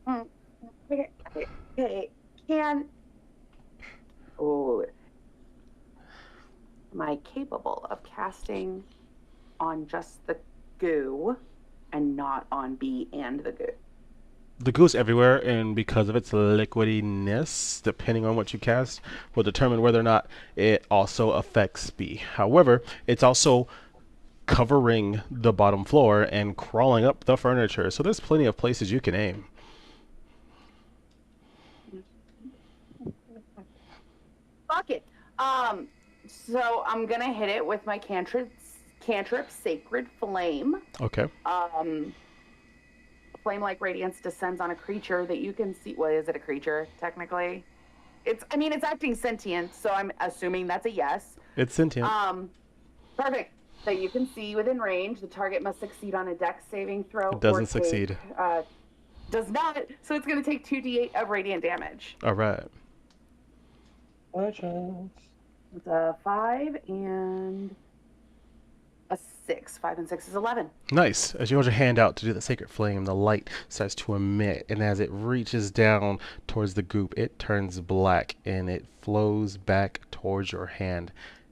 Okay, okay. Oh, am I capable of casting on just the goo and not on B and the goo? The goose everywhere, and because of its liquidiness, depending on what you cast, will determine whether or not it also affects B. However, it's also covering the bottom floor and crawling up the furniture, so there's plenty of places you can aim. Fuck it. So I'm gonna hit it with my cantrip Sacred Flame. Okay. Flame-like radiance descends on a creature that you can see. Well, is it a creature technically? It's acting sentient, so I'm assuming that's a yes. It's sentient. Perfect. That you can see within range. The target must succeed on a dex saving throw. It doesn't succeed. Does not. So it's going to take 2d8 of radiant damage. All right. It's a 5 and a 6. 5 and 6 is 11. Nice. As you hold your hand out to do the sacred flame, the light starts to emit, and as it reaches down towards the goop, it turns black and it flows back towards your hand.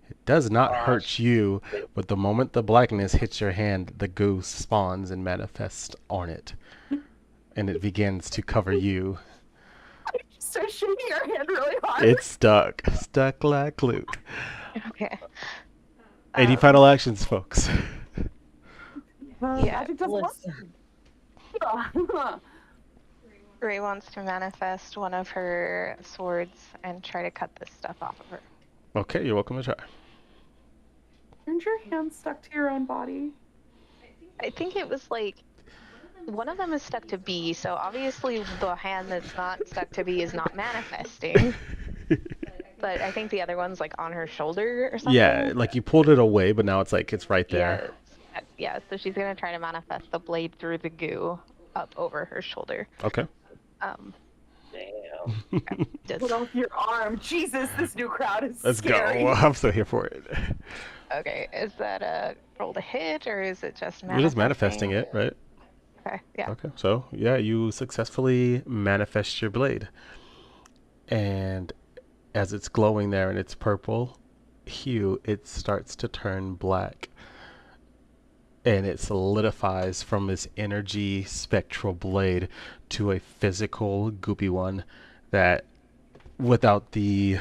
It does not hurt you, but the moment the blackness hits your hand, the goo spawns and manifests on it, and it begins to cover you. I just start shaking your hand really hard. It's stuck like glue. Okay. 80 final actions, folks. Yeah. Magic doesn't work. Ray wants to manifest one of her swords and try to cut this stuff off of her. Okay, you're welcome to try. Aren't your hands stuck to your own body? I think it was like one of them is stuck to B, so obviously the hand that's not stuck to B is not manifesting. But I think the other one's like on her shoulder or something. Yeah, like you pulled it away, but now it's like it's right there. Yeah, so she's gonna try to manifest the blade through the goo up over her shoulder. Okay. Damn. Put off your arm. Jesus, this new crowd is Let's scary. go. I'm still here for it. Okay, is that a roll to hit or is it just manifesting? You're just manifesting it, right? Okay, yeah. Okay, so yeah, you successfully manifest your blade. And as it's glowing there in its purple hue, it starts to turn black. And it solidifies from this energy spectral blade to a physical goopy one that, without the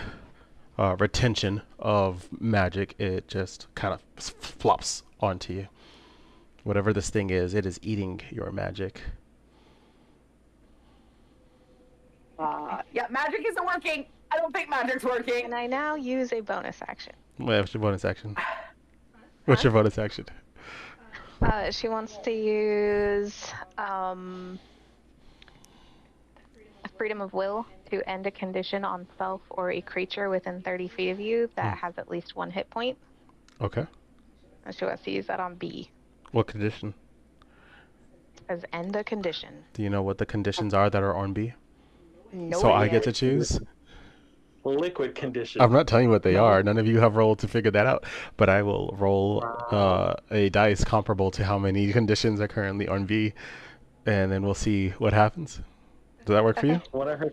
retention of magic, it just kind of flops onto you. Whatever this thing is, it is eating your magic. Yeah, magic isn't working. I don't think magic's working. And I now use a bonus action. What's your bonus action? What's your bonus action? She wants to use a freedom of will to end a condition on self or a creature within 30 feet of you that has at least 1 hit point. Okay. And she wants to use that on B. What condition? As end a condition. Do you know what the conditions are that are on B? No So I idea. get to choose? Liquid condition. I'm not telling you what they are. None of you have rolled to figure that out. But I will roll a dice comparable to how many conditions are currently on B, and then we'll see what happens. Does that work for you? One of her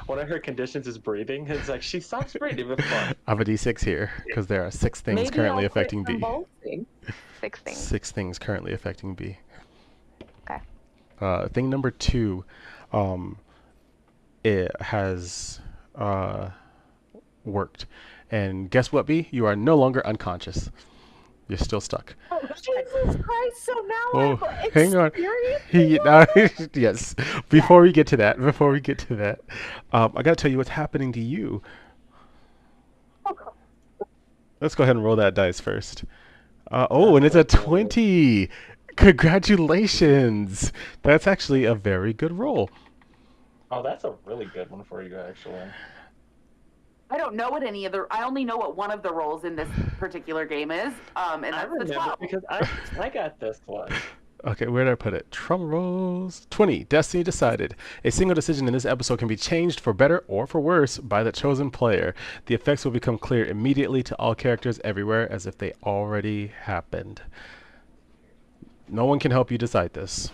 one of her conditions is breathing. It's like she stops breathing before. I have a D6 here because there are 6 things Maybe currently I'll quit affecting B. convulsing. 6 things. 6 things currently affecting B. Okay. Thing number 2, it has worked. And guess what, B? You are no longer unconscious. You're still stuck. Oh, Jesus Christ, so now Oh, I'm hang on. Yes. Before we get to that, I gotta tell you what's happening to you. Let's go ahead and roll that dice first. Oh, and it's a Oh. 20. Congratulations. That's actually a very good roll. Oh, that's a really good one for you, actually. I don't know what any of the. I only know what one of the roles in this particular game is, and I that's the remember 12. because I got this one. Okay, where did I put it? Drum rolls. 20. Destiny decided. A single decision in this episode can be changed for better or for worse by the chosen player. The effects will become clear immediately to all characters everywhere as if they already happened. No one can help you decide this.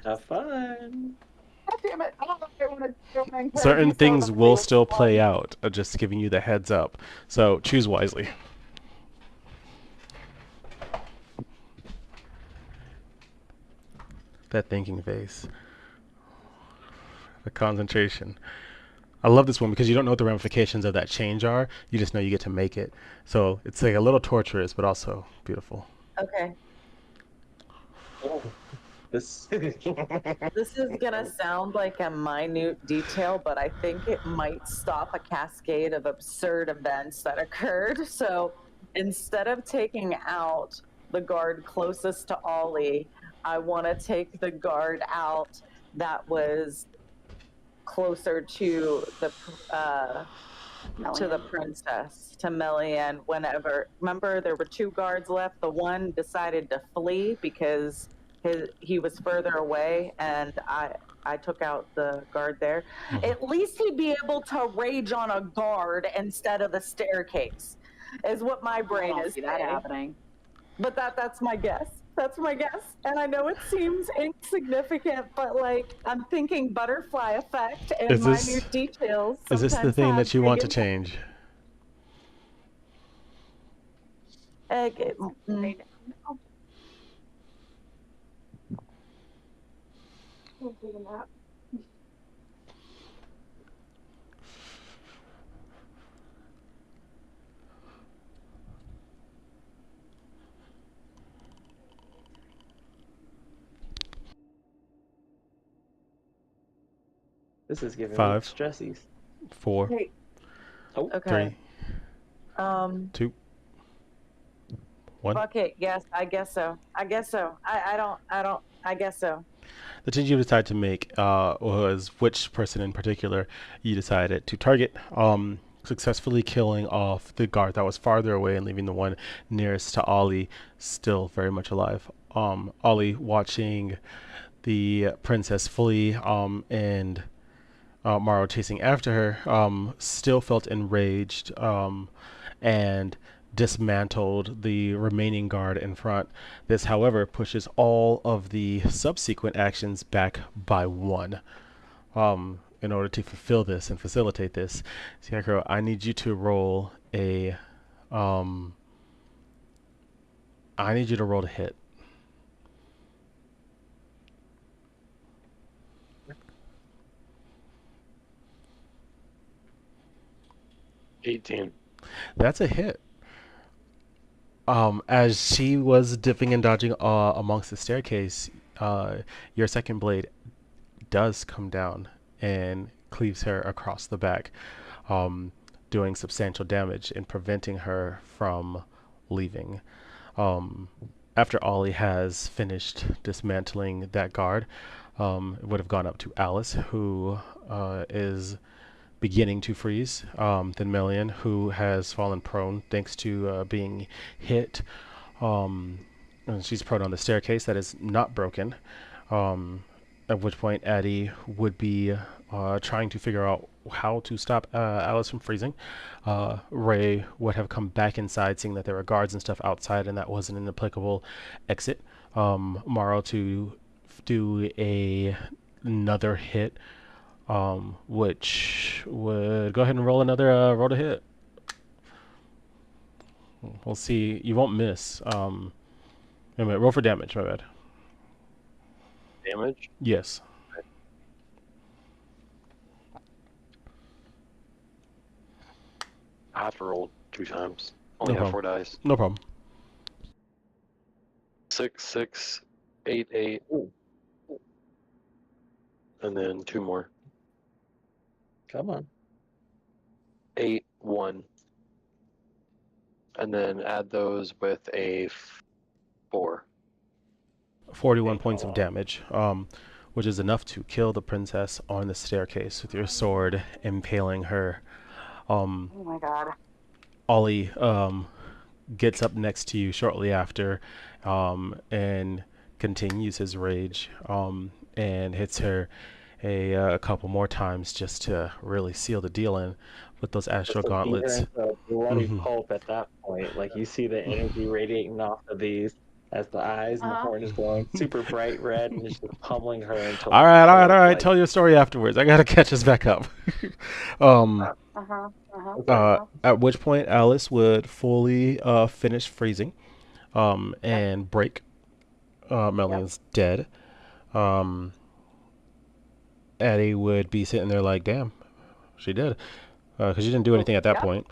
Have fun. God damn it! I don't know if I want to encourage Certain you so things badly will with still this one. play out. Just giving you the heads up. So choose wisely. That thinking face. The concentration. I love this one because you don't know what the ramifications of that change are. You just know you get to make it. So it's like a little torturous, but also beautiful. Okay. This. This is gonna sound like a minute detail, but I think it might stop a cascade of absurd events that occurred. So instead of taking out the guard closest to Ollie, I want to take the guard out that was closer to the princess, to Melian. Whenever, remember, there were two guards left. The one decided to flee because he was further away, and I took out the guard there. At least he'd be able to rage on a guard instead of the staircase, is what my brain is see that saying. happening. But that's my guess. That's my guess. And I know it seems insignificant, but like I'm thinking butterfly effect and Is this- minute details. Is this the sometimes thing have that you big want to impact. change? This is giving me 5, stressies. 4, Okay. Oh, Okay. 3, 2, 1. Fuck it. Yes, I guess so. I guess so. I guess so. The change you decided to make was which person in particular you decided to target, successfully killing off the guard that was farther away and leaving the one nearest to Ollie still very much alive. Ollie watching the princess flee and Morrow chasing after her, still felt enraged and dismantled the remaining guard in front. This, however, pushes all of the subsequent actions back by one. In order to fulfill this and facilitate this, Scarecrow, I need you to roll a. I need you to roll to hit. $18. That's a hit. As she was dipping and dodging amongst the staircase, your second blade does come down and cleaves her across the back, doing substantial damage and preventing her from leaving. After Ollie has finished dismantling that guard, it would have gone up to Alice, who is beginning to freeze. Then Melian, who has fallen prone thanks to being hit. And she's prone on the staircase that is not broken. At which point Addie would be trying to figure out how to stop Alice from freezing. Ray would have come back inside, seeing that there were guards and stuff outside, and that wasn't an applicable exit. Morrow to do another hit, which would go ahead and roll another roll to hit. We'll see. You won't miss. Wait a minute, roll for damage. My bad. Damage? Yes. I have to roll 2 times. Only No have problem. 4 dice. No problem. 6, 6, 8, 8. Ooh. And then 2 more. Come on. 8, 1. And then add those with a 4. 41 points of damage, which is enough to kill the princess on the staircase with your sword, impaling her. Oh my god. Ollie gets up next to you shortly after and continues his rage and hits her a couple more times just to really seal the deal in with those astral Just to beat her gauntlets. into a bloody Mhm. pulp at that point. Like you see the energy radiating off of these as the eyes and the horn is glowing super bright red and it's just pummeling her until All a right, all right, all pulp. right. Like, Tell your story afterwards. I gotta catch us back up. um, okay. at which point Alice would fully finish freezing and break. Melanie's dead. Um, Addie would be sitting there like, damn, she did. Because she didn't do anything at that Yep. point.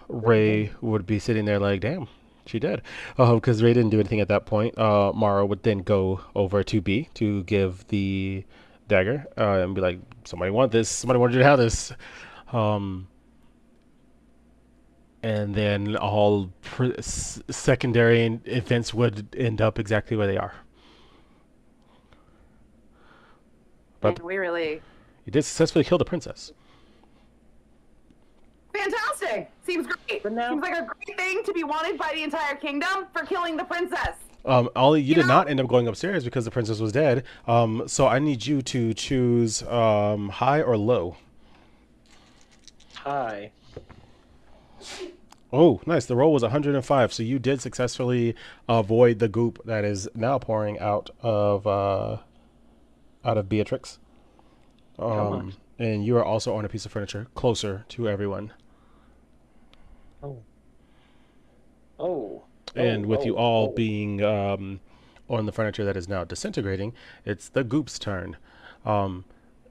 Ray would be sitting there like, damn, she did. Because Ray didn't do anything at that point. Mara would then go over to B to give the dagger and be like, somebody want this. Somebody wanted you to have this. Um, and then all secondary events would end up exactly where they are. But And we really you did successfully kill the princess. fantastic. Seems great. But now- Seems like a great thing to be wanted by the entire kingdom for killing the princess. Ollie, you did know- not end up going upstairs because the princess was dead. So I need you to choose high or low. Hi. Oh, nice. The roll was 105, so you did successfully avoid the goop that is now pouring out of Beatrix. And you are also on a piece of furniture closer to everyone. Oh. Oh. And with you oh, all oh. being on the furniture that is now disintegrating, it's the goop's turn,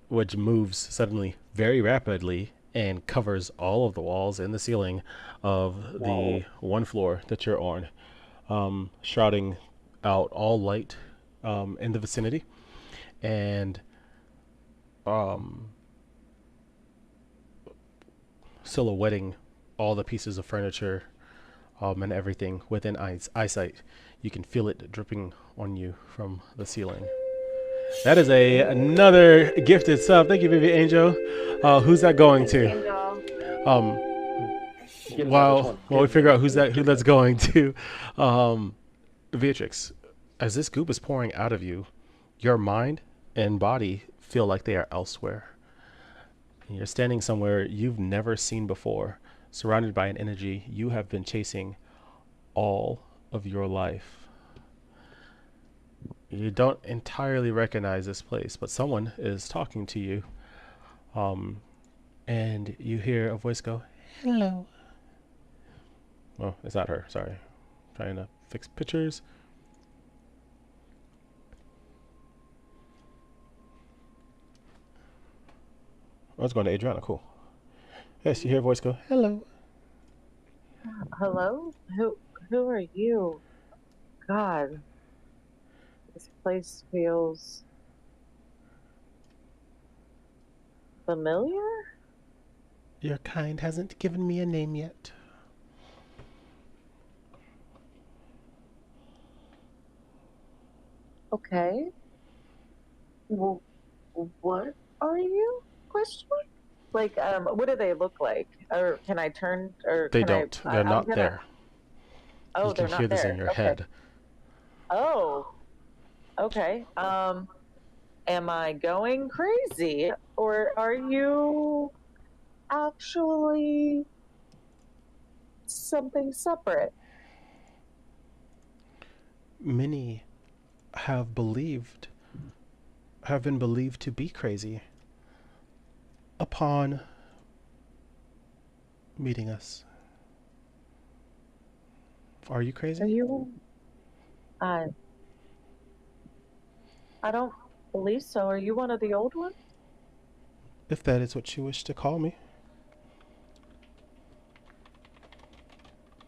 which moves suddenly very rapidly and covers all of the walls and the ceiling of the one floor that you're on, shrouding out all light in the vicinity and silhouetting all the pieces of furniture and everything within eyesight. You can feel it dripping on you from the ceiling. That is another gifted sub. Thank you, Vivi Angel. Who's that going to? Um, Get another while 20. while we figure out who that's going to, Beatrix, as this goop is pouring out of you, your mind and body feel like they are elsewhere. And you're standing somewhere you've never seen before, surrounded by an energy you have been chasing all of your life. You don't entirely recognize this place, but someone is talking to you. And you hear a voice go, "Hello." Oh, it's not her. Sorry. Trying to fix pictures. Oh, it's going to Adriana. Cool. Yes, you hear a voice go, "Hello." Hello? Who are you? God. This place feels familiar? Your kind hasn't given me a name yet. Okay. Well, what are you? Question mark? Like, what do they look like? Or can I turn? Or They can don't. They're I'm not gonna. there. Oh, You can they're hear not this there. in your Okay. head. Oh. Okay. Am I going crazy, or are you actually something separate? Many have been believed to be crazy upon meeting us. Are you crazy? Are you? I. I don't believe so. Are you one of the old ones? If that is what you wish to call me.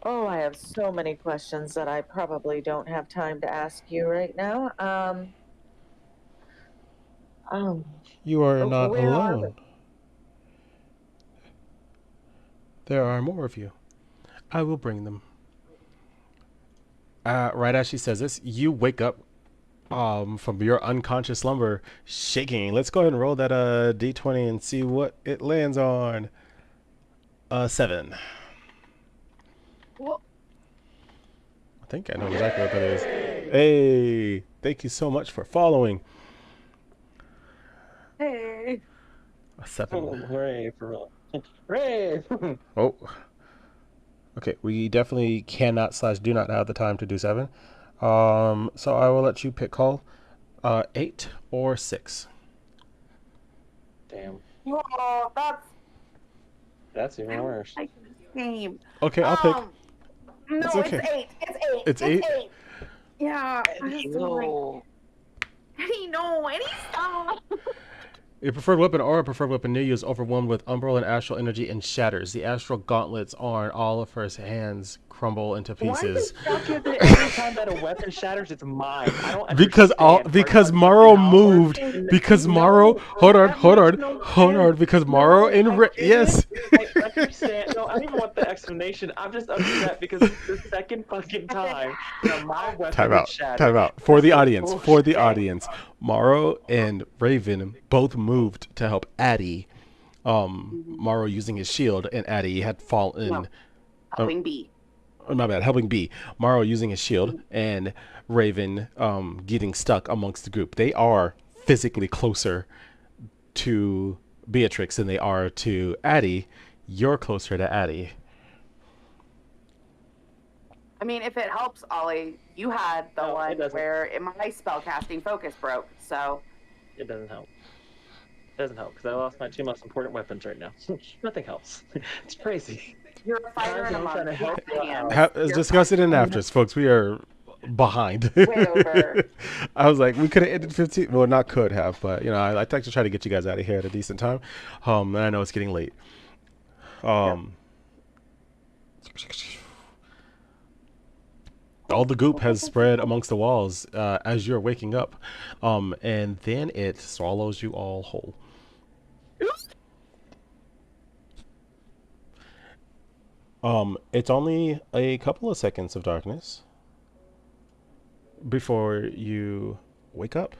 Oh, I have so many questions that I probably don't have time to ask you right now. You are not Where are alone. There are more of you. I will bring them. Right as she says this, you wake up from your unconscious slumber, shaking. Let's go ahead and roll that d20 and see what it lands on. 7. Well, I think I know exactly what that is. Hey, thank you so much for following. hey. A 7. Hooray for real. Hooray! Oh, okay. We definitely cannot / do not have the time to do 7. So I will let you pick call 8 or 6. Damn. Oh, That's even worse. like this game. Okay, I'll pick. No, It's it's okay. 8. It's 8. It's 8? 8. Yeah. I just don't like. No. Eddie, no. Eddie, stop. Your preferred weapon or a preferred weapon near you is overwhelmed with umbral and astral energy and shatters. The astral gauntlets on all of her hands crumble into Why is pieces. it calculated that every time that a weapon shatters, it's mine? I don't Because understand. Morrow moved. Because No, Morrow, hold that makes no sense. because No, Morrow and I get yes. it. I understand. No, I don't even want the explanation. I'm just upset because it's the second fucking time that my weapon Time is out. shattered. Time out. For the That's audience. bullshit. For the audience. Morrow and Raven both moved to help Addie. Morrow using his shield, and Addie had fallen. No. Helping B. My bad, helping B. Morrow using his shield, and Raven getting stuck amongst the group. They are physically closer to Beatrix than they are to Addie. You're closer to Addie. I mean, if it helps, Ollie, you had the No, it one doesn't. where my spellcasting focus broke. So It doesn't help. It doesn't help because I lost my 2 most important weapons right now. Nothing helps. It's crazy. you're a fighter and a I'm trying monk. to You help have you hands. out. Let's You're discuss fine. it in afters, folks. We are behind. Way over. I was like, we could have ended 15. Well, not could have, but I like to try to get you guys out of here at a decent time. And I know it's getting late. All the goop has spread amongst the walls as you're waking up, and then it swallows you all whole. It's only a couple of seconds of darkness before you wake up.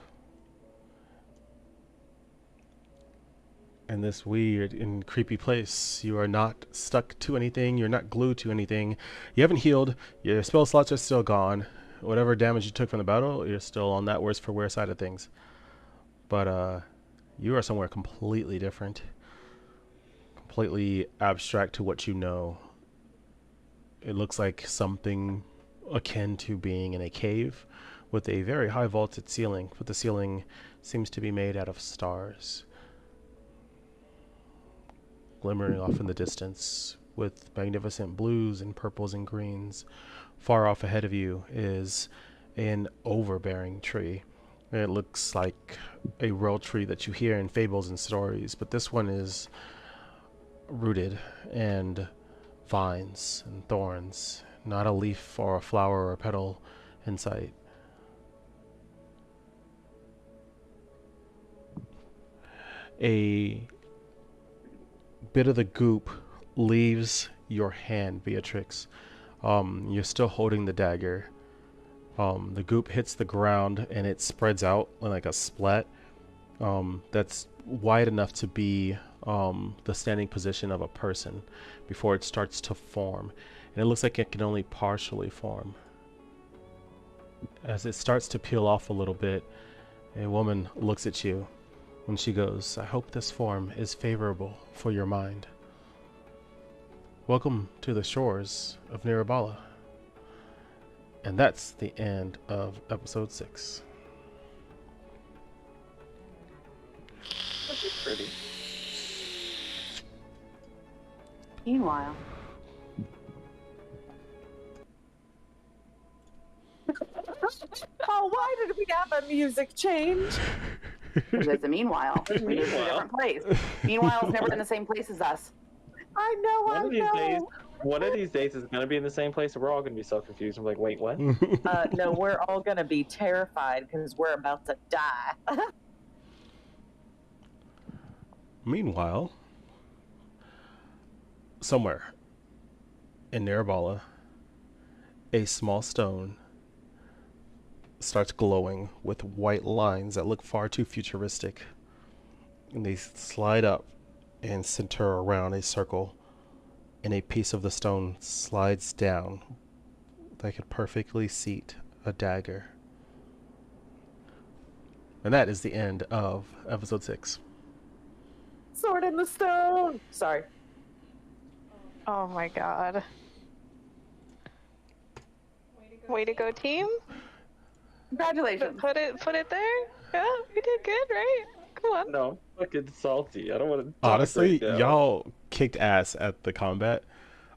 In this weird and creepy place, you are not stuck to anything. You're not glued to anything. You haven't healed. Your spell slots are still gone. Whatever damage you took from the battle, you're still on that worse for wear side of things. But you are somewhere completely different, completely abstract to what you know. It looks like something akin to being in a cave with a very high vaulted ceiling, but the ceiling seems to be made out of stars, glimmering off in the distance with magnificent blues and purples and greens. Far off ahead of you is an overbearing tree. It looks like a real tree that you hear in fables and stories, but this one is rooted and vines and thorns, not a leaf or a flower or a petal in sight. A bit of the goop leaves your hand, Beatrix. You're still holding the dagger. The goop hits the ground and it spreads out like a splat that's wide enough to be the standing position of a person before it starts to form. And it looks like it can only partially form. As it starts to peel off a little bit, a woman looks at you when she goes, "I hope this form is favorable for your mind. Welcome to the shores of Nirabala." And that's the end of episode 6. That's pretty. Meanwhile. Oh, why did we have a music change? There's a meanwhile. We moved to a different place. Meanwhile's never in the same place as us. I know, One I of these days, know. one of these days is gonna be in the same place, and we're all gonna be so confused. I'm like, wait, what? No, we're all gonna be terrified because we're about to die. Meanwhile, somewhere in Nirabala, a small stone starts glowing with white lines that look far too futuristic. And they slide up and center around a circle, and a piece of the stone slides down that could perfectly seat a dagger. And that is the end of episode 6. Sword in the stone. Sorry. Oh my god. Way to go, team. Congratulations. Put it there. Yeah, we did good, right? Come on. No, I'm fucking salty. I don't want to talk Honestly, right now. y'all kicked ass at the combat.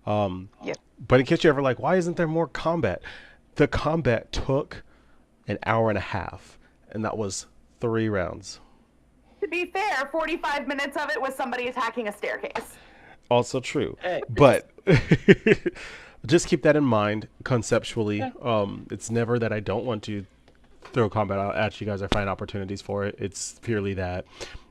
Yep. But in case you're ever like, why isn't there more combat? The combat took an hour and a half, and that was 3 rounds. To be fair, 45 minutes of it was somebody attacking a staircase. Also true. Hey, But just keep that in mind conceptually. It's never that I don't want to throw combat out at you guys or find opportunities for it. It's purely that,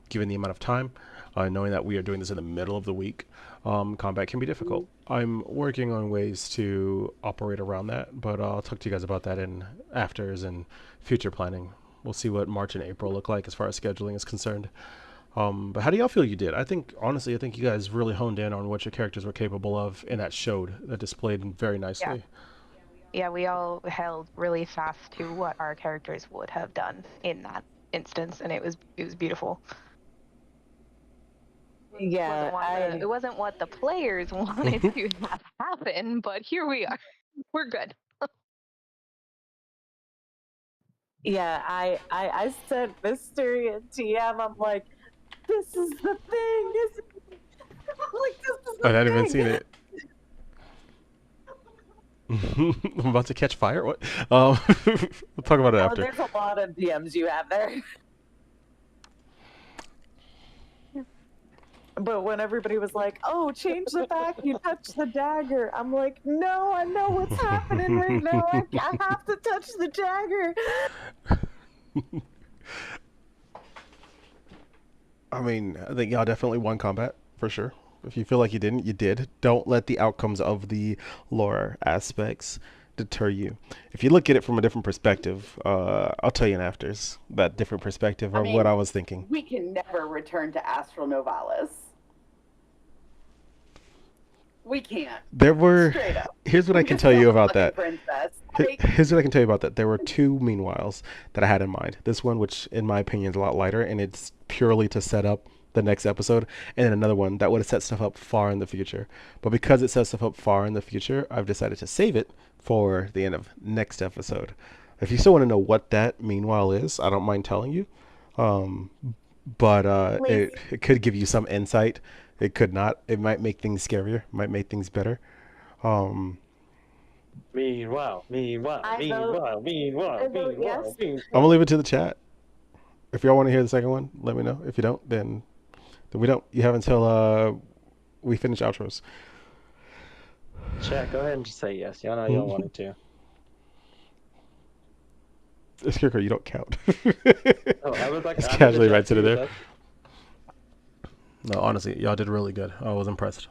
given the amount of time, knowing that we are doing this in the middle of the week, combat can be difficult. I'm working on ways to operate around that, but I'll talk to you guys about that in afters and future planning. We'll see what March and April look like as far as scheduling is concerned. But how do y'all feel you did? Honestly, I think you guys really honed in on what your characters were capable of, and that displayed very nicely. Yeah, we all held really fast to what our characters would have done in that instance, and it was beautiful. Yeah, It wasn't what the players wanted to have happen, but here we are. We're good. yeah. I sent Mystery and TM. I'm like, this is the thing. I'm like, this is the I hadn't even thing. seen it. I'm about to catch fire. What? We'll talk about it after. There's a lot of DMs you have there. But when everybody was like, "Oh, change the fact you touch the dagger," I'm like, "No, I know what's happening right now. I have to touch the dagger." I mean, I think y'all definitely won combat for sure. If you feel like you didn't, you did. Don't let the outcomes of the lore aspects deter you. If you look at it from a different perspective, I'll tell you in afters that different perspective of what I was thinking. We can never return to Astral Novalis. We can't. There were. Straight up. Here's what I can tell you about that. Princess. Here's what I can tell you about that. There were 2 meanwhiles that I had in mind. This one, which in my opinion is a lot lighter, and it's purely to set up the next episode, and then another one that would have set stuff up far in the future. But because it sets stuff up far in the future, I've decided to save it for the end of next episode. If you still want to know what that meanwhile is, I don't mind telling you. But it could give you some insight. It could not. It might make things scarier. Might make things better. Meanwhile. Yes. I'm gonna leave it to the chat. If y'all want to hear the second one, let me know. If you don't, then we don't. You have until we finish outros. Chat, go ahead and just say yes. Y'all know y'all wanted to. It's Kirker, you don't count. I was like, It's casually right to there. No, honestly, y'all did really good. I was impressed.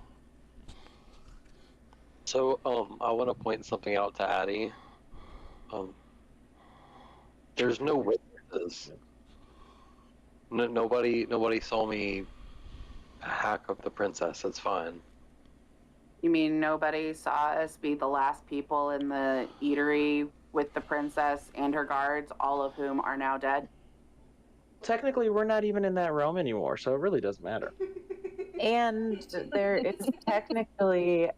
So, I want to point something out to Addie. There's no witnesses. Nobody saw me hack up the princess. It's fine. You mean nobody saw us be the last people in the eatery with the princess and her guards, all of whom are now dead? Technically, we're not even in that realm anymore, so it really doesn't matter. And there is technically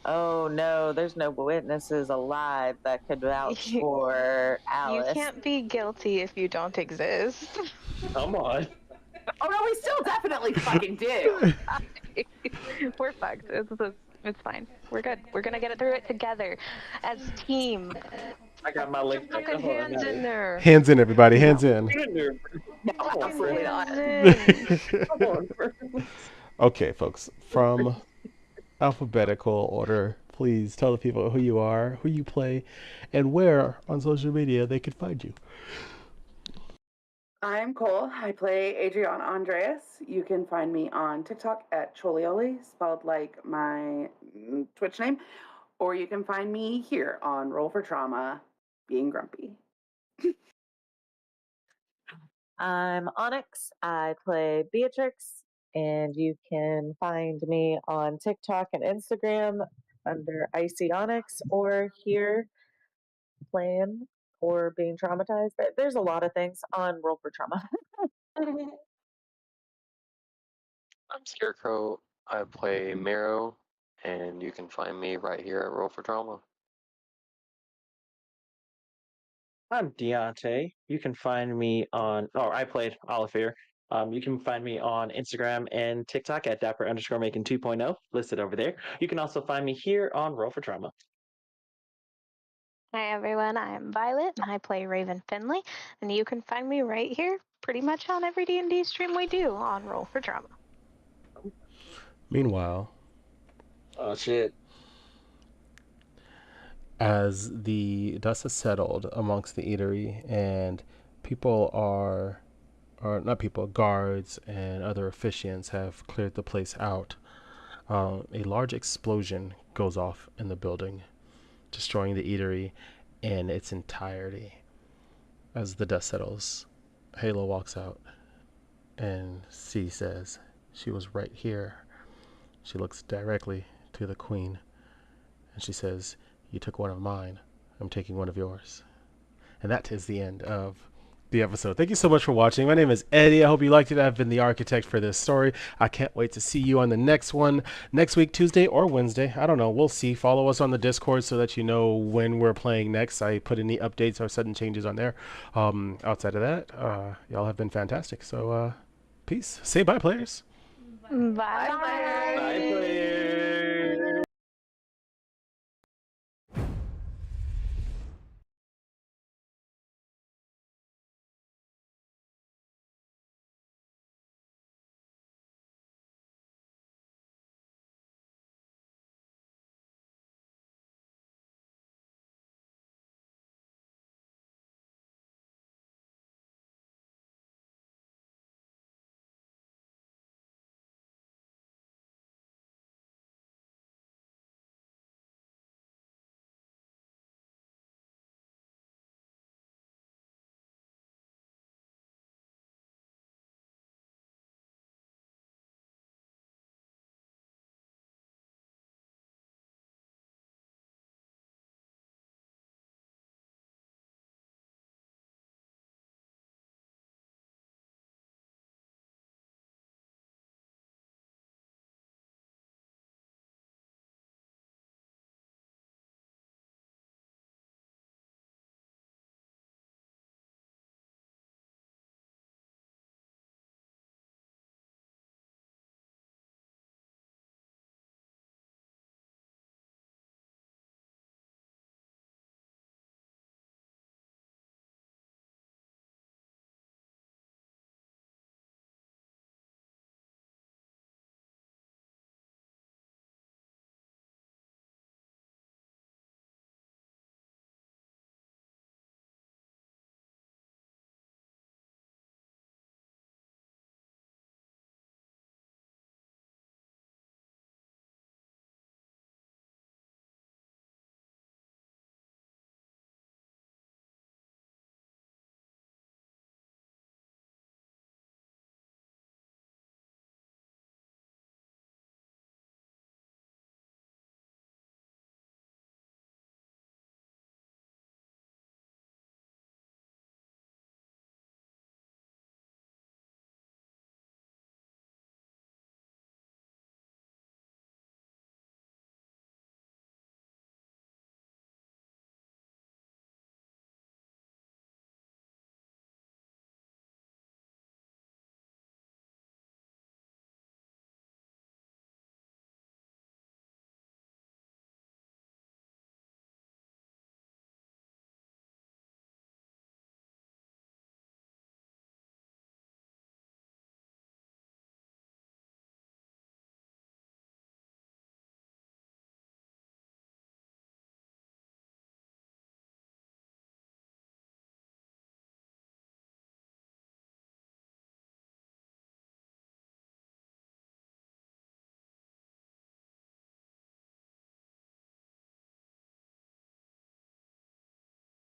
oh no, there's no witnesses alive that could vouch for Alice. You can't be guilty if you don't exist. Come on. Oh no, we still definitely fucking do. We're fucked. It's fine. We're good. We're gonna get it through it together as team. I got my leg. Fucking hands in there. Hands in, everybody. Hands in. No, absolutely not. Come on. Okay, folks. From alphabetical order, please tell the people who you are, who you play, and where on social media they could find you. I'm Cole. I play Adriana Andreas. You can find me on TikTok at Cholioli, spelled like my Twitch name, or you can find me here on Roll for Trauma, being grumpy. I'm Onyx. I play Beatrix, and you can find me on TikTok and Instagram under Icy Onyx, or here playing or being traumatized. There's a lot of things on Roll for Trauma. I'm Scarecrow. I play Marrow, and you can find me right here at Roll for Trauma. I'm Deontay. You can find me on, I played Oliver. You can find me on Instagram and TikTok at Dapper_Making 2.0, listed over there. You can also find me here on Roll for Trauma. Hi everyone, I am Violet and I play Raven Finley, and you can find me right here pretty much on every D&D stream we do on Roll for Trauma. Meanwhile, Oh shit. as the dust has settled amongst the eatery and people are, or not people, guards and other officiants have cleared the place out, a large explosion goes off in the building, destroying the eatery in its entirety. As the dust settles, Halo walks out and C says, "She was right here." She looks directly to the queen and she says, "You took one of mine. I'm taking one of yours." And that is the end of the episode. Thank you so much for watching. My name is Eddie. I hope you liked it. I've been the architect for this story. I can't wait to see you on the next one next week, Tuesday or Wednesday. I don't know. We'll see. Follow us on the Discord so that you know when we're playing next. I put any updates or sudden changes on there. Outside of that, y'all have been fantastic. So peace. Say bye, players. Bye. Bye. Bye, players.